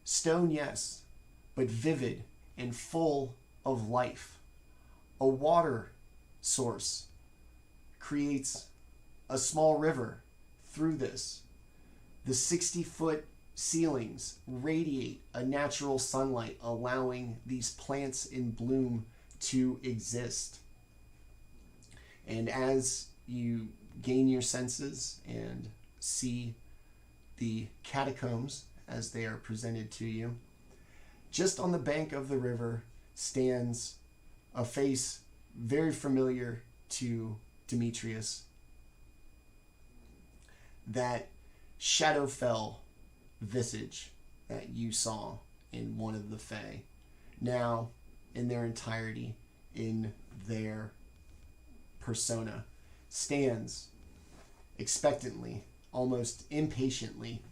Stone, yes, but vivid and full of life. A water source creates a small river through this. The 60-foot ceilings radiate a natural sunlight, allowing these plants in bloom to exist. And as you gain your senses and see the catacombs as they are presented to you, just on the bank of the river stands a face very familiar to Demetrius. That Shadowfell visage that you saw in one of the Fae, now in their entirety, in their persona, stands expectantly, almost impatiently,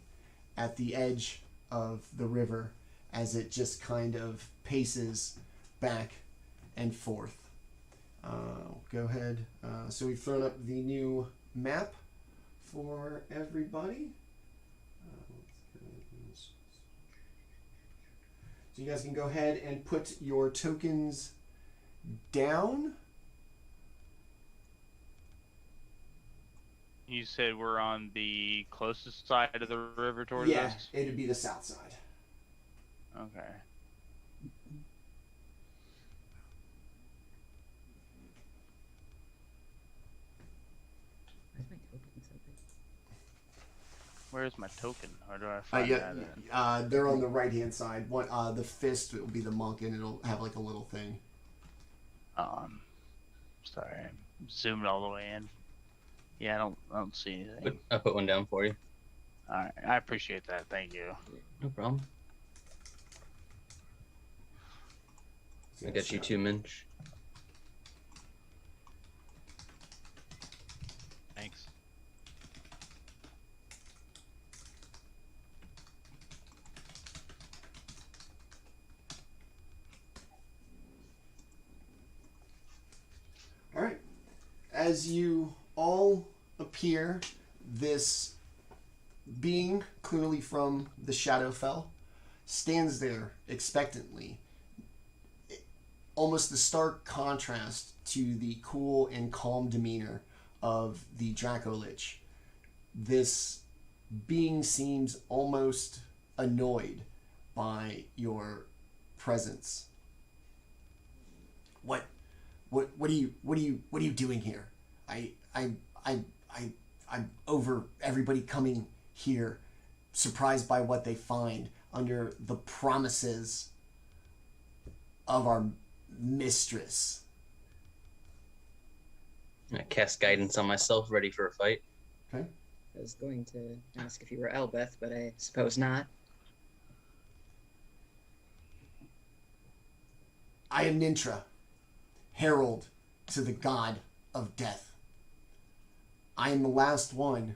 at the edge of the river as it just kind of paces back and forth. Go ahead. So we've thrown up the new map for everybody. So you guys can go ahead and put your tokens down. You said we're on the closest side of the river towards Yeah, us? it'd be the south side. Okay. Where's my token? Something. Where's my token? Where do I find Yeah, that? they're on the right-hand side. What? The fist will be the monk, and it'll have like a little thing. Sorry, I'm zoomed all the way in. Yeah, I don't see anything. I put one down for you. All right, I appreciate that. Thank you. No problem. I got you too, Minch. Thanks. All right. As you all appear, this being, clearly from the Shadowfell, stands there expectantly. Almost the stark contrast to the cool and calm demeanor of the Dracolich. This being seems almost annoyed by your presence. What are you doing here? I'm over everybody coming here, surprised by what they find under the promises of our mistress. I cast guidance on myself, ready for a fight. Okay. I was going to ask if you were Elbeth, but I suppose not. I am Nintra, herald to the god of death. I am the last one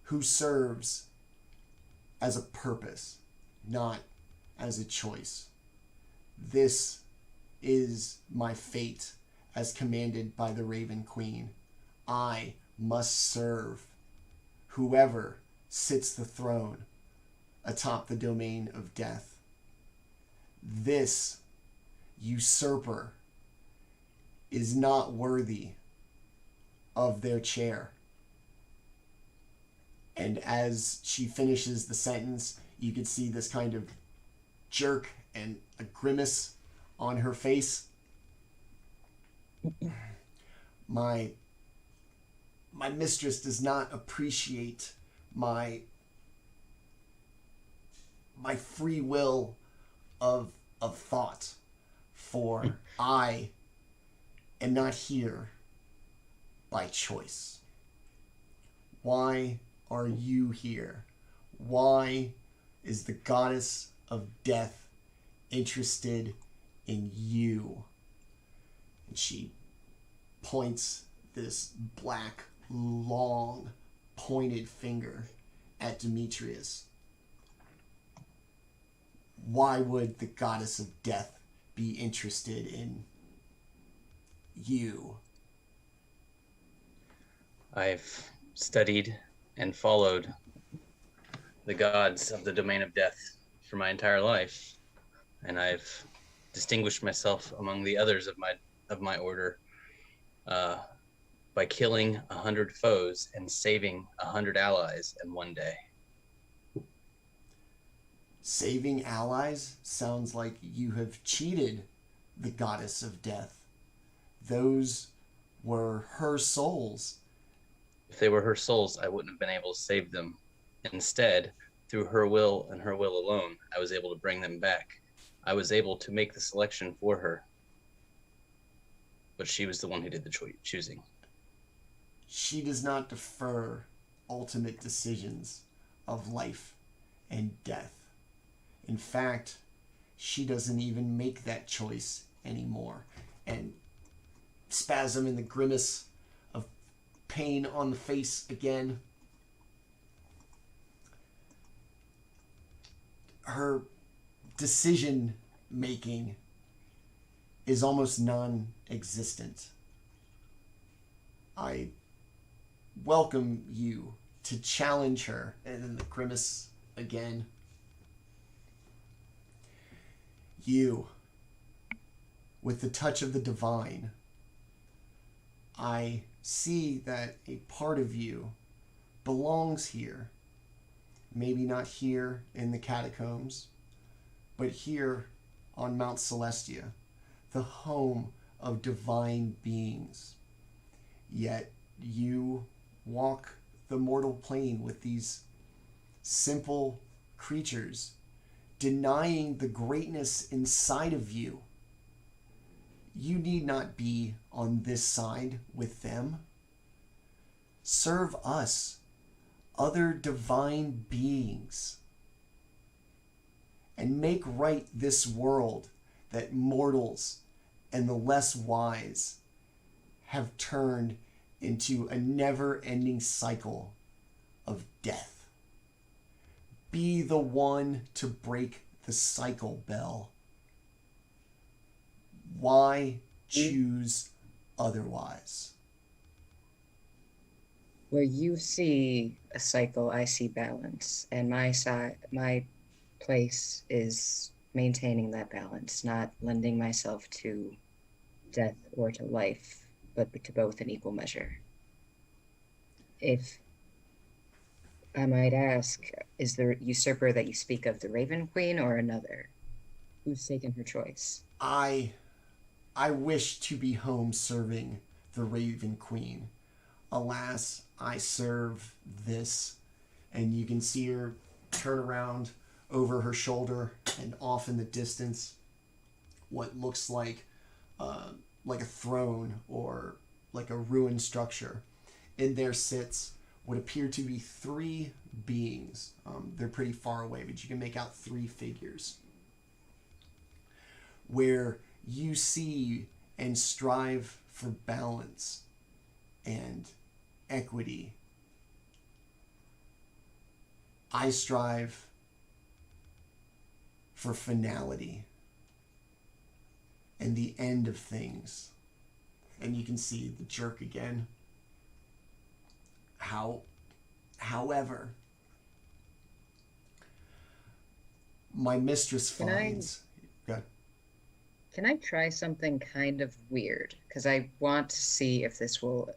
who serves as a purpose, not as a choice. This is my fate as commanded by the Raven Queen. I must serve whoever sits the throne atop the domain of death. This usurper is not worthy of their chair. And as she finishes the sentence, you can see this kind of jerk and a grimace on her face. My mistress does not appreciate my free will of thought, for I am not here by choice. Why are you here? Why is the goddess of death interested in you? And she points this black, long, pointed finger at Demetrius. Why would the goddess of death be interested in you? I've studied and followed the gods of the domain of death for my entire life, and I've distinguished myself among the others of my order by killing 100 foes and saving 100 allies in one day. Saving allies sounds like you have cheated the goddess of death. Those were her souls. If they were her souls, I wouldn't have been able to save them. Instead, through her will and her will alone, I was able to bring them back. I was able to make the selection for her. But she was the one who did the choosing. She does not defer ultimate decisions of life and death. In fact, she doesn't even make that choice anymore. And spasm in the grimace of pain on the face again. Her decision making is almost non-existent. I welcome you to challenge her. And then the grimace again. You, with the touch of the divine, I see that a part of you belongs here. Maybe not here in the catacombs, but here on Mount Celestia, the home of divine beings. Yet you walk the mortal plane with these simple creatures, denying the greatness inside of you. You need not be on this side with them. Serve us, other divine beings, and make right this world that mortals and the less wise have turned into a never-ending cycle of death. Be the one to break the cycle, Belle. Why choose otherwise? Where you see a cycle, I see balance, and my place is maintaining that balance, not lending myself to death or to life, but to both in equal measure. If I might ask, is the usurper that you speak of the Raven Queen or another? Who's taken her choice? I wish to be home serving the Raven Queen. Alas, I serve this. And you can see her turn around over her shoulder and off in the distance what looks like a throne or like a ruined structure. In there sits what appear to be three beings. They're pretty far away, but you can make out three figures where you see and strive for balance and equity. I strive for finality and the end of things. And you can see the jerk again. However, my mistress finds... Can I try something kind of weird? Because I want to see if this will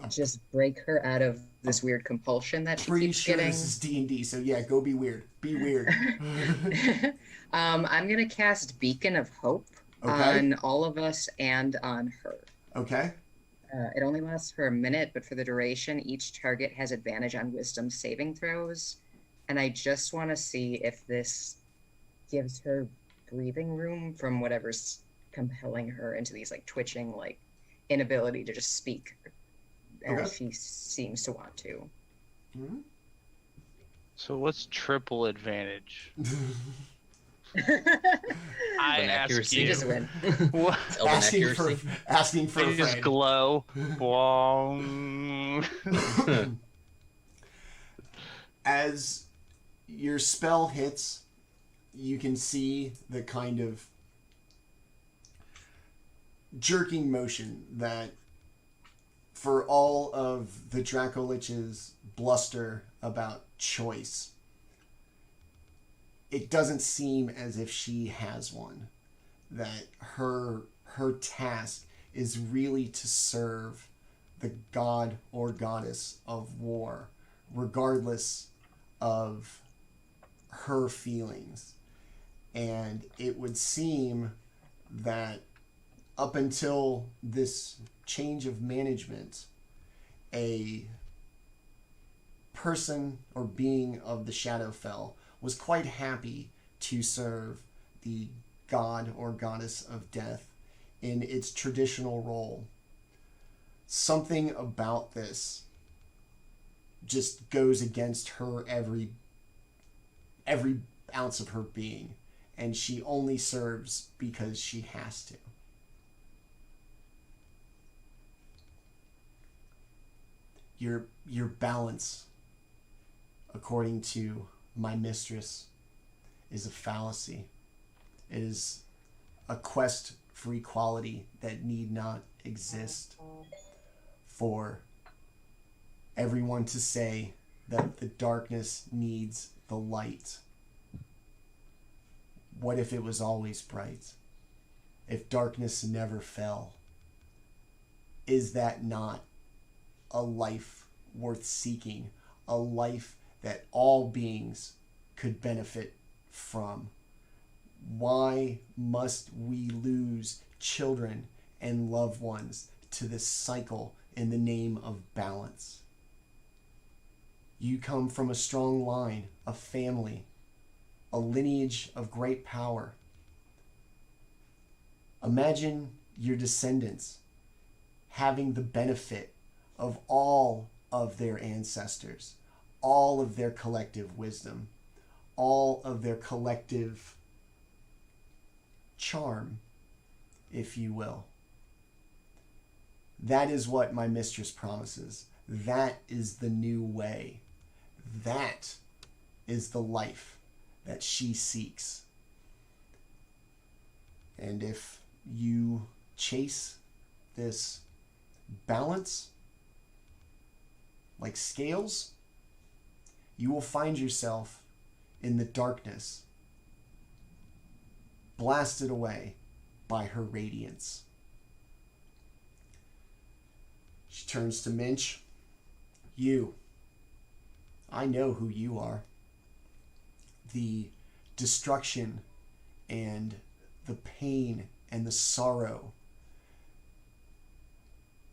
just break her out of this weird compulsion that she keeps getting. Pretty sure this is D&D, so yeah, go be weird. Be weird. I'm going to cast Beacon of Hope on all of us and on her. Okay. It only lasts for a minute, but for the duration, each target has advantage on wisdom saving throws. And I just want to see if this gives her breathing room from whatever's compelling her into these like twitching, like inability to just speak as she seems to want to. Mm-hmm. So what's triple advantage? I Elven ask accuracy. You you. just win. What? It's Elven accuracy. Asking for I a just friend. glow. Bwong. As your spell hits, you can see the kind of jerking motion that, for all of the Dracolich's bluster about choice, it doesn't seem as if she has one. That her task is really to serve the god or goddess of war, regardless of her feelings. And it would seem that up until this change of management, a person or being of the Shadowfell was quite happy to serve the god or goddess of death in its traditional role. Something about this just goes against her every ounce of her being, and she only serves because she has to. Your balance, according to my mistress, is a fallacy. It is a quest for equality that need not exist, for everyone to say that the darkness needs the light. What if it was always bright? If darkness never fell? Is that not a life worth seeking? A life that all beings could benefit from? Why must we lose children and loved ones to this cycle in the name of balance? You come from a strong line, a family, a lineage of great power. Imagine your descendants having the benefit of all of their ancestors, all of their collective wisdom, all of their collective charm, if you will. That is what my mistress promises. That is the new way. That is the life that she seeks. And if you chase this balance like scales, you will find yourself in the darkness, blasted away by her radiance. She turns to Minch. You. I know who you are. The destruction and the pain and the sorrow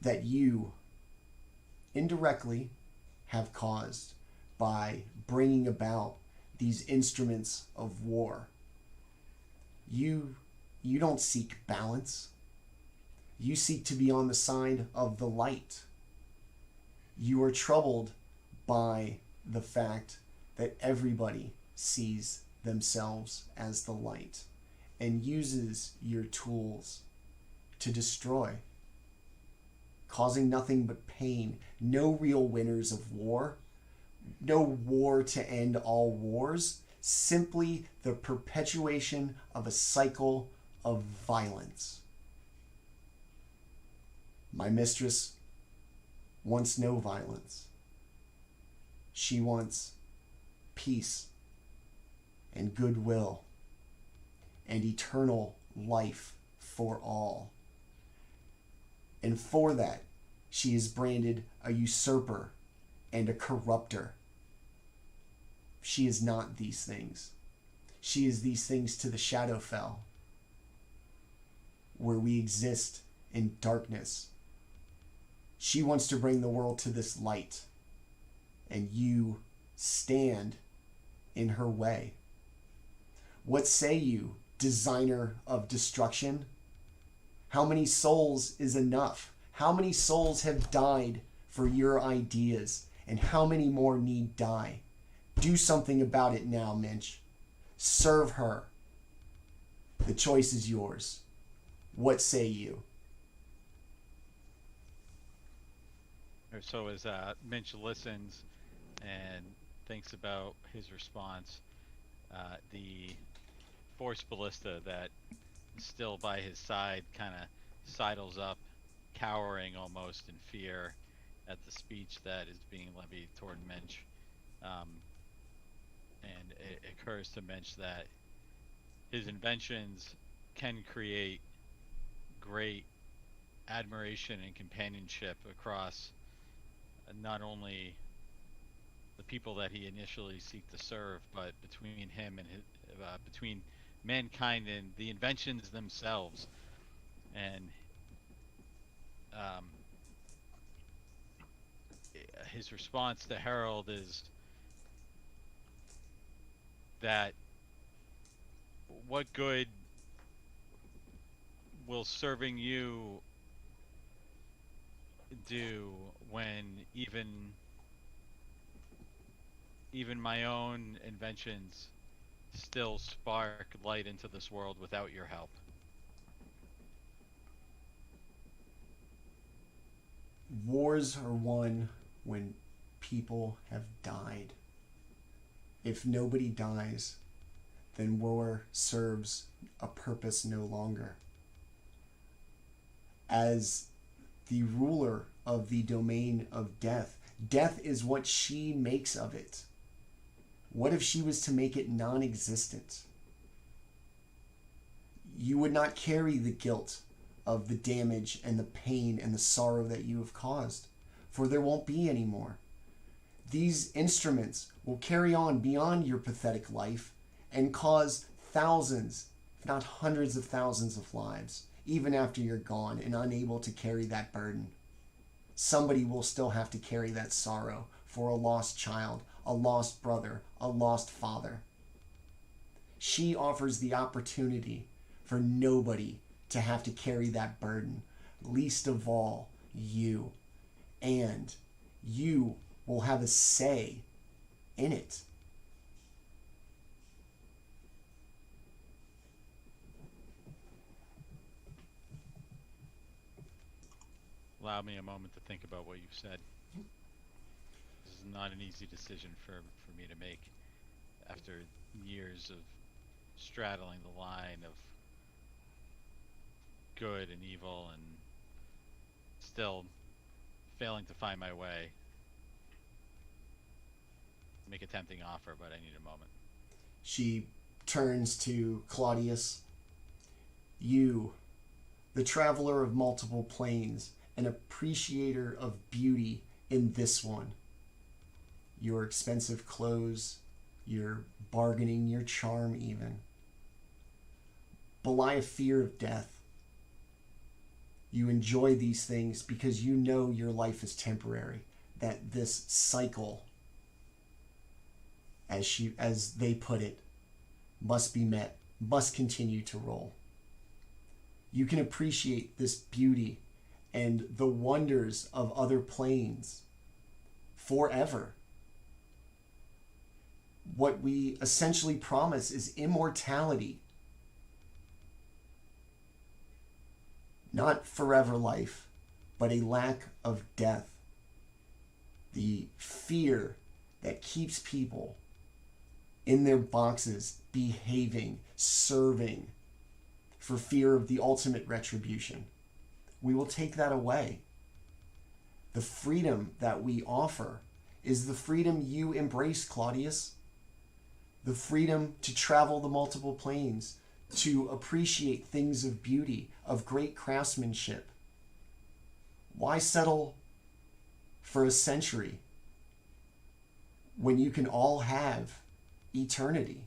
that you indirectly have caused by bringing about these instruments of war. You don't seek balance. You seek to be on the side of the light. You are troubled by the fact that everybody sees themselves as the light and uses your tools to destroy, causing nothing but pain. No real winners of war. No war to end all wars. Simply the perpetuation of a cycle of violence. My mistress wants no violence. She wants peace and goodwill and eternal life for all. And for that, she is branded a usurper and a corrupter. She is not these things. She is these things to the Shadowfell, where we exist in darkness. She wants to bring the world to this light, and you stand in her way. What say you, designer of destruction? How many souls is enough? How many souls have died for your ideas, and how many more need die? Do something about it now, Minch. Serve her. The choice is yours. What say you? So as Minch listens and thinks about his response, the force ballista that is still by his side kind of sidles up, cowering almost in fear at the speech that is being levied toward Minch. And it occurs to Minch that his inventions can create great admiration and companionship across not only the people that he initially seek to serve, but between him and between mankind and the inventions themselves. And his response to Harold is that what good will serving you do when even my own inventions still spark light into this world without your help? Wars are won when people have died. If nobody dies, then war serves a purpose no longer. As the ruler of the domain of death, death is what she makes of it. What if she was to make it non-existent? You would not carry the guilt of the damage and the pain and the sorrow that you have caused, for there won't be any more. These instruments will carry on beyond your pathetic life and cause thousands, if not hundreds of thousands of lives, even after you're gone and unable to carry that burden. Somebody will still have to carry that sorrow for a lost child, a lost brother, a lost father. She offers the opportunity for nobody to have to carry that burden, least of all you. And you will have a say in it. Allow me a moment to think about what you've said. This is not an easy decision for me to make after years of straddling the line of good and evil and still failing to find my way. Make a tempting offer, but I need a moment. She turns to Claudius. You, the traveler of multiple planes, an appreciator of beauty in this one. Your expensive clothes, your bargaining, your charm even. Belie a fear of death. You enjoy these things because you know your life is temporary, that this cycle, as they put it, must be met, must continue to roll. You can appreciate this beauty and the wonders of other planes forever. What we essentially promise is immortality. Not forever life, but a lack of death. The fear that keeps people in their boxes, behaving, serving, for fear of the ultimate retribution. We will take that away. The freedom that we offer is the freedom you embrace, Claudius. The freedom to travel the multiple planes, to appreciate things of beauty, of great craftsmanship. Why settle for a century when you can all have eternity?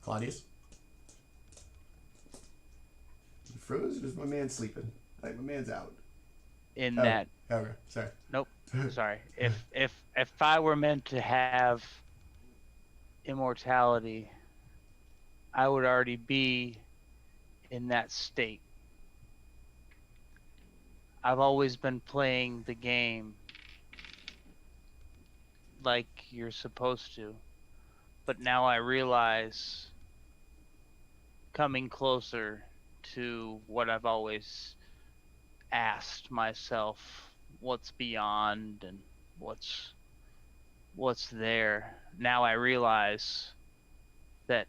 Claudius? You froze or is my man sleeping? Like, my man's out. In Oh, that. Okay, sorry. Nope. Sorry. If I were meant to have immortality, I would already be in that state. I've always been playing the game like you're supposed to. But now I realize, coming closer to what I've always asked myself, what's beyond and what's there. Now I realize that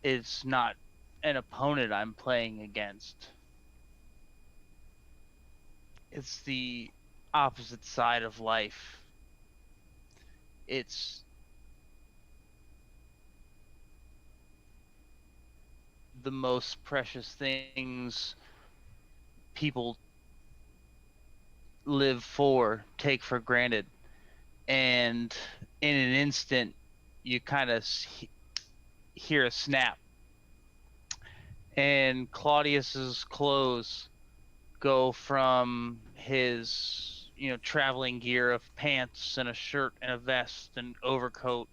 it's not an opponent I'm playing against. It's the opposite side of life. It's the most precious things people live for, take for granted. And in an instant, you kind of hear a snap. And Claudius's clothes go from his, traveling gear of pants and a shirt and a vest and overcoat,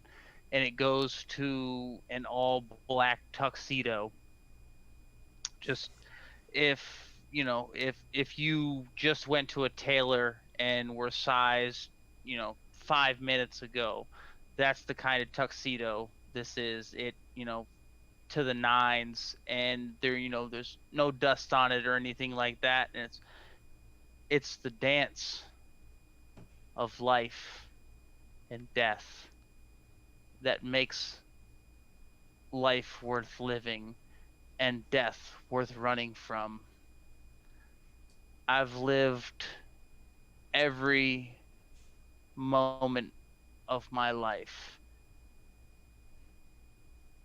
and it goes to an all black tuxedo. Just if you just went to a tailor and were sized, 5 minutes ago, that's the kind of tuxedo this is. It, to the nines, and there's no dust on it or anything like that, and it's the dance of life and death that makes life worth living and death worth running from. I've lived every moment of my life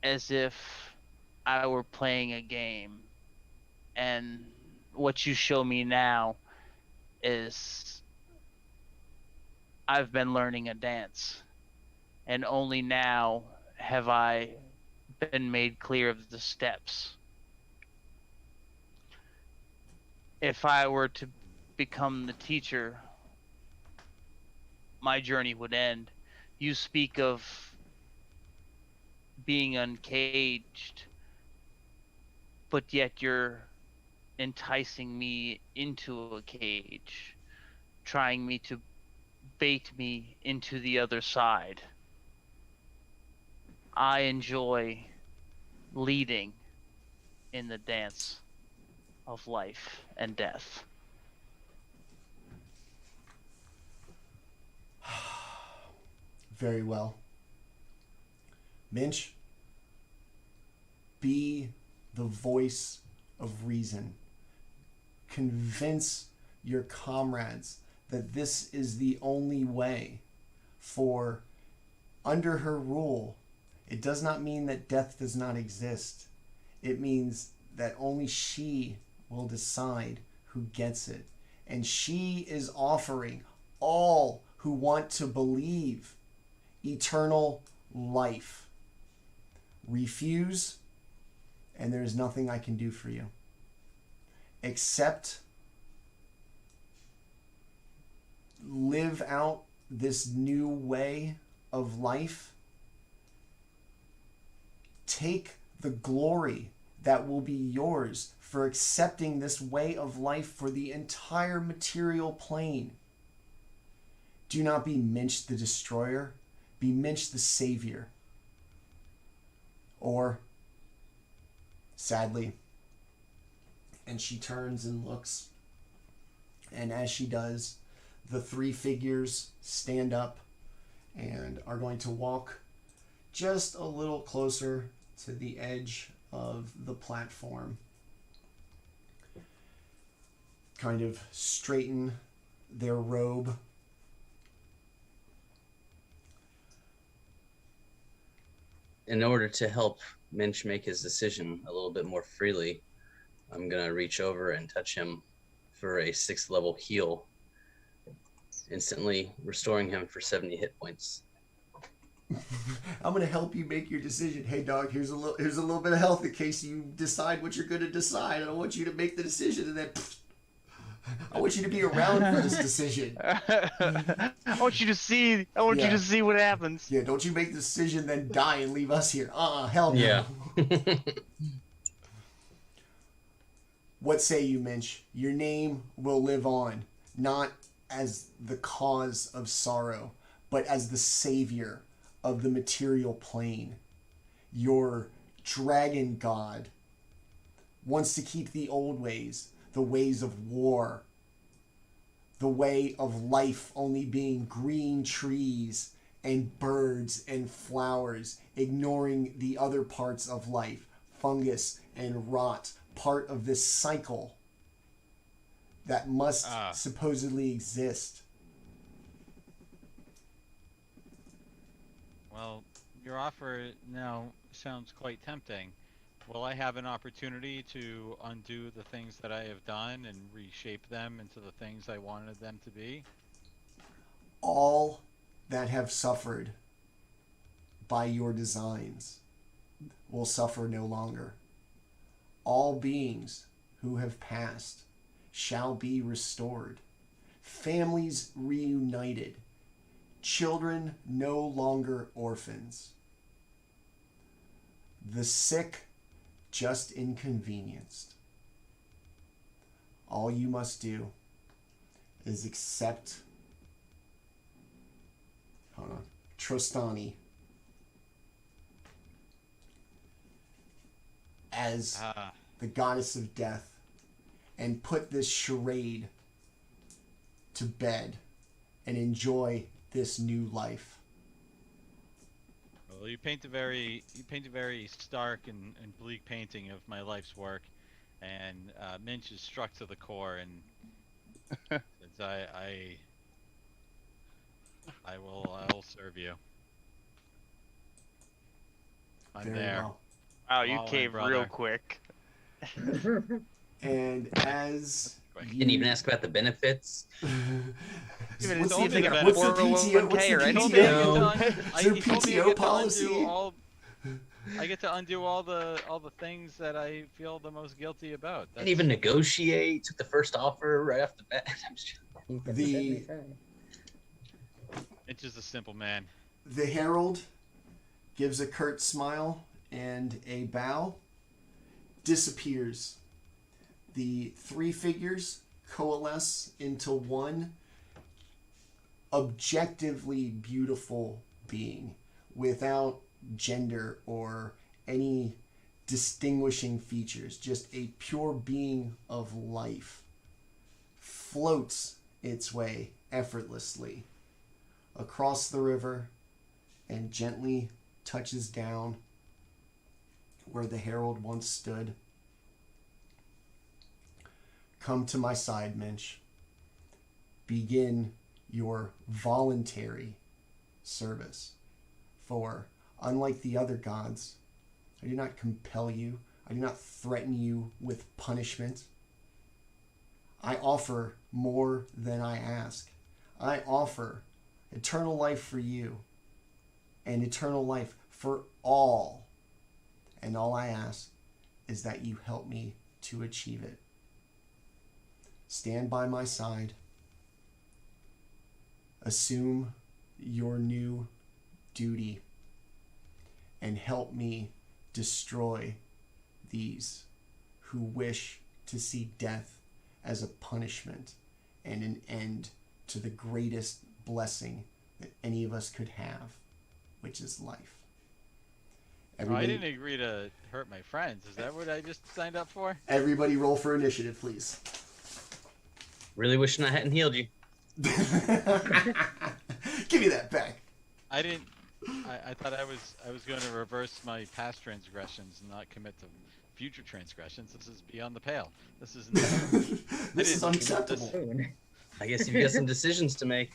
as if I were playing a game, and what you show me now is I've been learning a dance, and only now have I been made clear of the steps. If I were to become the teacher, my journey would end. You speak of being uncaged, but yet you're enticing me into a cage, trying me to bait me into the other side. I enjoy leading in the dance of life and death. Very well. Minch, be the voice of reason. Convince your comrades that this is the only way, for under her rule, it does not mean that death does not exist. It means that only she will decide who gets it. And she is offering all who want to believe eternal life. Refuse, and there is nothing I can do for you. Accept, live out this new way of life. Take the glory that will be yours for accepting this way of life for the entire material plane. Do not be Minch the Destroyer. Be Minch the Savior. Or, sadly, and she turns and looks, and as she does, the three figures stand up and are going to walk just a little closer to the edge of the platform. Kind of straighten their robe. In order to help Minch make his decision a little bit more freely, I'm going to reach over and touch him for a 6th level heal, instantly restoring him for 70 hit points. I'm going to help you make your decision. Hey dog, here's a little bit of health in case you decide what you're going to decide. I don't want you to make the decision and then I want you to be around for this decision. I want you to see what happens. Yeah, don't you make the decision then die and leave us here. Hell no. Yeah. What say you, Minch? Your name will live on, not as the cause of sorrow, but as the savior of the material plane. Your dragon god wants to keep the old ways, the ways of war, the way of life only being green trees and birds and flowers, ignoring the other parts of life, fungus and rot, part of this cycle that must supposedly exist. Well, your offer now sounds quite tempting. Will I have an opportunity to undo the things that I have done and reshape them into the things I wanted them to be? All that have suffered by your designs will suffer no longer. All beings who have passed shall be restored. Families reunited. Children no longer orphans. The sick just inconvenienced. All you must do is accept Trostani as the goddess of death and put this charade to bed and enjoy this new life. Well, you paint a very stark and bleak painting of my life's work, and Minch is struck to the core, and since I will serve you. I'm Very there. well. Wow, you All in, caved brother. real quick. And as You didn't even ask about the benefits. Even what's told the, me they got what's the 401k PTO, or what's the anything. PTO? Is there PTO policy? I get to undo all the things that I feel the most guilty about. Didn't even negotiate. Took the first offer right off the bat. I'm just... It's just a simple man. The herald gives a curt smile and a bow, disappears. The three figures coalesce into one objectively beautiful being without gender or any distinguishing features, just a pure being of life, floats its way effortlessly across the river and gently touches down where the herald once stood. Come to my side, Minch. Begin your voluntary service. For, unlike the other gods, I do not compel you. I do not threaten you with punishment. I offer more than I ask. I offer eternal life for you and eternal life for all. And all I ask is that you help me to achieve it. Stand by my side. Assume your new duty and help me destroy these who wish to see death as a punishment and an end to the greatest blessing that any of us could have, which is life. I didn't agree to hurt my friends. Is that what I just signed up for? Everybody roll for initiative, please. Really wishing I hadn't healed you. Give me that back. I didn't. I thought I was going to reverse my past transgressions and not commit to future transgressions. This is beyond the pale. This is This is unacceptable. I guess you've got some decisions to make.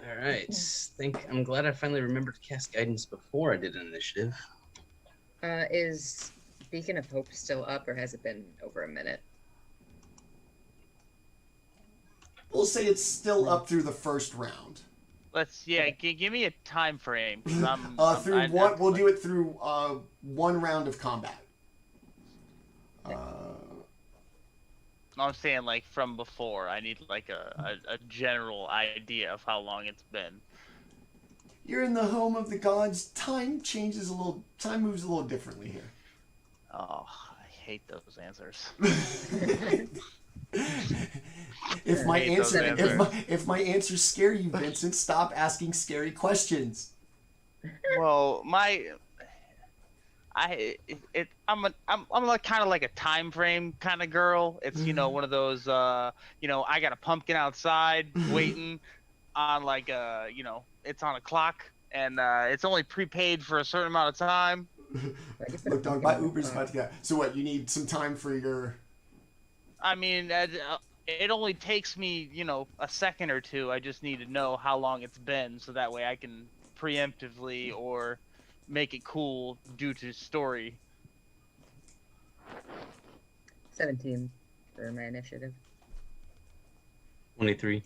All right. I'm glad I finally remembered to cast guidance before I did an initiative. Is Beacon of Hope still up, or has it been over a minute? We'll say it's still up through the first round. Give me a time frame. 'Cause We'll do it through one round of combat. I'm saying like from before. I need like a general idea of how long it's been. You're in the home of the gods. Time moves a little differently here. Oh, I hate those answers. If my hate those answer answers. if my answers scare you, Vincent, stop asking scary questions. Well, I'm like kind of like a time frame kind of girl. It's one of those I got a pumpkin outside waiting on like it's on a clock and it's only prepaid for a certain amount of time. Look, dog, my Uber's about to get. So what? You need some time for your. I mean, it only takes me a second or two. I just need to know how long it's been so that way I can preemptively or make it cool due to story. 17 for my initiative. 23.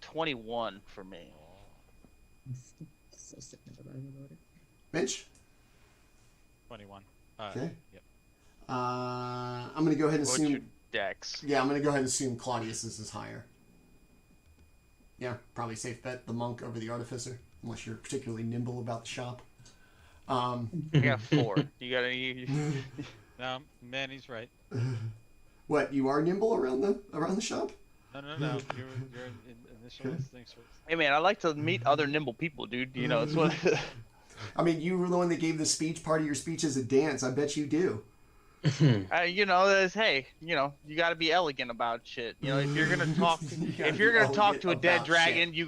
21 for me. So sitting at the bottom of the order. Minch? 21. Okay. Yep. I'm going to go ahead and What's assume. your dex? Yeah, I'm going to go ahead and assume Claudius is higher. Yeah, probably safe bet. The monk over the artificer, unless you're particularly nimble about the shop. I got 4. You got any? No, Manny's right. What? You are nimble around the shop? No. You're in initial instincts. Hey man, I like to meet other nimble people, dude. It's what. I mean, you were the one that gave the speech. Part of your speech is a dance. I bet you do. There's you got to be elegant about shit. If you're gonna talk, if you're gonna talk to a dead dragon, shit. you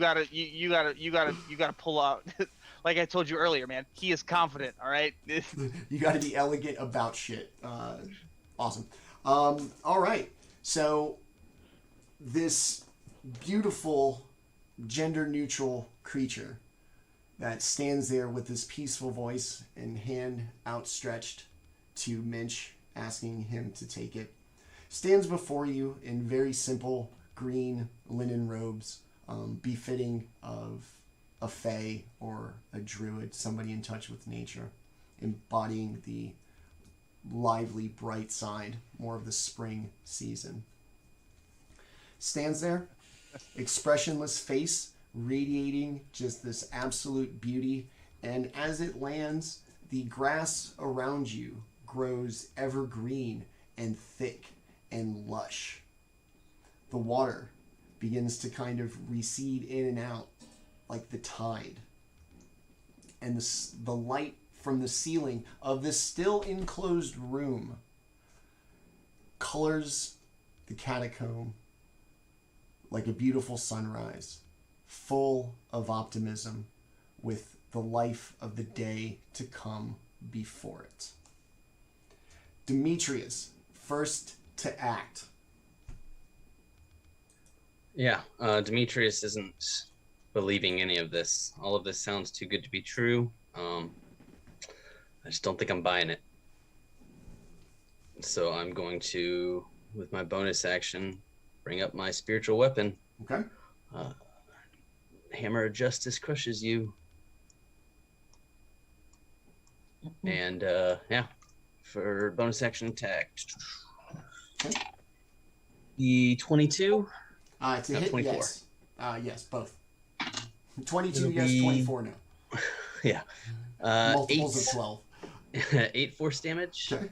gotta pull out. Like I told you earlier, man, he is confident. All right. You got to be elegant about shit. Awesome. All right. So this beautiful gender-neutral creature that stands there with this peaceful voice and hand outstretched to Minch, asking him to take it, stands before you in very simple green linen robes, befitting of a fae or a druid, somebody in touch with nature, embodying the lively, bright side, more of the spring season. Stands there, expressionless face, radiating just this absolute beauty, and as it lands, the grass around you grows evergreen and thick and lush. The water begins to kind of recede in and out like the tide. And the light from the ceiling of this still enclosed room colors the catacomb like a beautiful sunrise, full of optimism with the life of the day to come before it. Demetrius, first to act. Yeah, Demetrius isn't believing any of this. All of this sounds too good to be true. I just don't think I'm buying it. So I'm going to, with my bonus action, bring up my spiritual weapon. Okay. Hammer of Justice crushes you. And for bonus action attack. Okay. The 22. To hit, 24. yes. Yes, both. 22, It'll yes, be- 24, no. Yeah. Multiples of 12. 8 force damage. Okay.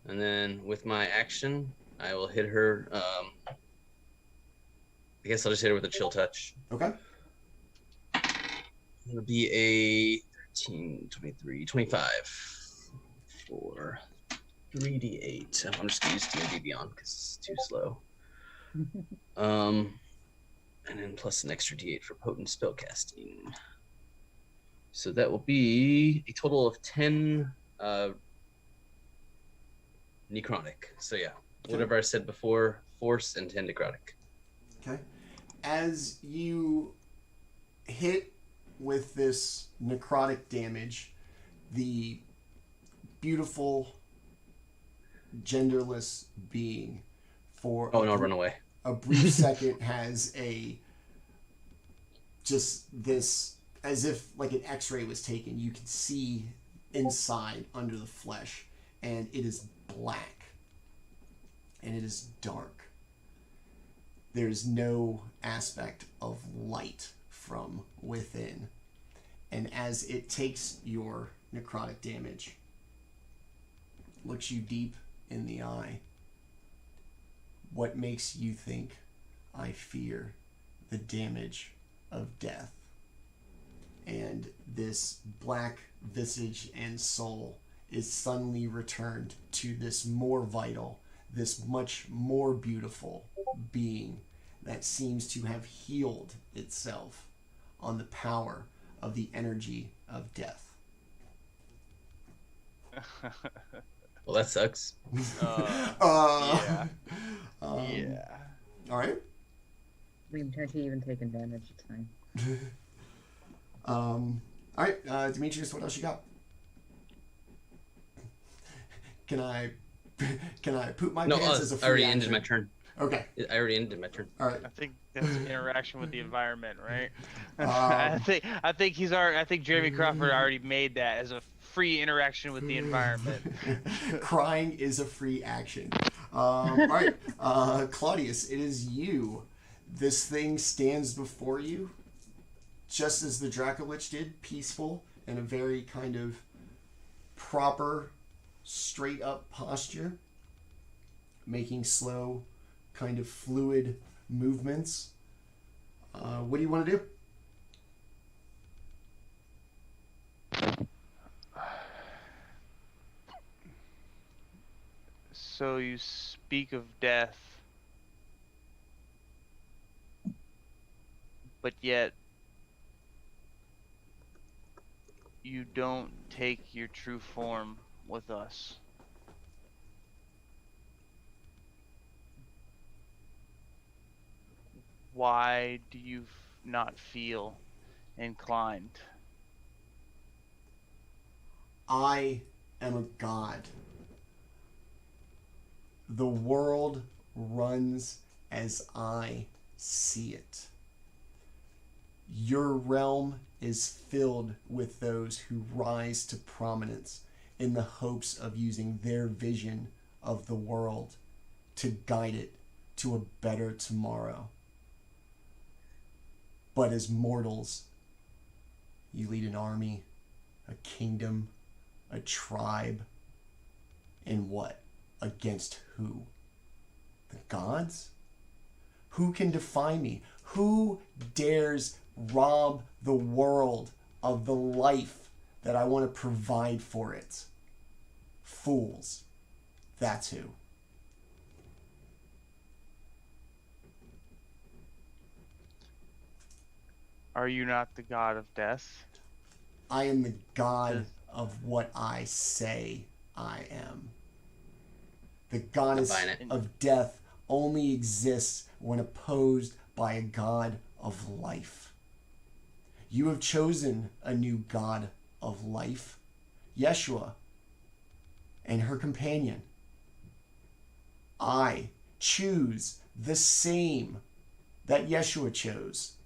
And then with my action, I will hit her. I guess I'll just hit her with a chill touch. Okay. It'll be a 13, 23, 25 for 3d8. I'm just going to use D&D Beyond because it's too slow. And then plus an extra d8 for potent spellcasting. So that will be a total of 10 necrotic. So yeah, whatever I said before, force and 10 necrotic. Okay. As you hit with this necrotic damage, the beautiful, genderless being for Oh, no, run away. a brief second has just this, as if like an x-ray was taken. You can see inside under the flesh, and it is black and it is dark. There's no aspect of light from within. And as it takes your necrotic damage, looks you deep in the eye. What makes you think I fear the damage of death? And this black visage and soul is suddenly returned to this more vital, this much more beautiful being that seems to have healed itself on the power of the energy of death. Well, that sucks. Yeah. Yeah. All right. Has he even taken damage? It's fine. All right, Demetrius, what else you got? Can I poop my No, pants as a free I already action? ended my turn. Okay. I already ended my turn. All right. I think that's an interaction with the environment, right? Um, I think he's already. I think Jeremy Crawford already made that as a free interaction with the environment. Crying is a free action. All right, Claudius, it is you. This thing stands before you, just as the Dracolich did, peaceful in a very kind of proper, straight up posture, making slow, kind of fluid movements. What do you want to do? So you speak of death, but yet you don't take your true form with us. Why do you not feel inclined? I am a god. The world runs as I see it. Your realm is filled with those who rise to prominence in the hopes of using their vision of the world to guide it to a better tomorrow. But as mortals, you lead an army, a kingdom, a tribe, and what? Against who? The gods? Who can defy me? Who dares rob the world of the life that I want to provide for it? Fools. That's who. Are you not the god of death? I am the god of what I say I am. The goddess of death only exists when opposed by a god of life. You have chosen a new god of life, Yeshua, and her companion. I choose the same that Yeshua chose.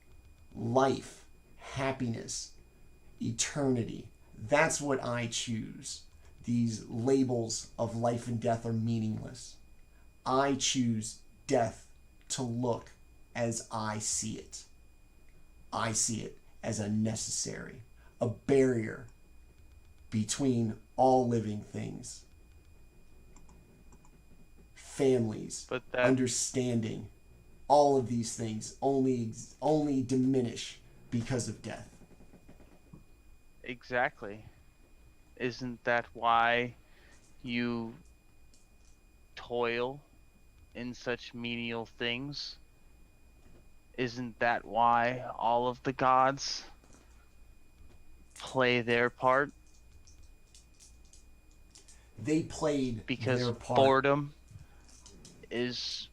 Life, happiness, eternity. That's what I choose. These labels of life and death are meaningless. I choose death to look as I see it. I see it as unnecessary, a barrier between all living things. Families, understanding, all of these things only diminish because of death. Exactly. Isn't that why you toil in such menial things? Isn't that why all of the gods play their part? They played because their part. Boredom is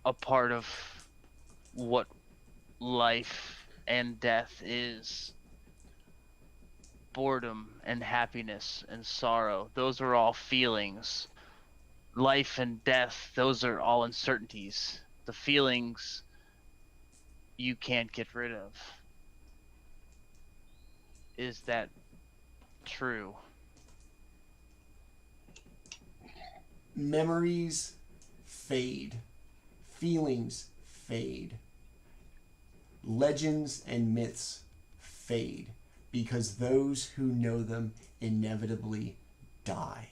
a part of what life and death is. Boredom and happiness and sorrow, those are all feelings. Life and death, those are all uncertainties. The feelings you can't get rid of. Is that true? Memories fade. Feelings fade. Legends and myths fade. Because those who know them inevitably die.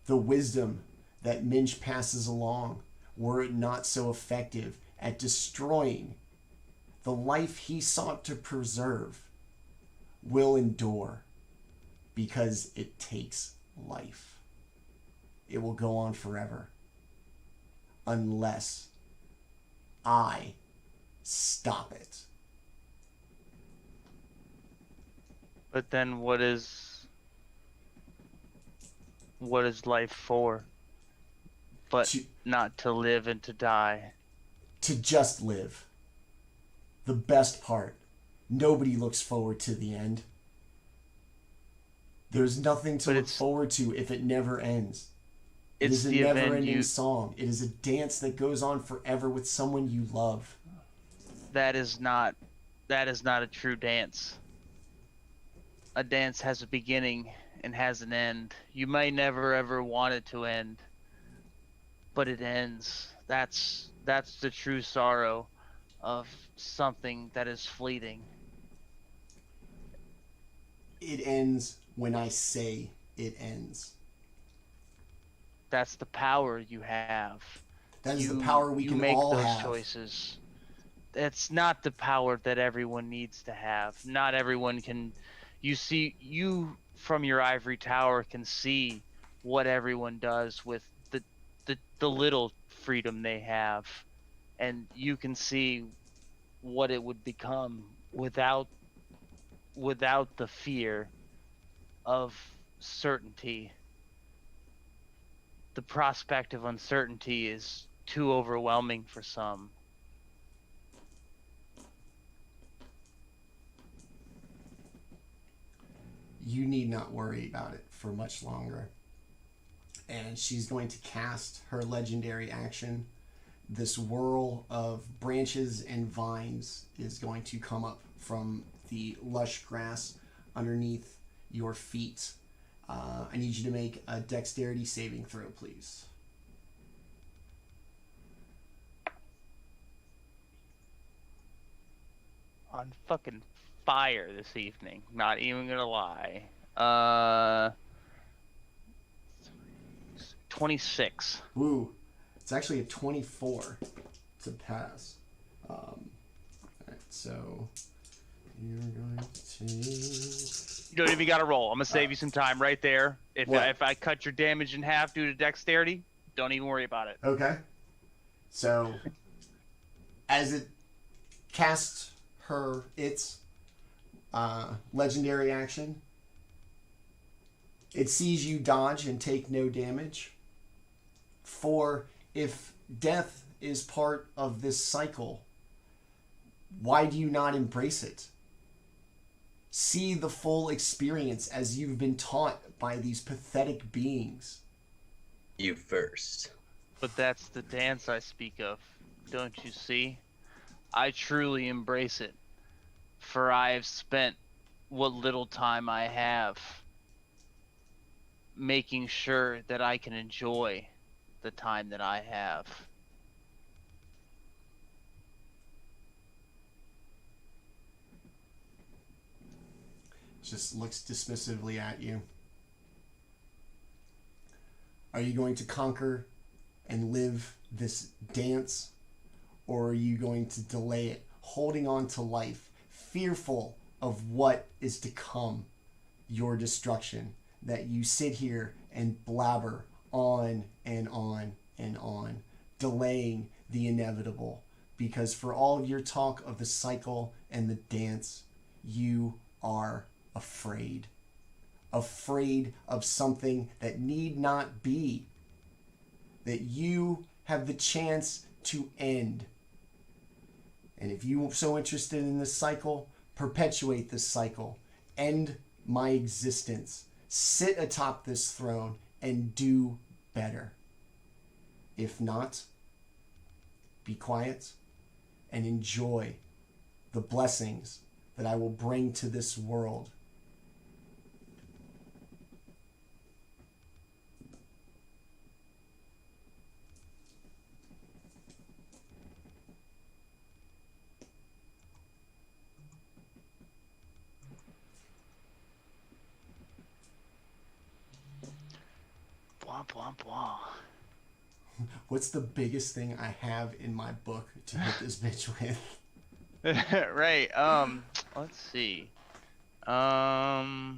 the wisdom that Minch passes along, were it not so effective at destroying the life he sought to preserve, will endure because it takes life. It will go on forever unless I stop it. But then what is life for? But not to live and to die. To just live. The best part. Nobody looks forward to the end. There's nothing to look forward to if it never ends. It is a never-ending song. It is a dance that goes on forever with someone you love. That is not a true dance. A dance has a beginning and has an end. You may never ever want it to end, but it ends. That's the true sorrow of something that is fleeting. It ends when I say it ends. That's the power you have. That is the power we can all have. You make those choices. It's not the power that everyone needs to have. Not everyone can. You from your ivory tower can see what everyone does with the little freedom they have, and you can see what it would become without the fear of certainty. The prospect of uncertainty is too overwhelming for some. You need not worry about it for much longer. And she's going to cast her legendary action. This whirl of branches and vines is going to come up from the lush grass underneath your feet. I need you to make a dexterity saving throw, please. On fucking fire this evening. Not even gonna lie. 26. Woo. It's actually a 24 to pass. Alright, so you're going to... You don't even gotta roll. I'm gonna save you some time right there. If I cut your damage in half due to dexterity, don't even worry about it. Okay. So, as it casts its legendary action, it sees you dodge and take no damage. For if death is part of this cycle, why do you not embrace it? See the full experience as you've been taught by these pathetic beings. You first. But that's the dance I speak of. Don't you see? I truly embrace it. For I have spent what little time I have making sure that I can enjoy the time that I have. Just looks dismissively at you. Are you going to conquer and live this dance, or are you going to delay it, holding on to life, fearful of what is to come, your destruction, that you sit here and blabber on and on and on, delaying the inevitable, because for all of your talk of the cycle and the dance, you are afraid of something that need not be, that you have the chance to end. And if you're so interested in this cycle, perpetuate this cycle, end my existence, sit atop this throne and do better. If not, be quiet and enjoy the blessings that I will bring to this world. Womp womp. What's the biggest thing I have in my book to hit this bitch with? Right. Let's see. All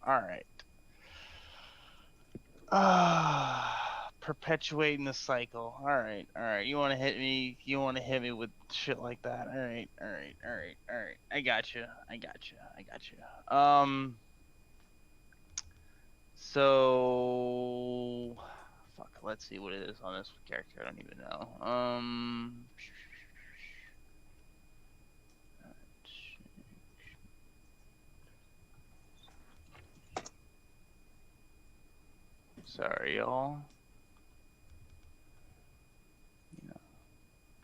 right. Perpetuating the cycle. All right. You want to hit me? You want to hit me with shit like that? All right. I got you. So, fuck. Let's see what it is on this character. I don't even know. Sorry, y'all.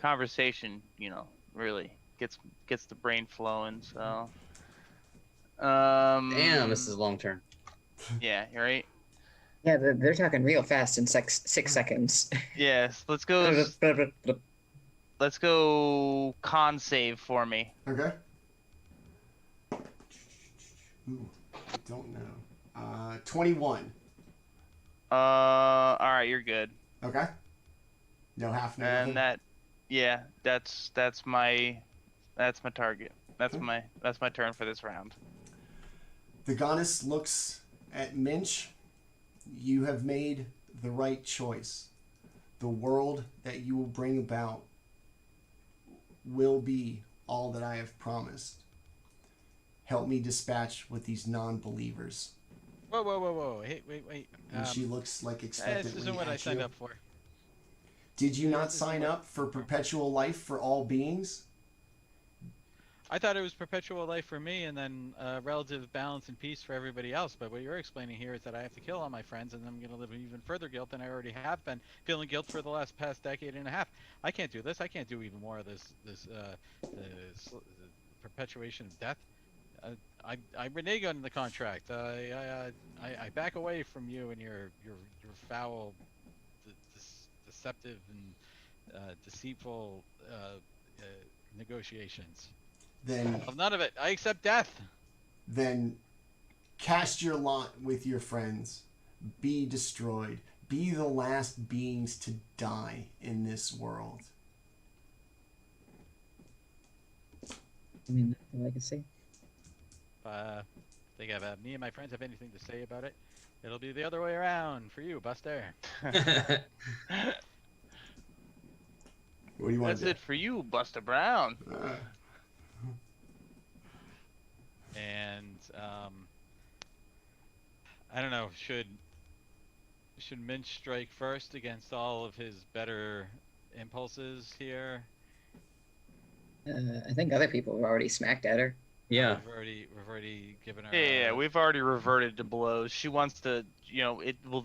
Conversation, really gets the brain flowing. So, Damn, this is a long turn. Yeah, you're right. Yeah, they're talking real fast in 6 seconds. Yes, let's go. Let's go. Con save for me. Okay. Ooh, I don't know. 21. All right, you're good. Okay. No half, no And nothing? that's my target. That's my turn for this round. The goddess looks at Minch. You have made the right choice. The world that you will bring about will be all that I have promised. Help me dispatch with these non-believers. Whoa. Hey, wait. And she looks like expectantly This isn't what I at signed you. up for. Did you not This isn't sign what- up for perpetual life for all beings? I thought it was perpetual life for me and then relative balance and peace for everybody else. But what you're explaining here is that I have to kill all my friends and I'm going to live in even further guilt than I already have been feeling guilt for the past decade and a half. I can't do this. I can't do even more of this perpetuation of death. I renege on the contract. I back away from you and your foul, deceptive and deceitful negotiations. Then Of none of it. I accept death. Cast your lot with your friends. Be destroyed. Be the last beings to die in this world. I mean, that's all I can say. Think me and my friends have anything to say about it, it'll be the other way around for you, Buster. What do you want That's to do? it for you, Buster Brown. And I don't know. Should Minch strike first against all of his better impulses here? I think other people have already smacked at her. Yeah. We've already given her. Yeah, we've already reverted to blows. She wants to,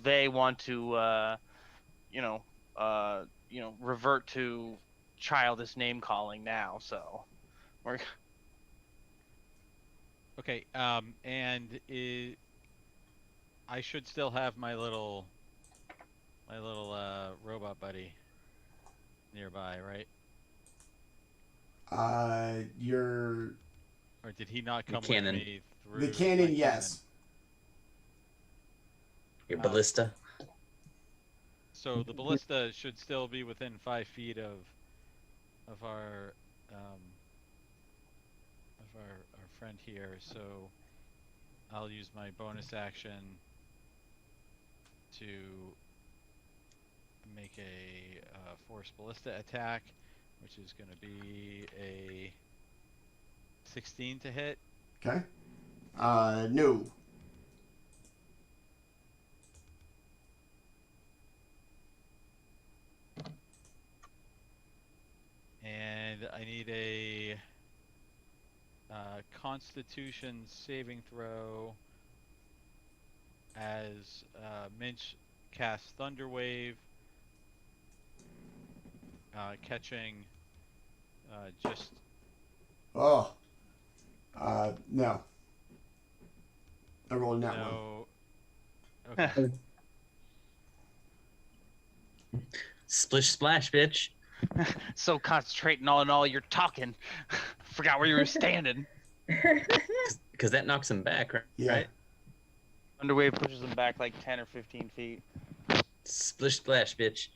they want to, revert to childish name calling now. So, we're. Okay. And I should still have my little robot buddy nearby, right? Or did he not come with cannon. me through The cannon, my yes. Your ballista. So the ballista should still be within 5 feet of our friend here. So I'll use my bonus action to make a force ballista attack, which is going to be a 16 to hit. Okay. No. And I need a Constitution saving throw as Minch casts Thunder Wave, catching just. Oh. No. I rolled that one. No. Okay. Splish splash, bitch. So concentrating on all your talking. Forgot where you were standing. Because that knocks him back, right? Yeah. Underwave pushes him back like 10 or 15 feet. Splish splash, bitch.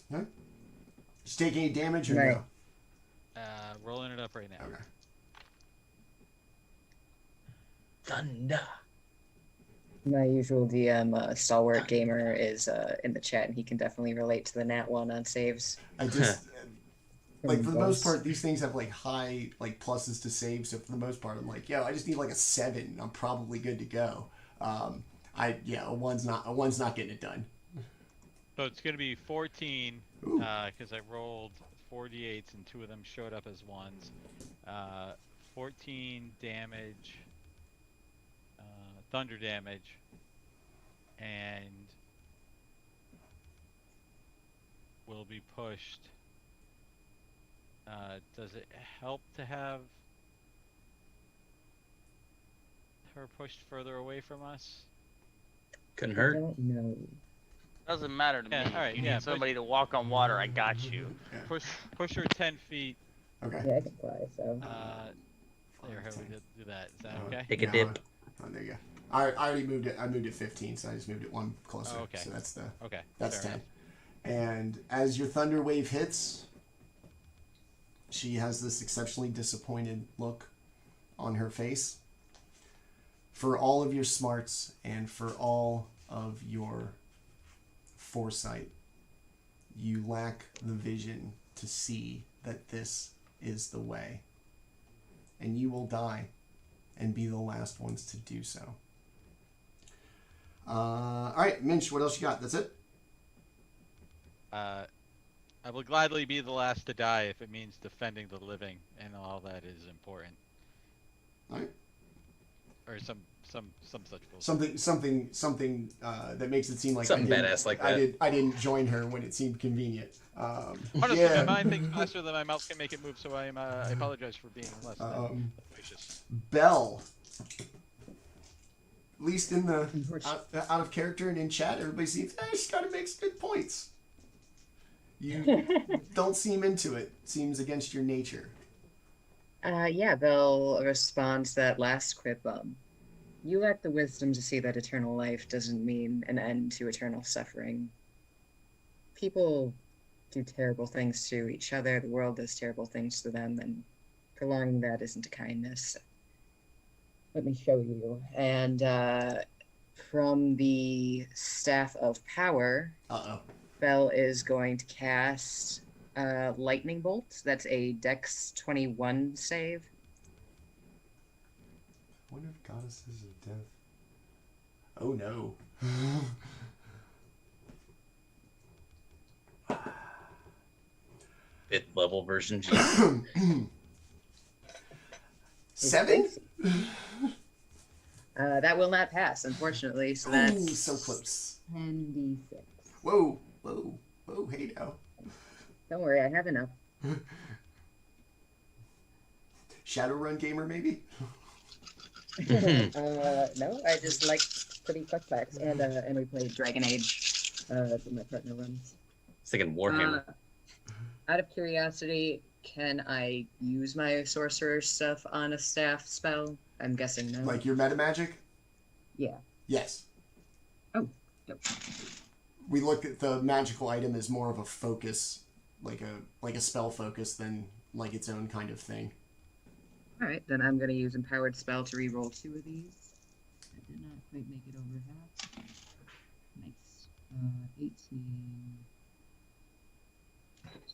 No? Just take any damage or Right. no? Rolling it up right now. Okay. Thunder. My usual DM, Stalwart Gamer, is in the chat, and he can definitely relate to the nat 1 on saves. I just like for the most part, these things have like high like pluses to save. So for the most part, I'm like, yo, I just need like a 7. I'm probably good to go. A one's not getting it done. So it's going to be 14 because I rolled 4d8s and 2 of them showed up as 1s. 14 damage, thunder damage, and will be pushed. Does it help to have her pushed further away from us? Couldn't I hurt. don't know. Doesn't matter to Yeah, me. all right, You yeah, need somebody to walk on water. I got you. Push her 10 feet. Okay. Yeah, I can fly, so. There, how we do that? Is that okay? Take a dip. Oh, there you go. I already moved it. I moved it 15, so I just moved it 1 closer. Oh, okay. So that's Okay. that's fair 10. And as your thunder wave hits, she has this exceptionally disappointed look on her face. For all of your smarts and for all of your foresight, you lack the vision to see that this is the way. And you will die and be the last ones to do so. All right, Minch, what else you got? That's it? I will gladly be the last to die if it means defending the living, and all that is important. All right. Or some such bullshit. Something that makes it seem like Something badass like that. I didn't join her when it seemed convenient. Honestly, my mind thinks faster than my mouth can make it move, so I apologize for being less than gracious. Bell. At least in the out of character and in chat, everybody seems she's got to make some good points. You don't seem into it. Seems against your nature. Yeah, they'll respond to that last quip. You lack the wisdom to see that eternal life doesn't mean an end to eternal suffering. People do terrible things to each other. The world does terrible things to them, and prolonging that isn't a kindness. Let me show you. And from the Staff of Power, Bell is going to cast Lightning Bolt. That's a Dex 21 save. I wonder if goddesses of death. Oh no. 5th level version G. 7? That will not pass, unfortunately. So Ooh, that's so close. 10d6. Whoa, hey now. Don't worry, I have enough. Shadowrun gamer, maybe? No, I just like pretty quick facts, and we played Dragon Age. That my partner runs. It's like in Warhammer. Out of curiosity, can I use my sorcerer stuff on a staff spell? I'm guessing no. Like your meta magic? Yeah. Yes. Oh. Yep. We looked at the magical item as more of a focus, like a spell focus than like its own kind of thing. Alright, then I'm gonna use Empowered Spell to reroll 2 of these. I did not quite make it over half. Nice. 18,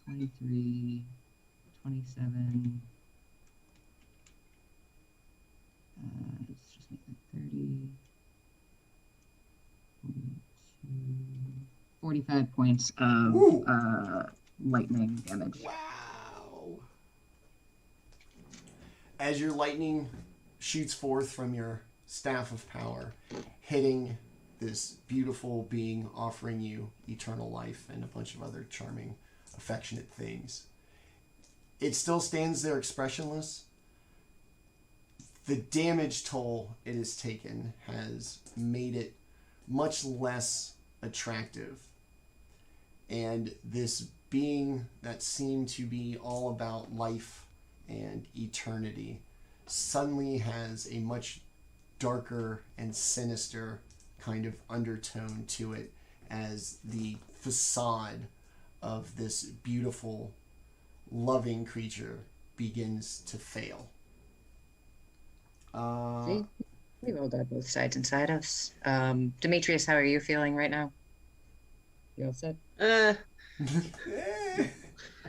23, 27. Let's just make that 30. 45 points of lightning damage. Wow. As your lightning shoots forth from your staff of power, hitting this beautiful being offering you eternal life and a bunch of other charming, affectionate things, it still stands there expressionless. The damage toll it has taken has made it much less attractive. And this being that seemed to be all about life and eternity suddenly has a much darker and sinister kind of undertone to it as the facade of this beautiful, loving creature begins to fail. See? We've all got both sides inside us. Demetrius, how are you feeling right now? You all set?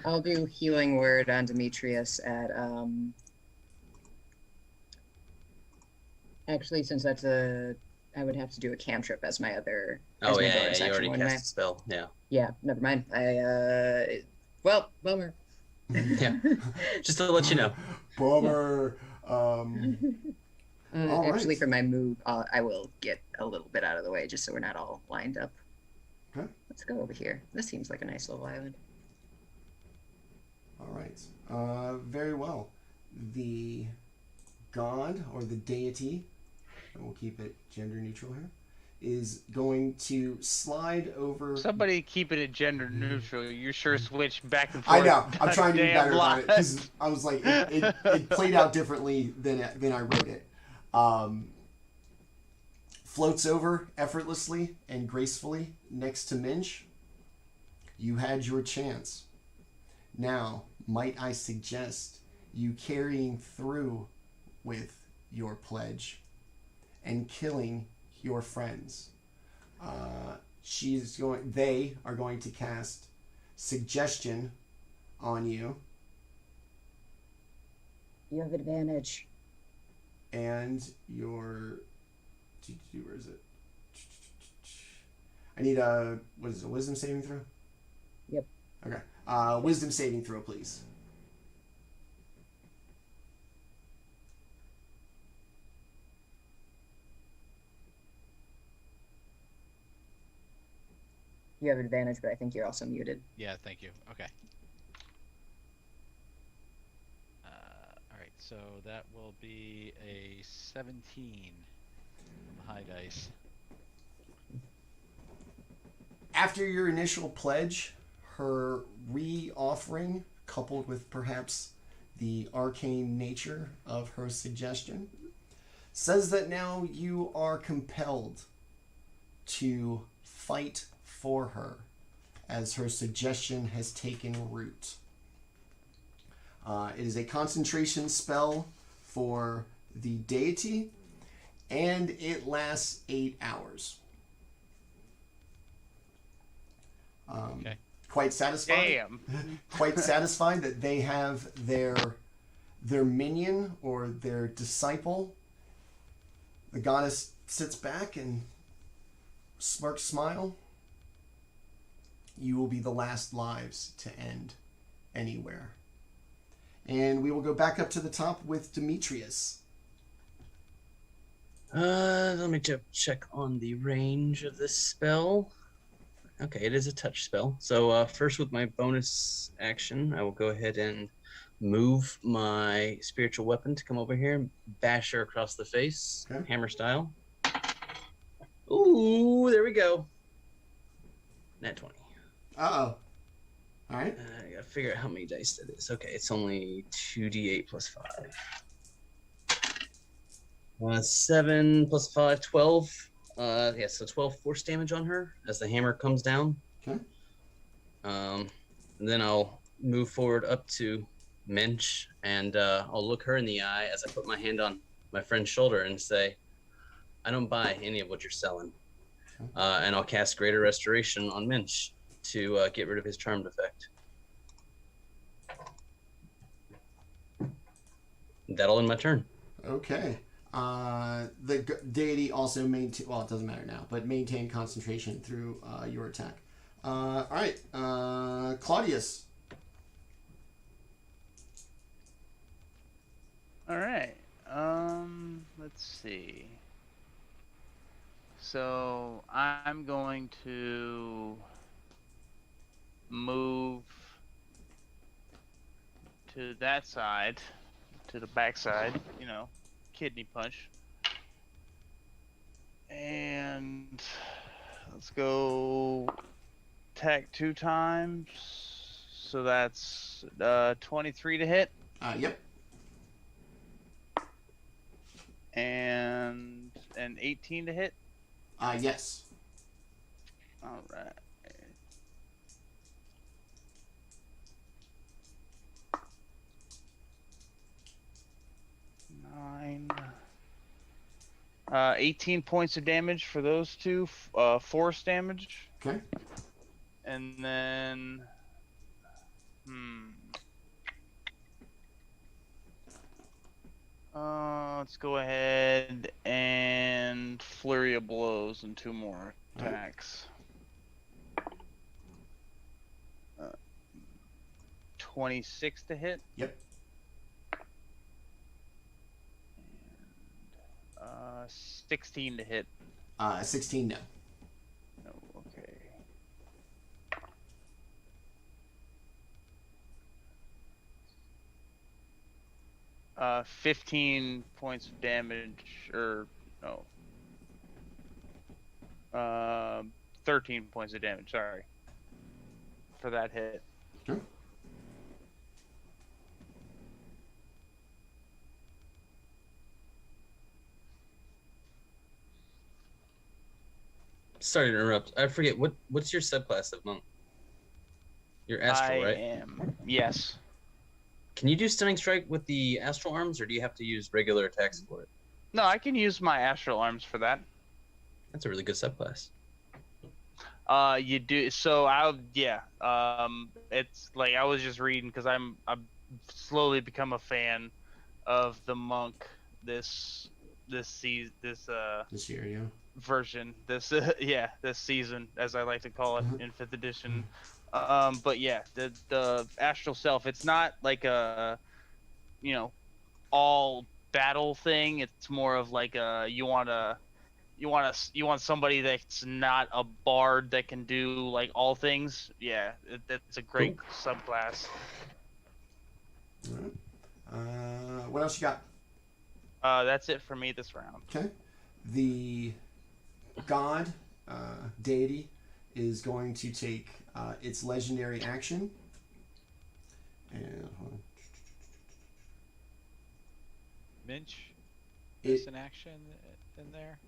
I'll do healing word on Demetrius at actually, since that's I would have to do a cantrip as my other. Oh my yeah, bonus you action, already wouldn't cast a spell. Yeah. Yeah, never mind. Well, bummer. Yeah. Just to let you know. Bummer. Actually, right. for my move, I will get a little bit out of the way just so we're not all lined up. Okay. Let's go over here. This seems like a nice little island. All right. Very well. The god or the deity, and we'll keep it gender neutral here, is going to slide over. Somebody keeping it gender neutral. You sure switch back and I forth. know. I'm trying to be Damn better about it lot. because I was like, it played out differently than I wrote it. Floats over effortlessly and gracefully next to Minch. You had your chance. Now, might I suggest you carrying through with your pledge and killing your friends. They are going to cast Suggestion on you. You have advantage. And your... Where is it? I need a... What is it? A wisdom saving throw? Yep. Okay. Wisdom saving throw, please. You have advantage, but I think you're also muted. Yeah, thank you. Okay. All right, so that will be a 17 on the high dice. After your initial pledge, her re-offering, coupled with perhaps the arcane nature of her suggestion, says that now you are compelled to fight for her as her suggestion has taken root. It is a concentration spell for the deity, and it lasts 8 hours. Okay. Quite satisfied. Damn. Quite satisfied that they have their minion or their disciple. The goddess sits back and smirks smile. You will be the last lives to end anywhere. And we will go back up to the top with Demetrius. Let me check on the range of this spell. Okay, it is a touch spell. So first with my bonus action, I will go ahead and move my spiritual weapon to come over here and bash her across the face, Okay. hammer style. Ooh, there we go. Nat 20. Uh-oh. All right. I gotta figure out how many dice that is. Okay, it's only 2d8 plus 5. 7 plus 5, 12. Yeah, so 12 force damage on her as the hammer comes down. Okay. And then I'll move forward up to Minch, and I'll look her in the eye as I put my hand on my friend's shoulder and say, I don't buy any of what you're selling. And I'll cast Greater Restoration on Minch to get rid of his charmed effect. That'll end my turn. Okay. The deity also maintain. Well, it doesn't matter now, but maintain concentration through your attack. All right, Claudius. All right. Let's see. So I'm going to move to that side, to the back side, you know, kidney punch. And let's go attack 2 times. So that's 23 to hit. Yep. And an 18 to hit. Yes. All right. 9. 18 points of damage for those two. Force damage. Okay. And then, let's go ahead and flurry of blows and 2 more attacks. 26 to hit. Yep. 16 to hit. 16, no. No, okay. 15 points of damage, or no. 13 points of damage, sorry. For that hit. Okay. Sorry to interrupt. I forget what's your subclass of monk? You're astral, right? I am. Yes. Can you do stunning strike with the astral arms, or do you have to use regular attacks for it? No, I can use my astral arms for that. That's a really good subclass. You do. So it's like I was just reading because I've slowly become a fan of the monk this year, yeah. version this season, as I like to call it, in 5th edition. But yeah, the astral self, it's not like a all battle thing. It's more of like you want somebody that's not a bard that can do like all things. Yeah, that's a great subclass. All right. What else you got? That's it for me this round. Okay. The god deity is going to take its legendary action. And hold on. Minch, is an action in there?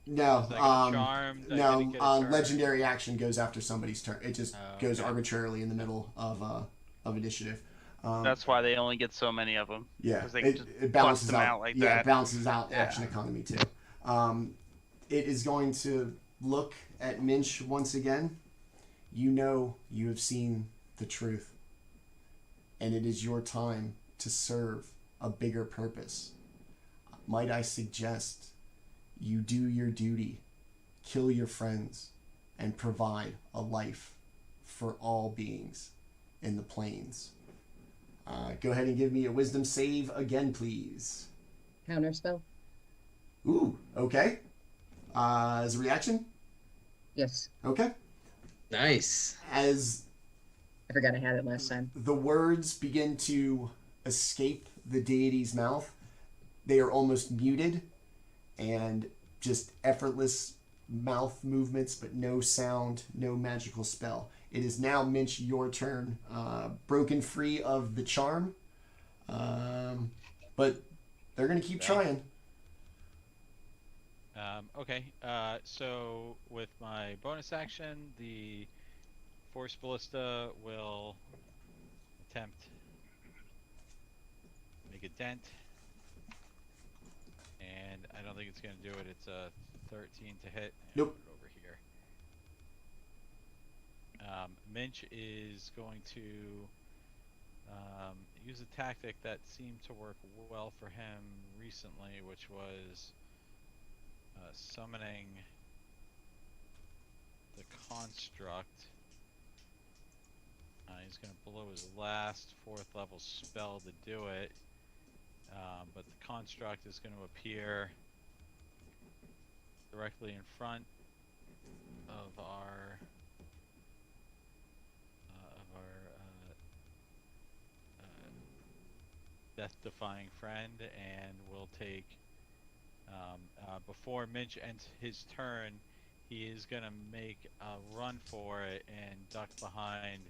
No, Is that gonna charm? That gonna get a charm? Legendary action goes after somebody's turn. It just goes arbitrarily in the middle of initiative. That's why they only get so many of them. Yeah, Because they can just it balances bust them out. out like Yeah, that. it balances out action economy too. It is going to look at Minch once again. You know you have seen the truth, and it is your time to serve a bigger purpose. Might I suggest you do your duty, kill your friends, and provide a life for all beings in the plains. Go ahead and give me a wisdom save again, please. Counter spell? Ooh, okay. As a reaction? Yes. Okay. Nice. As I forgot I had it last time. the words begin to escape the deity's mouth, they are almost muted and just effortless mouth movements, but no sound, no magical spell. It is now, Minch, your turn. Broken free of the charm, but they're going to keep trying. Okay, so with my bonus action, the Force Ballista will attempt make a dent, and I don't think it's going to do it. It's a 13 to hit. Nope. Put it over here. Minch is going to use a tactic that seemed to work well for him recently, which was summoning the construct. He's going to blow his last 4th level spell to do it, but the construct is going to appear directly in front of our death-defying friend, and will take before Minch ends his turn, he is going to make a run for it and duck behind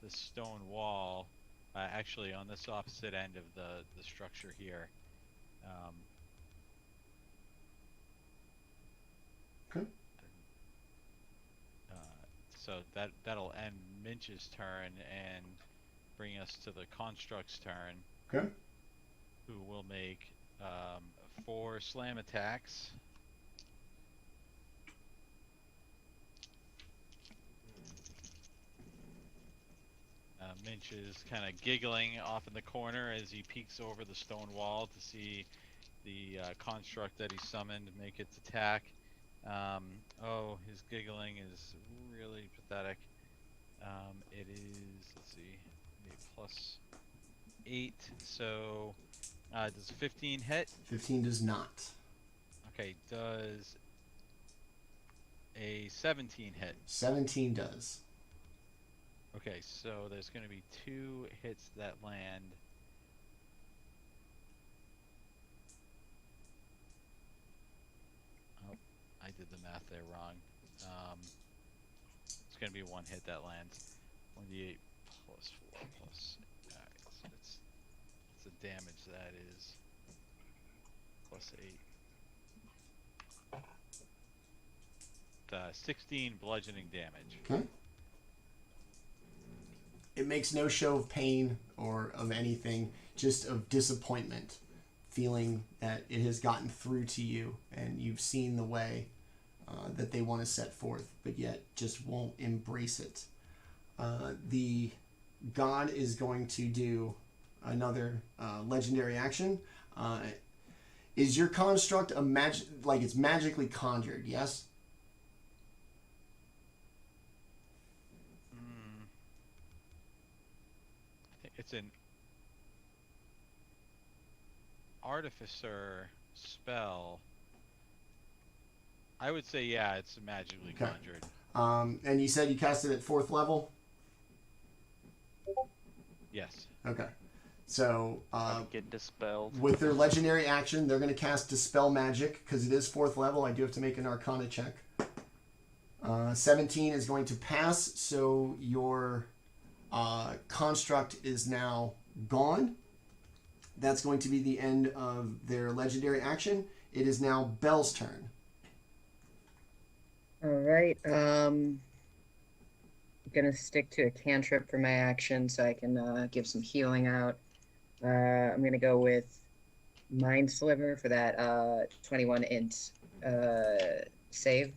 the stone wall, actually on this opposite end of the structure here. so that'll end Minch's turn and bring us to the construct's turn. Okay. Who will make 4 slam attacks. Minch is kind of giggling off in the corner as he peeks over the stone wall to see the construct that he summoned make its attack. Oh, his giggling is really pathetic. It is, let's see, a +8, so does 15 hit? 15 does not. Okay, does a 17 hit? 17 does. Okay, so there's going to be 2 hits that land. Oh, I did the math there wrong. It's going to be 1 hit that lands. 1d8 plus 4 plus. Alright, so it's the damage that is. +8. 16 bludgeoning damage. Okay. It makes no show of pain or of anything, just of disappointment, feeling that it has gotten through to you and you've seen the way that they want to set forth, but yet just won't embrace it. The god is going to do another legendary action. Is your construct a like it's magically conjured? Yes. It's an artificer spell. I would say, yeah, it's magically conjured. And you said you cast it at 4th level? Yes. Okay. So, get dispelled. with their legendary action, they're going to cast Dispel Magic, because it is 4th level. I do have to make an Arcana check. 17 is going to pass, so your construct is now gone. That's going to be the end of their legendary action. It is now Belle's turn. Alright, I'm gonna stick to a cantrip for my action so I can give some healing out. I'm gonna go with Mind Sliver for that 21 int save.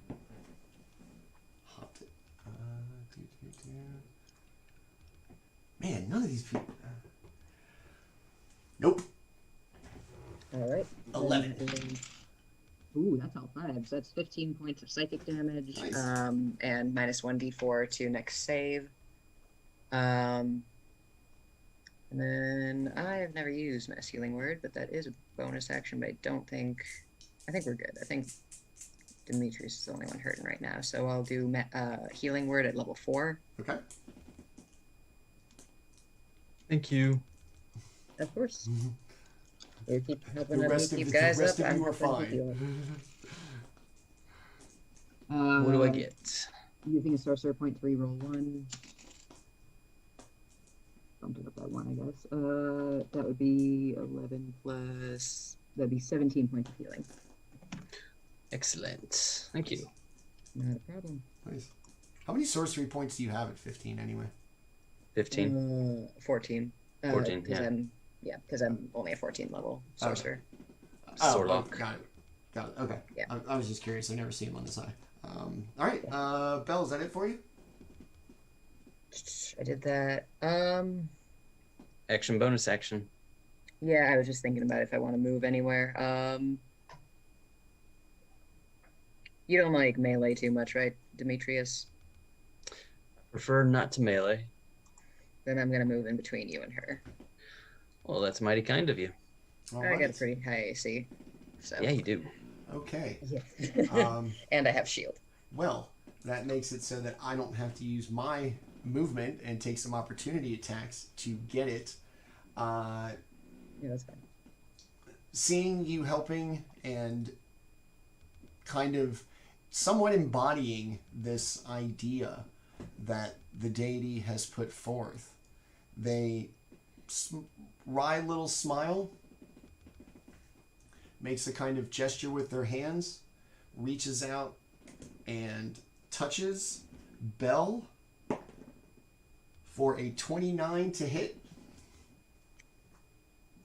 Man, none of these people. Nope. Alright. 11. Ooh, that's all 5s. That's 15 points of psychic damage. Nice. And minus 1d4 to next save. And then I have never used Mass Healing Word, but that is a bonus action, but I think we're good. I think Demetrius is the only one hurting right now, so I'll do Healing Word at level 4. Okay. Thank you. Of course. You keep helping The me rest keep of guys the rest up. of you I'm are helping fine. you What do I get? Using a sorcerer point 3, roll 1. Bump it up by 1, I guess. That would be 11 plus. That'd be 17 points of healing. Excellent. Thank you. Not a problem. Nice. How many sorcery points do you have at 15 anyway? 15. 14. 14, yeah. Because I'm only a 14 level sorcerer. Sorlock. Got it. Got it. Okay. Yeah. I was just curious. I've never seen him on this side. All right. Belle, is that it for you? I did that. Action, bonus action. Yeah, I was just thinking about if I want to move anywhere. You don't like melee too much, right, Demetrius? Prefer not to melee. Then I'm gonna move in between you and her. Well, that's mighty kind of you. All I right. got a pretty high AC. So. Yeah, you do. Okay. Yeah. And I have shield. Well, that makes it so that I don't have to use my movement and take some opportunity attacks to get it. Yeah, that's fine. Seeing you helping and kind of somewhat embodying this idea that the deity has put forth, they wry little smile, makes a kind of gesture with their hands, reaches out and touches Bell for a 29 to hit.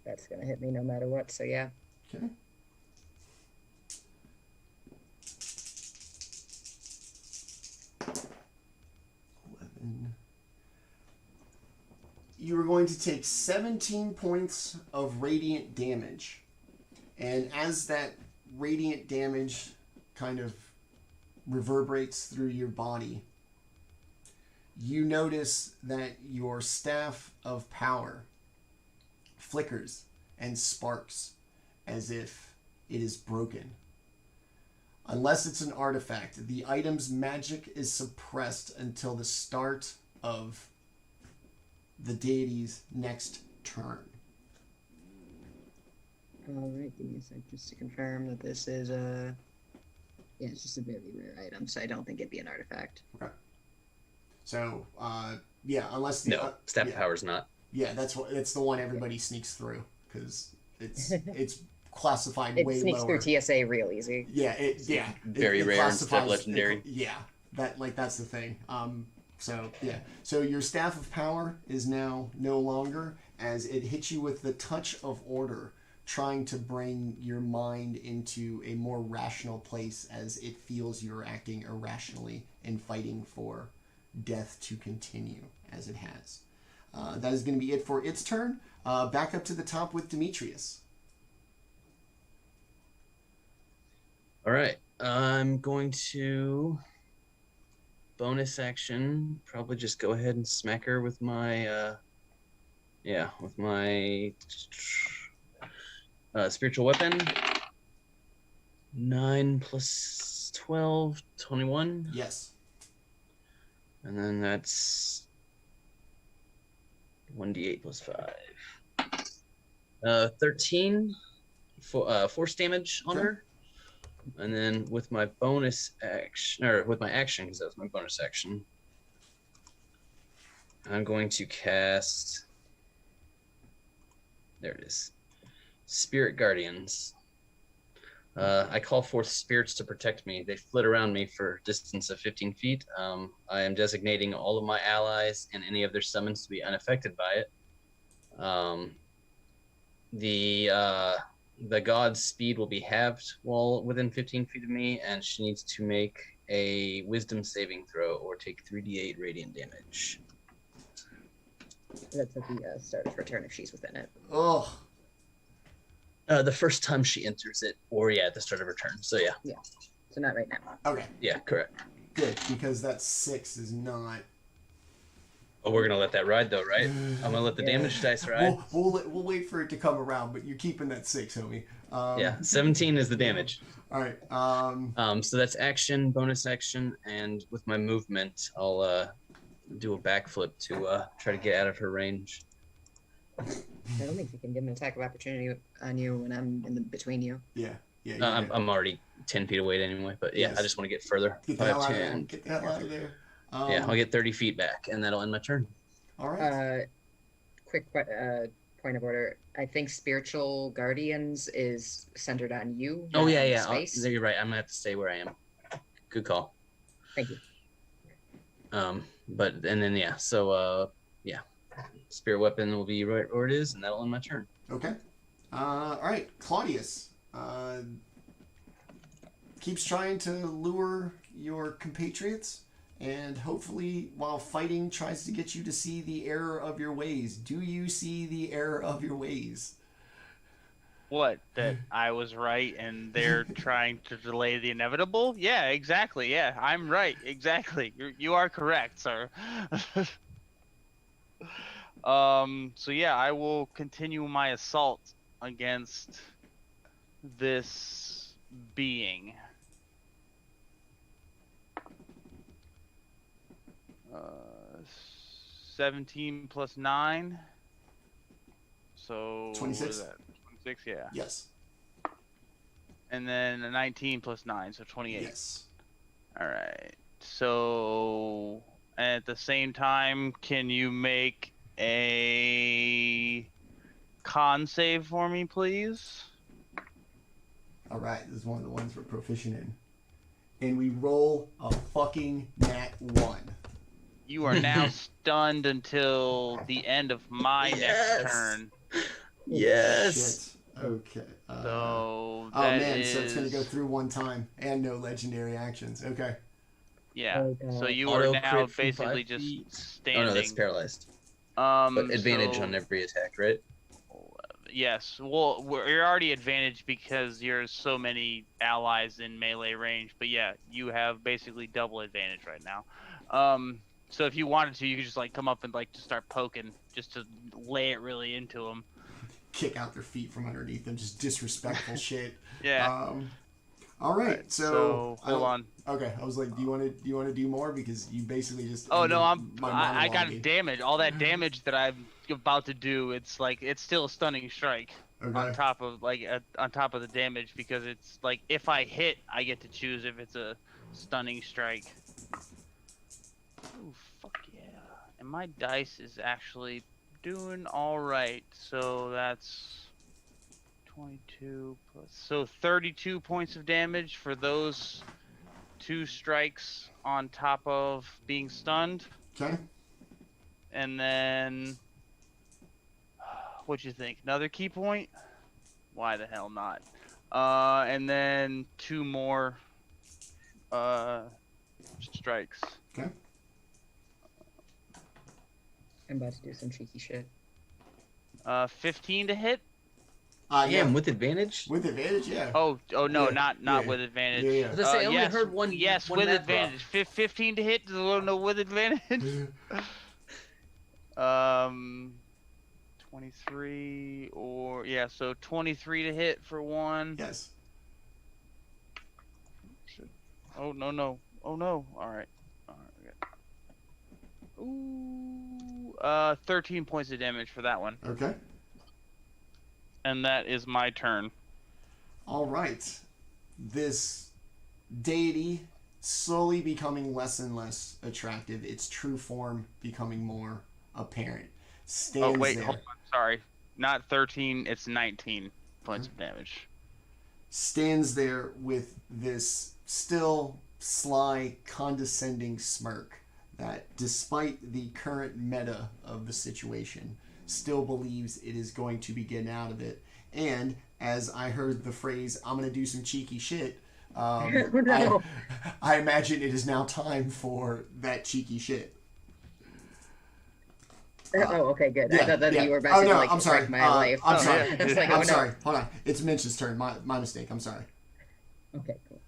That's gonna hit me no matter what. So yeah. Okay. You are going to take 17 points of radiant damage. And as that radiant damage kind of reverberates through your body, you notice that your staff of power flickers and sparks as if it is broken. Unless it's an artifact, the item's magic is suppressed until the start of the deity's next turn. All right, give me a sec just to confirm that this is a. Yeah, it's just a very rare item, so I don't think it'd be an artifact. Okay. So, yeah, unless the No, staff power's not. Yeah, it's the one everybody sneaks through because it's classified It way sneaks lower. through TSA real easy. Yeah, Very rare instead of classifies- legendary. That's the thing. So yeah, so your staff of power is now no longer, as it hits you with the touch of order, trying to bring your mind into a more rational place as it feels you're acting irrationally and fighting for death to continue as it has. That is going to be it for its turn. Back up to the top with Demetrius. All right. I'm going to bonus action. Probably just go ahead and smack her with my, spiritual weapon. 9 plus 12, 21. Yes. And then that's 1d8 plus 5. 13 for force damage on her. And then with my bonus action, or with my action, because that was my bonus action, I'm going to cast. There it is. Spirit Guardians. I call forth spirits to protect me. They flit around me for a distance of 15 feet. I am designating all of my allies and any of their summons to be unaffected by it. The god's speed will be halved while within 15 feet of me, and she needs to make a wisdom saving throw or take 3d8 radiant damage. That's at the start of her turn if she's within it. Oh. The first time she enters it, or at the start of her turn. So yeah. Yeah. So not right now. Okay. Yeah, correct. Good, because that 6 is not. Oh, we're gonna let that ride though, right? I'm gonna let the damage dice ride. We'll wait for it to come around, but you're keeping that 6, homie. Yeah, 17 is the damage. All right. So that's action, bonus action, and with my movement, I'll do a backflip to try to get out of her range. I don't think you can get an attack of opportunity on you when I'm in the between you. Yeah. I'm already 10 feet away anyway, but yeah, Yes. I just want to get further. Get the hell out of there. Get the hell out of there. Yeah, I'll get 30 feet back, and that'll end my turn. All right. Quick point of order. I think Spiritual Guardians is centered on you. Oh, not yeah, on yeah. Space. You're right. I'm going to have to stay where I am. Good call. Thank you. Yeah. Spirit weapon will be right where it is, and that'll end my turn. Okay. All right. Claudius keeps trying to lure your compatriots, and hopefully, while fighting, tries to get you to see the error of your ways. Do you see the error of your ways? What? That I was right and they're trying to delay the inevitable? Yeah, exactly. Yeah, I'm right. Exactly. You are correct, sir. So yeah, I will continue my assault against this being. 17 plus 9. So 26? What is that? 26, yeah. Yes. And then a 19 plus 9, so 28. Yes. All right. So at the same time, can you make a con save for me, please? All right. This is one of the ones we're proficient in. and we roll a fucking nat 1. You are now stunned until the end of my Yes. next turn. Yes. Shit. Okay. So oh that man, is... so it's gonna go through one time and no legendary actions. Okay. Yeah. Oh, God. So you Auto are now crit from basically 5 just feet. standing. Oh no, that's paralyzed. But advantage so- on every attack, right? Yes. Well, you're already advantaged because there's so many allies in melee range. But yeah, you have basically double advantage right now. So if you wanted to, you could just like come up and like just start poking, just to lay it really into them. Kick out their feet from underneath them, just disrespectful shit. Yeah. All right. So hold on. Okay, I was like, do you want to do more because you basically just. Oh no, ended my I got monologue. damage. All that damage that I'm about to do, it's like it's still a stunning strike Okay. on top of on top of the damage, because it's like if I hit, I get to choose if it's a stunning strike. Oh fuck yeah! And my dice is actually doing all right. So that's 22 plus, so 32 points of damage for those 2 strikes on top of being stunned. Okay. And then, what'd you think? Another key point? Why the hell not? And then 2 more strikes. Okay. I'm about to do some cheeky shit. 15 to hit? Damn, with advantage? With advantage, yeah. Oh no, Yeah, not yeah. with advantage. Yeah, yeah. I was gonna say, I only yes, heard one. Yes, one with math roll. advantage. 15 to hit? No, with advantage. 23 or yeah, so 23 to hit for 1. Yes. Oh no. Oh no. All right. Ooh. 13 points of damage for that one. Okay. And that is my turn. All right. This deity slowly becoming less and less attractive. Its true form becoming more apparent. Stands Oh wait, there. hold on. Sorry. Not 13, it's 19 points of damage. Stands there with this still sly, condescending smirk that, despite the current meta of the situation, still believes it is going to be getting out of it. And as I heard the phrase, I'm going to do some cheeky shit, No. I imagine it is now time for that cheeky shit. Oh, okay, good. Yeah, I thought that yeah. you were about to like I'm sorry. wreck my life. I'm sorry. I was like, I'm oh, sorry. Hold on. It's Minch's turn. My mistake. I'm sorry. No. Okay, cool.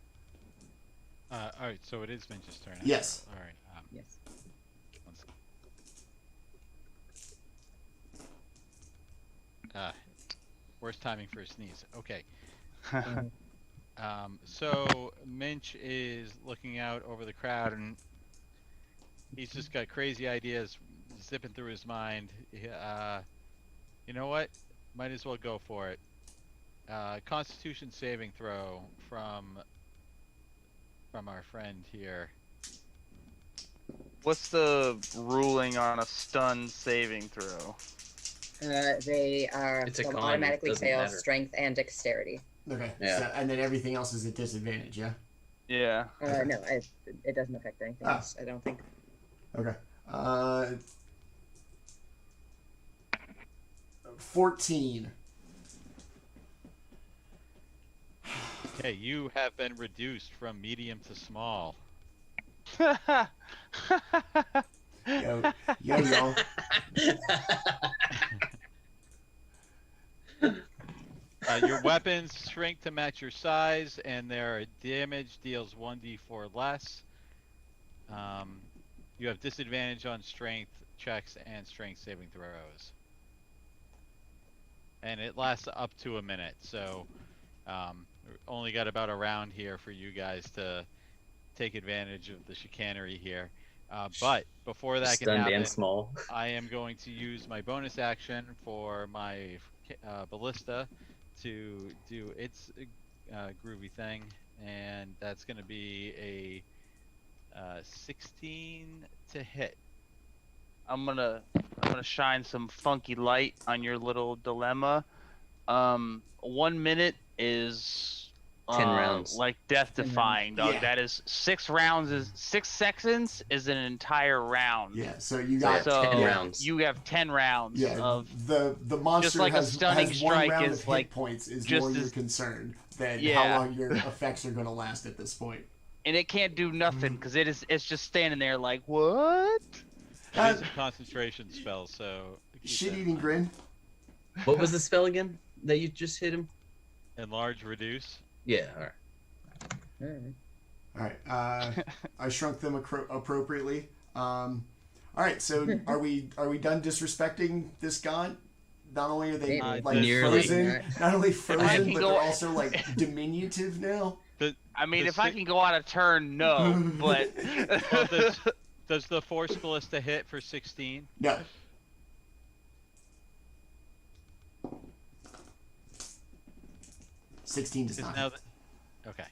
All right, so it is Minch's turn. Yes. All right. Yes. One second. Worst timing for a sneeze. Okay. So Minch is looking out over the crowd, and he's just got crazy ideas zipping through his mind. You know what? Might as well go for it. Constitution saving throw from our friend here. What's the ruling on a stun saving throw? They are It's a they'll con, automatically doesn't fail matter. strength and dexterity. Okay. Yeah. So, and then everything else is at disadvantage, yeah? Yeah. No, it doesn't affect anything Ah. else, I don't think. Okay. 14. Okay, you have been reduced from medium to small. Yo. Your weapons shrink to match your size, and their damage deals 1d4 less. You have disadvantage on strength checks and strength saving throws. And it lasts up to a minute, so only got about a round here for you guys to take advantage of the chicanery here. But before that can Stunned happen, and small. I am going to use my bonus action for my ballista to do its groovy thing, and that's going to be a 16 to hit. I'm gonna shine some funky light on your little dilemma. 1 minute is 10 rounds. Like death 10 rounds. defying, dog. Yeah. That is 6 rounds. Is 6 seconds is an entire round. Yeah, so you So, got So 10 rounds. you have 10 rounds yeah. of The monster just like a has, stunning has one strike round is of like hit points is just more your as- concern than how Yeah. long your effects are going to last at this point. and it can't do nothing because it's just standing there like what? It is a concentration spell, so keep that in Shit-eating mind. grin. What was the spell again that you just hit him? Enlarge, reduce. Yeah, all right. All right. All right. I shrunk them appropriately. All right. So are we done disrespecting this god? Not only are they Maybe. like Nearly. frozen, not only frozen, can but go- they're also like diminutive now. I mean, The if I si- can go on a turn, no, but Well, does the Force Ballista hit for 16? No. $16 does Is not. now okay.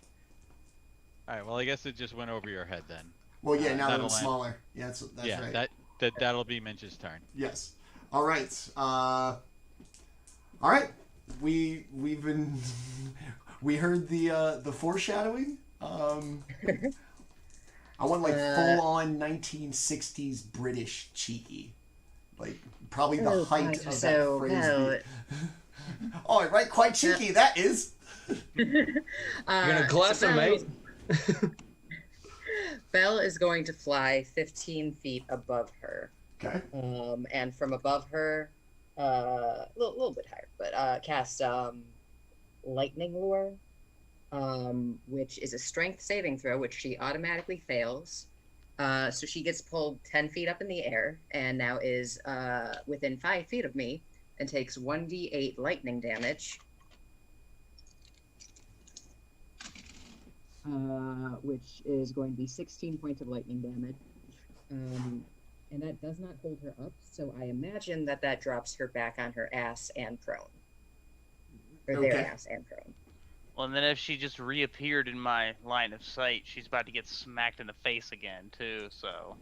All right. Well, I guess it just went over your head then. Well, yeah. Now that that'll it's land. smaller. Yeah, that's yeah, right. that'll be Minch's turn. Yes. All right. All right. We've been we heard the foreshadowing. I want like full on 1960s British cheeky, like probably the height of so, that phrase. well, Oh, right, quite cheeky. That is. You're gonna glass so him, mate. Belle is going to fly 15 feet above her. Okay. And from above her, a little bit higher, but cast Lightning Lure, which is a strength saving throw, which she automatically fails. So she gets pulled 10 feet up in the air and now is within 5 feet of me and takes 1d8 lightning damage. Which is going to be 16 points of lightning damage. And that does not hold her up, so I imagine that drops her back on her ass and prone. Or Okay. their ass and prone. well, and then if she just reappeared in my line of sight, she's about to get smacked in the face again too. So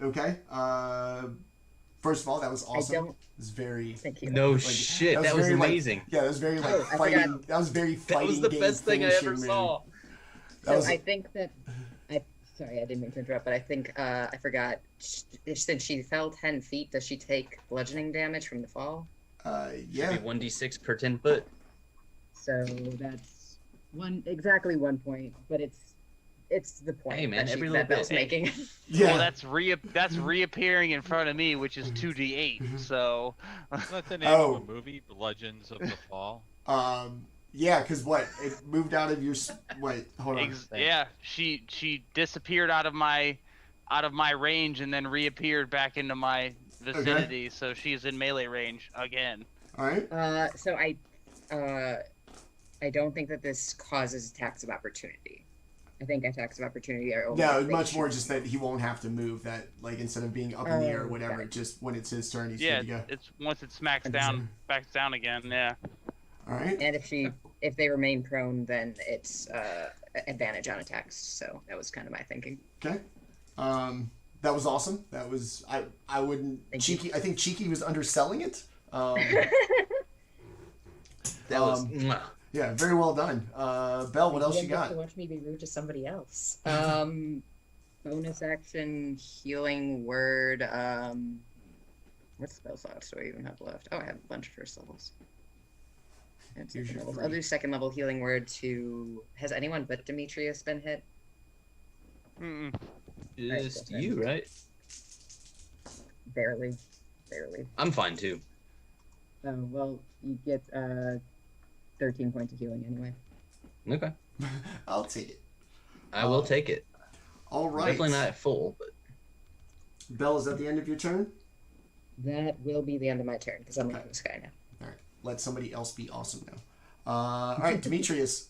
Okay. First of all, that was awesome. don't- It was very. Thank you. No Like, shit, that was very, like, amazing. yeah, that was very like Oh, I fighting. forgot. That was very That fighting. was the game best thing I ever finishing saw. move. That So was I think that sorry, I didn't mean to interrupt, but I think I forgot. Since she fell 10 feet, does she take bludgeoning damage from the fall? yeah. 1d6 per 10 foot. So that's exactly 1 point, but it's the point Hey, man, that, every that little Belle's bit. making. Yeah. well, that's reappearing in front of me, which is 2d8. So Isn't that the name Oh. of a movie, Legends of the Fall? Yeah, because what? It moved out of your. Wait, hold on. yeah, she disappeared out of my range and then reappeared back into my vicinity. So she's in melee range again. All right. So I don't think that this causes attacks of opportunity. I think attacks of opportunity are only. No, if they much more shoot. just that he won't have to move. That like instead of being up in the air or whatever, got it. just when it's his turn, he's Yeah, good to go. it's once it smacks down, backs down again. Yeah. All right. And if they remain prone, then it's advantage on attacks. So that was kind of my thinking. Okay. That was awesome. That was I wouldn't Thank you. cheeky. I think cheeky was underselling it. That was. Um, Yeah, very well done. Belle, what else you didn't get got? to watch me be rude to somebody else. Bonus action, healing word. What spell slots do I even have left? Oh, I have a bunch of first levels. And Here's second your levels. three. I'll do second level healing word to. Has anyone but Demetrius been hit? Mm-mm. Just you, right? Barely. I'm fine too. Oh well, you get 13 points of healing anyway. Okay. I'll take it. I will take it. All right. Definitely not at full, but Belle, is that the end of your turn? That will be the end of my turn because I'm leaving the sky now. All right. Let somebody else be awesome now. All right, Demetrius.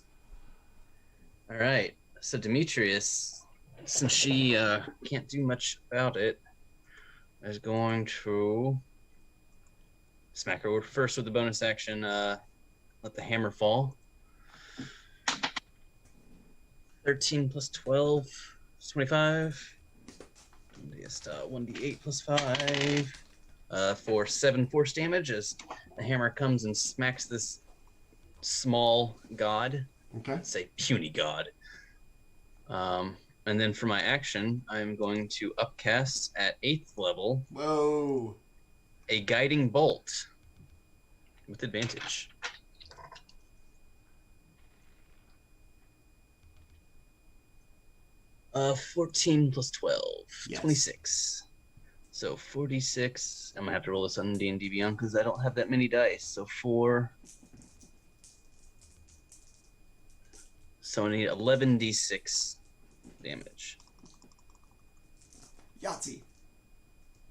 all right. So Demetrius, since she can't do much about it, is going to smack her first with the bonus action. Let the hammer fall. 13 plus 12 is 25. Just 1d8 plus 5 for 7 force damage as the hammer comes and smacks this small god. Okay. Let's say puny god. And then for my action, I'm going to upcast at 8th level Whoa. a guiding bolt with advantage. Uh, 14 plus 12, Yes. 26. So 46. I'm gonna have to roll this on D&D Beyond because I don't have that many dice. So 4. So I need 11d6 damage. Yahtzee.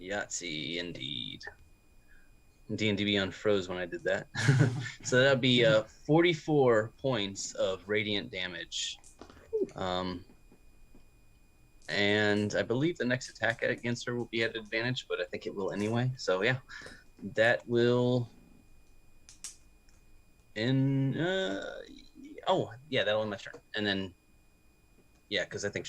Yahtzee, indeed. D&D Beyond froze when I did that. So that'd be 44 points of radiant damage. And I believe the next attack against her will be at advantage, but I think it will anyway. So yeah, that will end. Oh yeah, that'll end my turn. And then yeah, because I think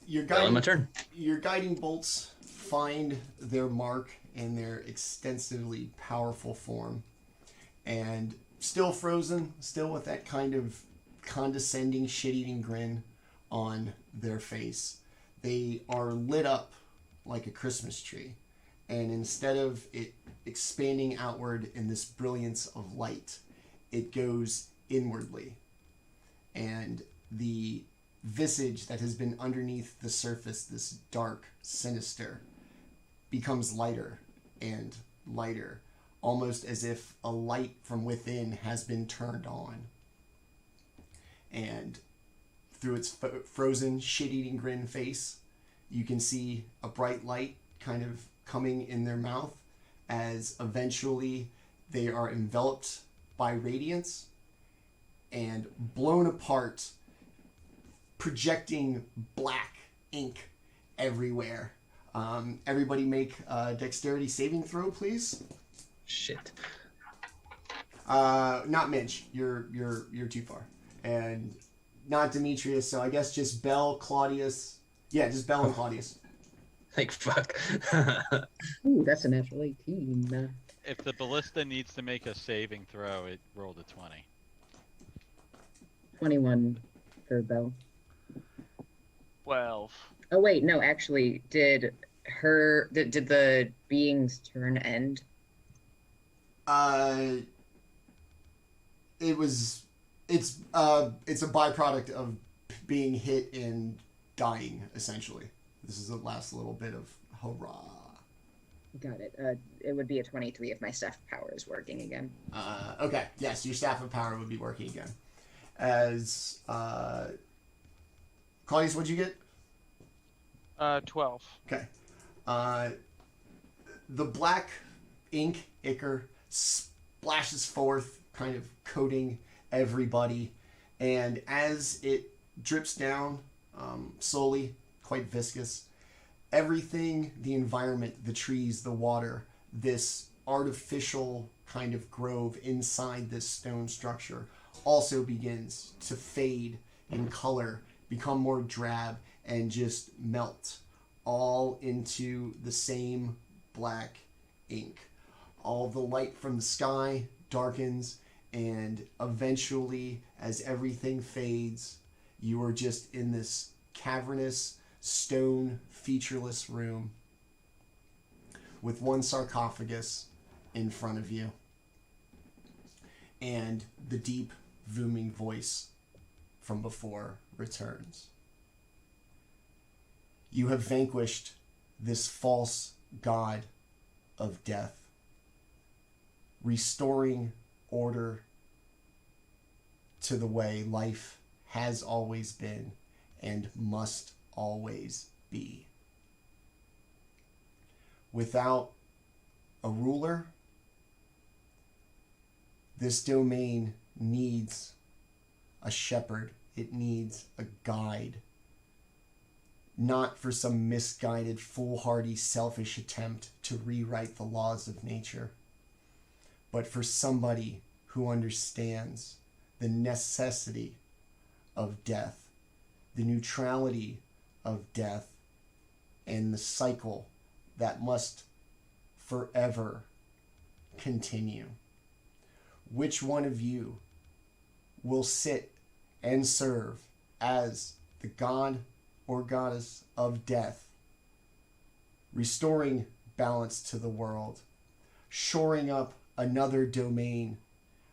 that'll end my turn. Your guiding bolts find their mark in their extensively powerful form, and still frozen, still with that kind of condescending, shit-eating grin on their face. They are lit up like a Christmas tree, and instead of it expanding outward in this brilliance of light, it goes inwardly, and the visage that has been underneath the surface, this dark, sinister, becomes lighter and lighter, almost as if a light from within has been turned on. And through its frozen, shit-eating grin face, you can see a bright light kind of coming in their mouth as eventually they are enveloped by radiance and blown apart, projecting black ink everywhere. Everybody make a dexterity saving throw, please. Shit. Not Minch. You're too far. And not Demetrius, so I guess just Bell, Claudius. Yeah, just Bell and Claudius. Like, fuck. Ooh, that's a natural 18. If the ballista needs to make a saving throw, it rolled a 20. 21 for Bell. 12. Oh wait, no, actually, did the being's turn end? It's a byproduct of being hit and dying, essentially. This is the last little bit of hurrah. Got it. It would be a 23 if my staff power is working again. Okay, yes, your staff of power would be working again. As Claudius, what'd you get? 12. Okay. The black ink ichor splashes forth, kind of coating everybody, and as it drips down slowly, quite viscous, everything, the environment, the trees, the water, this artificial kind of grove inside this stone structure also begins to fade in color, become more drab, and just melt all into the same black ink. All the light from the sky darkens, and eventually, as everything fades, you are just in this cavernous, stone, featureless room with one sarcophagus in front of you, and the deep, booming voice from before returns. You have vanquished this false god of death, restoring order to the way life has always been and must always be. Without a ruler, this domain needs a shepherd. It needs a guide. Not for some misguided, foolhardy, selfish attempt to rewrite the laws of nature, but for somebody who understands the necessity of death, the neutrality of death, and the cycle that must forever continue. which one of you will sit and serve as the god or goddess of death, restoring balance to the world, shoring up another domain,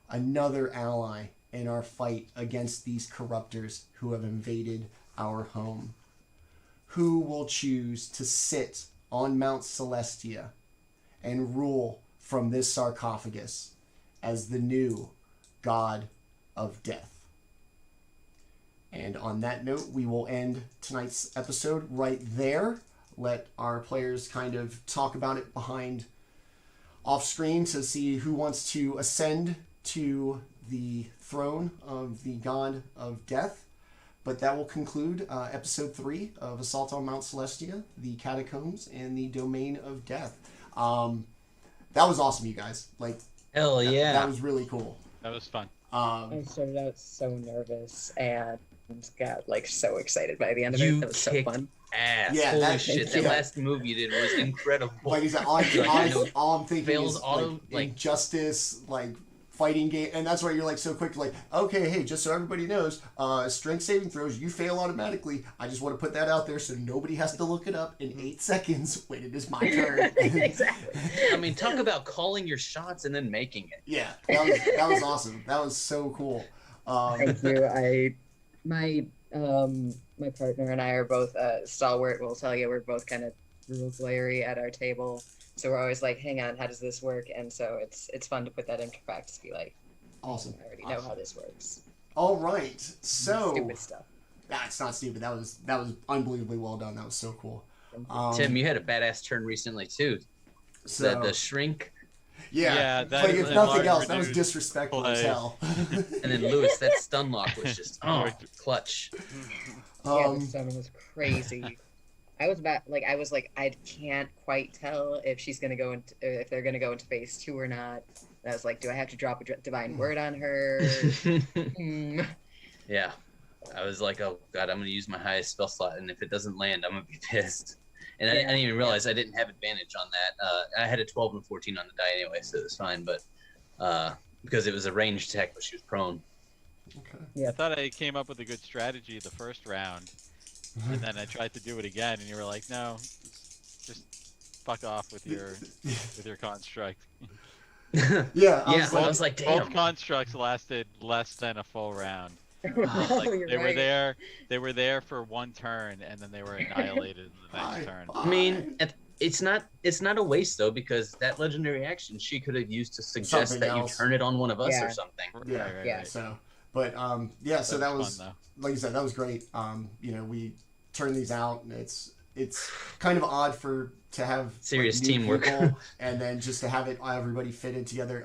another ally in our fight against these corruptors who have invaded our home. Who will choose to sit on Mount Celestia and rule from this sarcophagus as the new god of death? And on that note, we will end tonight's episode right there. Let our players kind of talk about it behind off screen to see who wants to ascend to the throne of the god of death. But that will conclude episode 3 of Assault on Mount Celestia, the Catacombs, and the Domain of Death. That was awesome, you guys. Like, Hell yeah. that was really cool. That was fun. I started out so nervous and got like so excited by the end of You it. That was so kicked fun. Ass. Yeah, Holy that- shit. That yeah. last move you did was incredible. Like I said, all I'm thinking Fails is auto, like, like- injustice, like fighting game, and that's why you're like so quick, like, okay, hey, just so everybody knows, strength saving throws, you fail automatically. I just want to put that out there so nobody has to look it up in 8 seconds when it is my turn. Exactly. I mean, talk about calling your shots and then making it. Yeah, that was awesome. That was so cool. Thank you. My partner and I are both stalwart. We'll tell you, we're both kind of rules Larry at our table. So we're always like, hang on, how does this work? And so it's fun to put that into practice. Be like, Awesome. I already know how this works. All right, so Stupid stuff. it's not stupid. That was unbelievably well done. That was so cool. Tim, you had a badass turn recently too. so The shrink, yeah, that like is if a nothing large else, that was reduced disrespectful as play. hell. and then Lewis, that stun lock was just clutch. Yeah, the summon was crazy. I was I can't quite tell if she's gonna go into if they're gonna go into phase 2 or not. And I was like, do I have to drop a divine word on her? Yeah, I was like, oh god, I'm gonna use my highest spell slot, and if it doesn't land, I'm gonna be pissed. And I didn't even realize I didn't have advantage on that. I had a 12 and 14 on the die anyway, so it was fine. But because it was a ranged attack, but she was prone. Okay. I thought I came up with a good strategy the first round, and then I tried to do it again, and you were like, "No, just fuck off with your construct." Yeah, I was like, damn. Both constructs lasted less than a full round. Oh, Like, you're they were right. there. They were there for one turn, and then they were annihilated in the next turn. I mean, it's not a waste though, because that legendary action she could have used to suggest Something that else. you turn it on one of us Yeah. or something. Yeah, Right. So, but yeah, so that was fun, like you said, that was great. We turned these out, and it's kind of odd to have Serious new teamwork. people, and then just to have it everybody fitted together.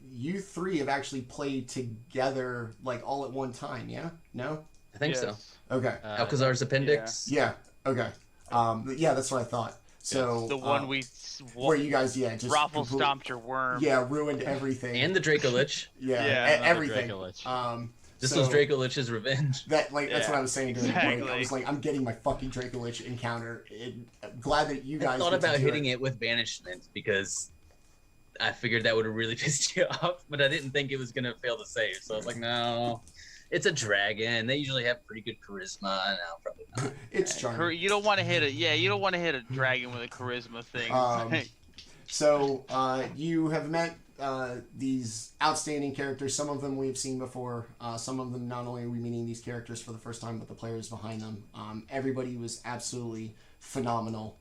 You 3 have actually played together like all at one time, yeah? No? I think so. Yes. Okay. Alcazar's appendix. Yeah. Okay. Yeah, that's what I thought. So The one we where you guys just raffle complete- stomped your worm. Yeah, ruined everything. And the Draco Lich. yeah, Yeah, e- another everything. Draco Lich. This So- was Draco Lich's revenge. That's Yeah, what I was saying during the break. I exactly. was like, I'm getting my fucking Draco Lich encounter. I'm glad that you guys I thought get to about do hitting it with banishment because I figured that would have really pissed you off, but I didn't think it was gonna fail to save. So I was like, no, it's a dragon. They usually have pretty good charisma. No, probably not. It's charming. You don't want to hit it. Yeah, you don't want to hit a dragon with a charisma thing. So you have met these outstanding characters. Some of them we've seen before. Some of them not only are we meeting these characters for the first time, but the players behind them. Everybody was absolutely phenomenal.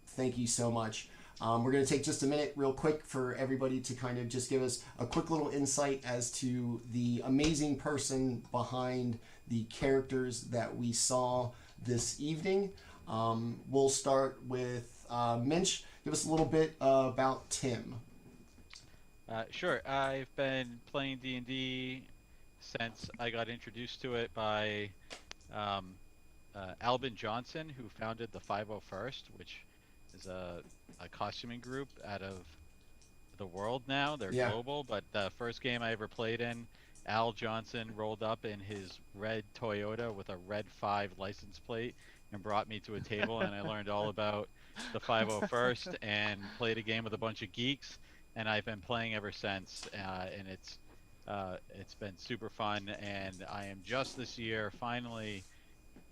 Thank you so much. We're going to take just a minute real quick for everybody to kind of just give us a quick little insight as to the amazing person behind the characters that we saw this evening. We'll start with Minch. Give us a little bit about Tim. Sure. I've been playing D&D since I got introduced to it by Albin Johnson, who founded the 501st, which is a costuming group out of the world now. They're global, but the first game I ever played in, Al Johnson rolled up in his red Toyota with a red 5 license plate and brought me to a table, and I learned all about the 501st and played a game with a bunch of geeks, and I've been playing ever since. And It's been super fun, and I am just this year finally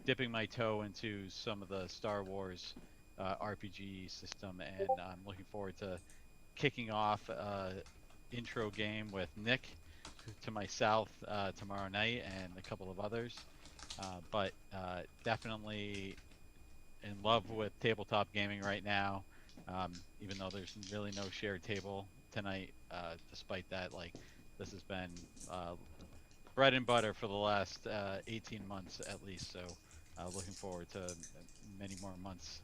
dipping my toe into some of the Star Wars RPG system, and I'm looking forward to kicking off intro game with Nick to my south tomorrow night and a couple of others. But definitely in love with tabletop gaming right now, even though there's really no shared table tonight. Despite that, like, this has been bread and butter for the last 18 months at least. So looking forward to many more months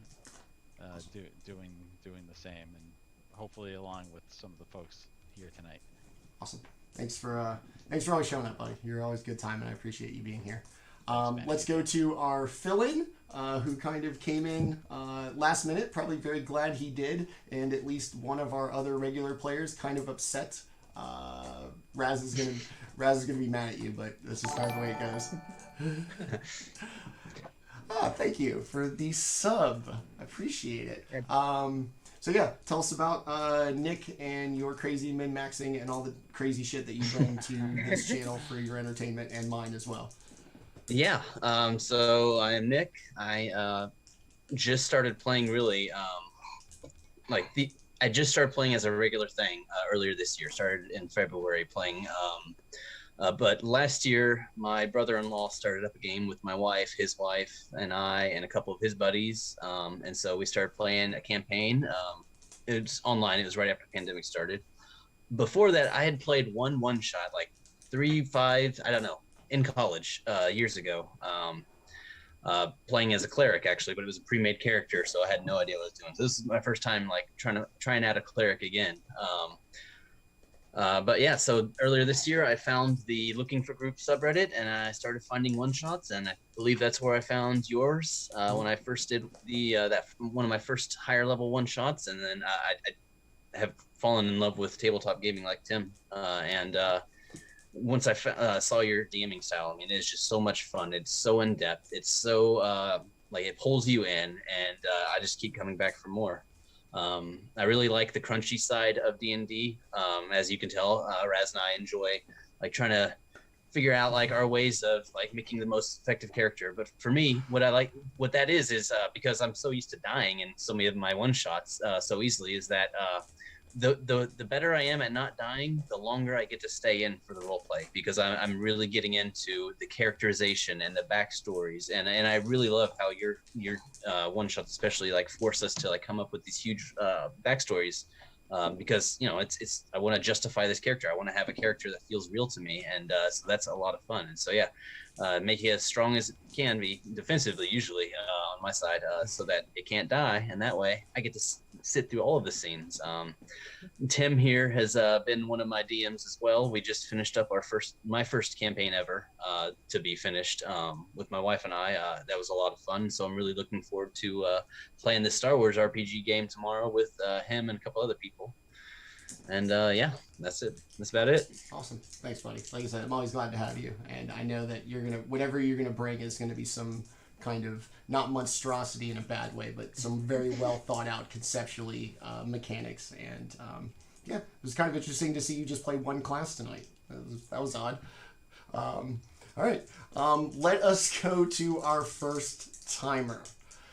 doing the same, and hopefully along with some of the folks here tonight. Awesome. Thanks for always showing up, buddy. You're always a good time, and I appreciate you being here. Let's go to our fill-in, who kind of came in last minute. Probably very glad he did, and at least one of our other regular players kind of upset. Raz is gonna be mad at you, but this is kind of the way it goes. Thank you for the sub. I appreciate it. So yeah, tell us about Nick and your crazy min-maxing and all the crazy shit that you bring to this channel for your entertainment and mine as well. Yeah, so I am Nick. I just started playing really, I just started playing as a regular thing earlier this year. Started in February playing, but last year my brother-in-law started up a game with my wife, his wife, and I, and a couple of his buddies, and so we started playing a campaign. It's online. It was right after the pandemic started. Before that, I had played one shot, like 3, 5, I don't know, in college years ago, playing as a cleric actually, but it was a pre-made character, so I had no idea what I was doing. So this is my first time like trying out a cleric again. But yeah, so earlier this year I found the Looking for Group subreddit, and I started finding one-shots, and I believe that's where I found yours when I first did that one of my first higher level one-shots, and then I have fallen in love with tabletop gaming like Tim, and once I saw your DMing style, I mean, it's just so much fun. It's so in depth. It's so like it pulls you in, and I just keep coming back for more. I really like the crunchy side of D&D. As you can tell, Raz and I enjoy like trying to figure out like our ways of like making the most effective character. But for me, what that is because I'm so used to dying in so many of my one shots so easily, is that the better I am at not dying, the longer I get to stay in for the role play, because I'm really getting into the characterization and the backstories, and I really love how your one shots especially like force us to like come up with these huge backstories, because you know it's I want to justify this character. I want to have a character that feels real to me, and so that's a lot of fun. And so yeah, make it as strong as it can be defensively, usually on my side, so that it can't die, and that way I get to sit through all of the scenes. Tim here has been one of my DMs as well. We just finished up my first campaign ever to be finished with my wife and I. That was a lot of fun, so I'm really looking forward to playing this Star Wars RPG game tomorrow with him and a couple other people. And yeah, that's it. That's about it. Awesome. Thanks, buddy. Like I said, I'm always glad to have you, and I know that whatever you're gonna bring is gonna be some kind of, not monstrosity in a bad way, but some very well thought out conceptually mechanics. And yeah, it was kind of interesting to see you just play one class tonight. That was odd. All right, let us go to our first timer.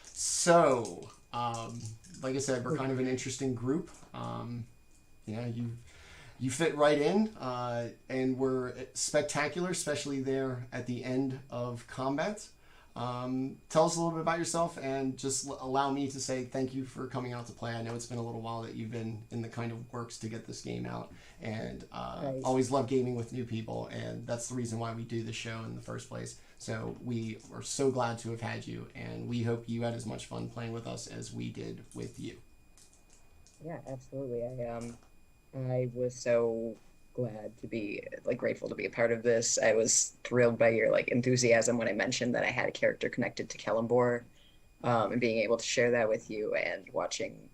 So, like I said, we're kind of an interesting group. Yeah, you fit right in, and we're spectacular, especially there at the end of combat. Tell us a little bit about yourself, and just allow me to say thank you for coming out to play. I know it's been a little while that you've been in the kind of works to get this game out, and always love gaming with new people, and that's the reason why we do the show in the first place. So we are so glad to have had you, and we hope you had as much fun playing with us as we did with you. Yeah, absolutely. I was so glad to be grateful to be a part of this. I was thrilled by your enthusiasm when I mentioned that I had a character connected to Kellenbor, and being able to share that with you, and watching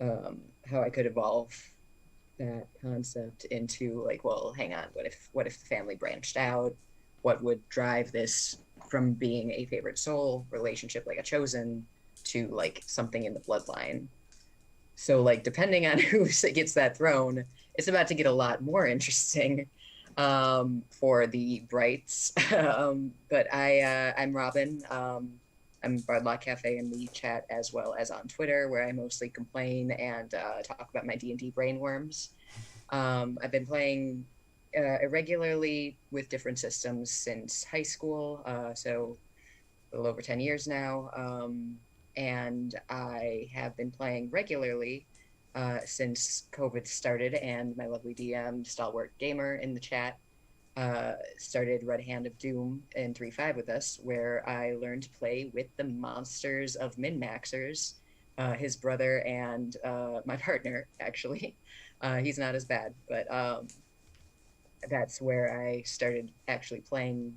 how I could evolve that concept into well, hang on, what if the family branched out? What would drive this from being a favorite soul relationship, like a chosen, to something in the bloodline? So depending on who gets that throne, it's about to get a lot more interesting. for the brights. But I'm Robin. I'm Bardlock Cafe in the chat as well as on Twitter, where I mostly complain and talk about my D&D brainworms. I've been playing irregularly with different systems since high school, so a little over 10 years now. And I have been playing regularly since COVID started, and my lovely DM, Stalwart Gamer in the chat, started Red Hand of Doom in 3.5 with us, where I learned to play with the monsters of Min-Maxers, his brother and my partner, actually. He's not as bad, but that's where I started actually playing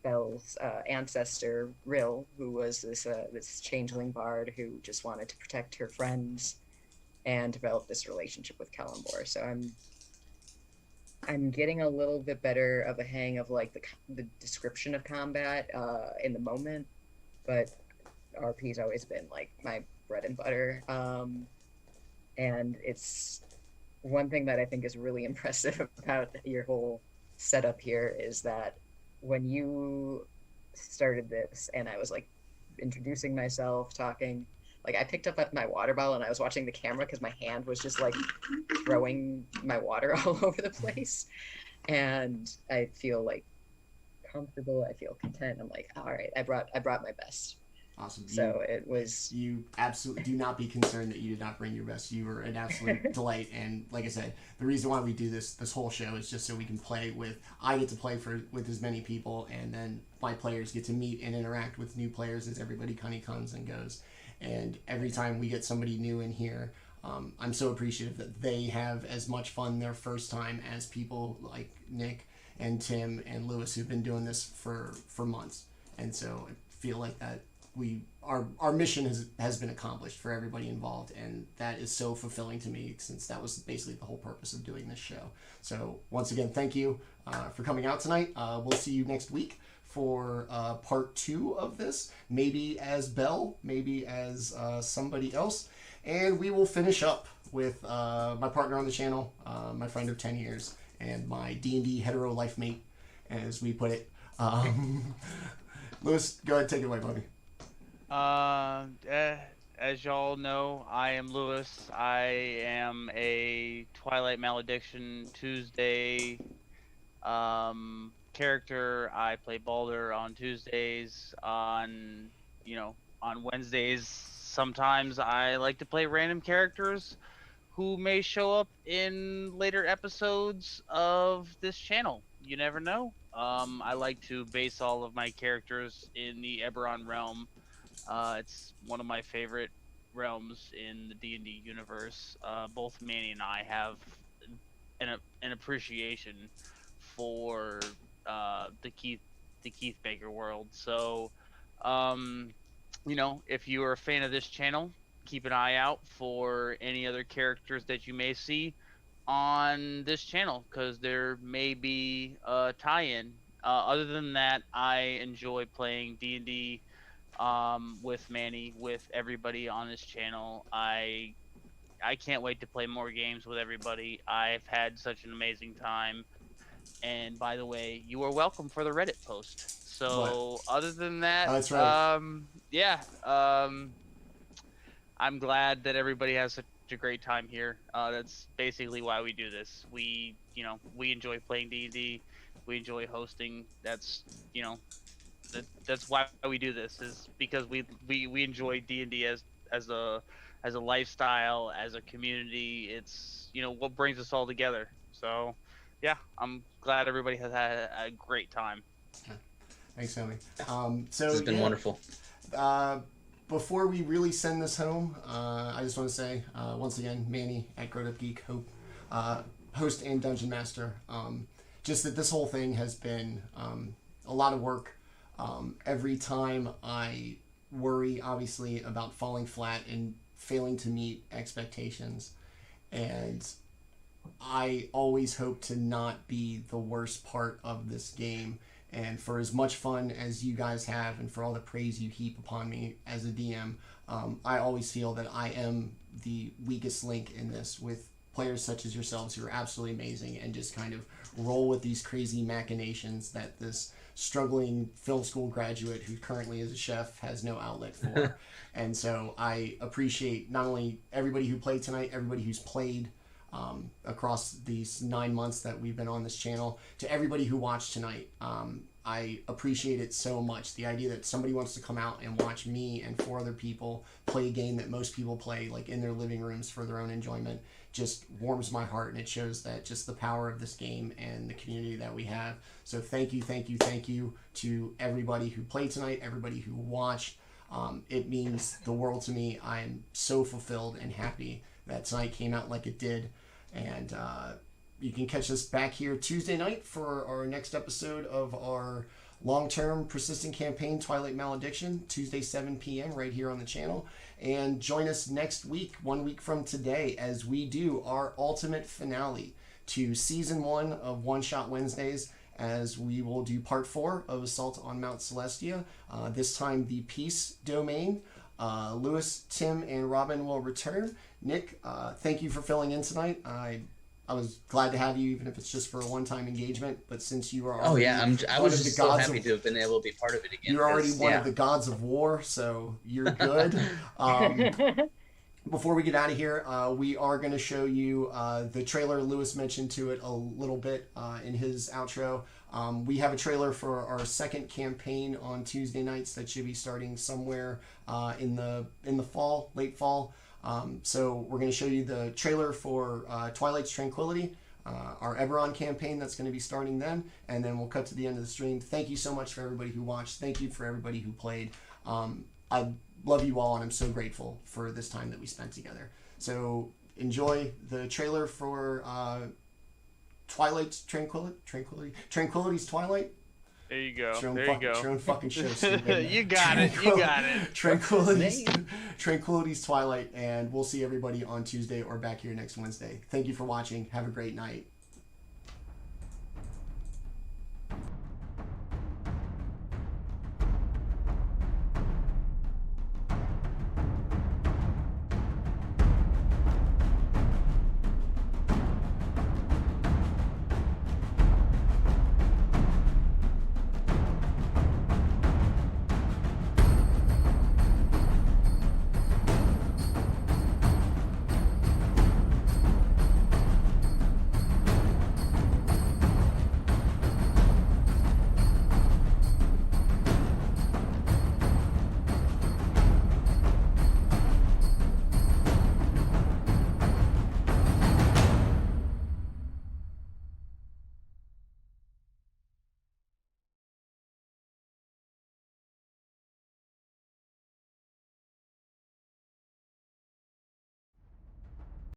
Belle's ancestor, Rill, who was this changeling bard who just wanted to protect her friends and develop this relationship with Kalambor. So I'm getting a little bit better of a hang of like the description of combat in the moment, but RP's always been like my bread and butter. And it's one thing that I think is really impressive about your whole setup here is that when you started this and I was like introducing myself, talking, like I picked up my water bottle and I was watching the camera because my hand was just like throwing my water all over the place. And I feel like comfortable. I feel content. I'm like, all right, I brought my best. Awesome. So it was. You absolutely do not be concerned that you did not bring your best. You were an absolute delight. And like I said, the reason why we do this whole show is just so we can play with. I get to play with as many people, and then my players get to meet and interact with new players as everybody kind of comes and goes. And every time we get somebody new in here, I'm so appreciative that they have as much fun their first time as people like Nick and Tim and Lewis who've been doing this for months. And so I feel like that our mission has been accomplished for everybody involved, and that is so fulfilling to me since that was basically the whole purpose of doing this show. So once again, thank you for coming out tonight. We'll see you next week for part 2 of this, maybe as Belle, maybe as somebody else, and we will finish up with my partner on the channel, my friend of 10 years, and my D&D hetero life mate, as we put it. Lewis, go ahead, take it away, buddy. As y'all know, I am Lewis. I am a Twilight Malediction Tuesday character. I play Baldur on Tuesdays. On Wednesdays, sometimes I like to play random characters who may show up in later episodes of this channel. You never know. I like to base all of my characters in the Eberron realm. It's one of my favorite realms in the D&D universe. Both Manny and I have an appreciation for the Keith Baker world. So, if you are a fan of this channel, keep an eye out for any other characters that you may see on this channel, because there may be a tie-in. Other than that, I enjoy playing D&D with Manny, with everybody on this channel. I can't wait to play more games with everybody. I've had such an amazing time. And by the way, you are welcome for the Reddit post. So other than that, that's right. I'm glad that everybody has such a great time here. That's basically why we do this. We enjoy playing D&D. We enjoy hosting. That's why we do this, is because we enjoy D&D as a lifestyle, as a community. It's what brings us all together. So yeah, I'm glad everybody has had a great time. Thanks, Tommy. This has been wonderful. Before we really send this home, I just want to say once again, Manny at GrowedUpGeek, host and dungeon master. Just that this whole thing has been a lot of work. Every time I worry, obviously, about falling flat and failing to meet expectations, and I always hope to not be the worst part of this game. And for as much fun as you guys have, and for all the praise you heap upon me as a DM, I always feel that I am the weakest link in this with players such as yourselves who are absolutely amazing and just kind of roll with these crazy machinations that this struggling film school graduate who currently is a chef has no outlet for. And so I appreciate not only everybody who played tonight, everybody who's played across these 9 months that we've been on this channel, to everybody who watched tonight. I appreciate it so much. The idea that somebody wants to come out and watch me and 4 other people play a game that most people play like in their living rooms for their own enjoyment just warms my heart, and it shows that just the power of this game and the community that we have. So thank you to everybody who played tonight, everybody who watched. It means the world to me. I'm so fulfilled and happy that tonight came out like it did. And you can catch us back here Tuesday night for our next episode of our long-term persistent campaign, Twilight Malediction, Tuesday 7 p.m. right here on the channel. And join us next week, 1 week from today, as we do our ultimate finale to Season 1 of One Shot Wednesdays, as we will do Part 4 of Assault on Mount Celestia. This time the Peace Domain. Lewis, Tim, and Robin will return. Nick, thank you for filling in tonight. I was glad to have you, even if it's just for a one-time engagement. But since you are I was just so happy to have been able to be part of it again. You're already one of the gods of war, so you're good. Before we get out of here, we are going to show you the trailer. Lewis mentioned to it a little bit in his outro. We have a trailer for our second campaign on Tuesday nights that should be starting somewhere in the fall, late fall. So we're going to show you the trailer for Twilight's Tranquility, our Eberron campaign that's going to be starting then, and then we'll cut to the end of the stream. Thank you so much for everybody who watched. Thank you for everybody who played. I love you all, and I'm so grateful for this time that we spent together. So enjoy the trailer for Twilight's Tranquility's Twilight. There you go. There you go. Your own fucking show, Steve. You got it. Tranquility's Twilight, and we'll see everybody on Tuesday or back here next Wednesday. Thank you for watching. Have a great night.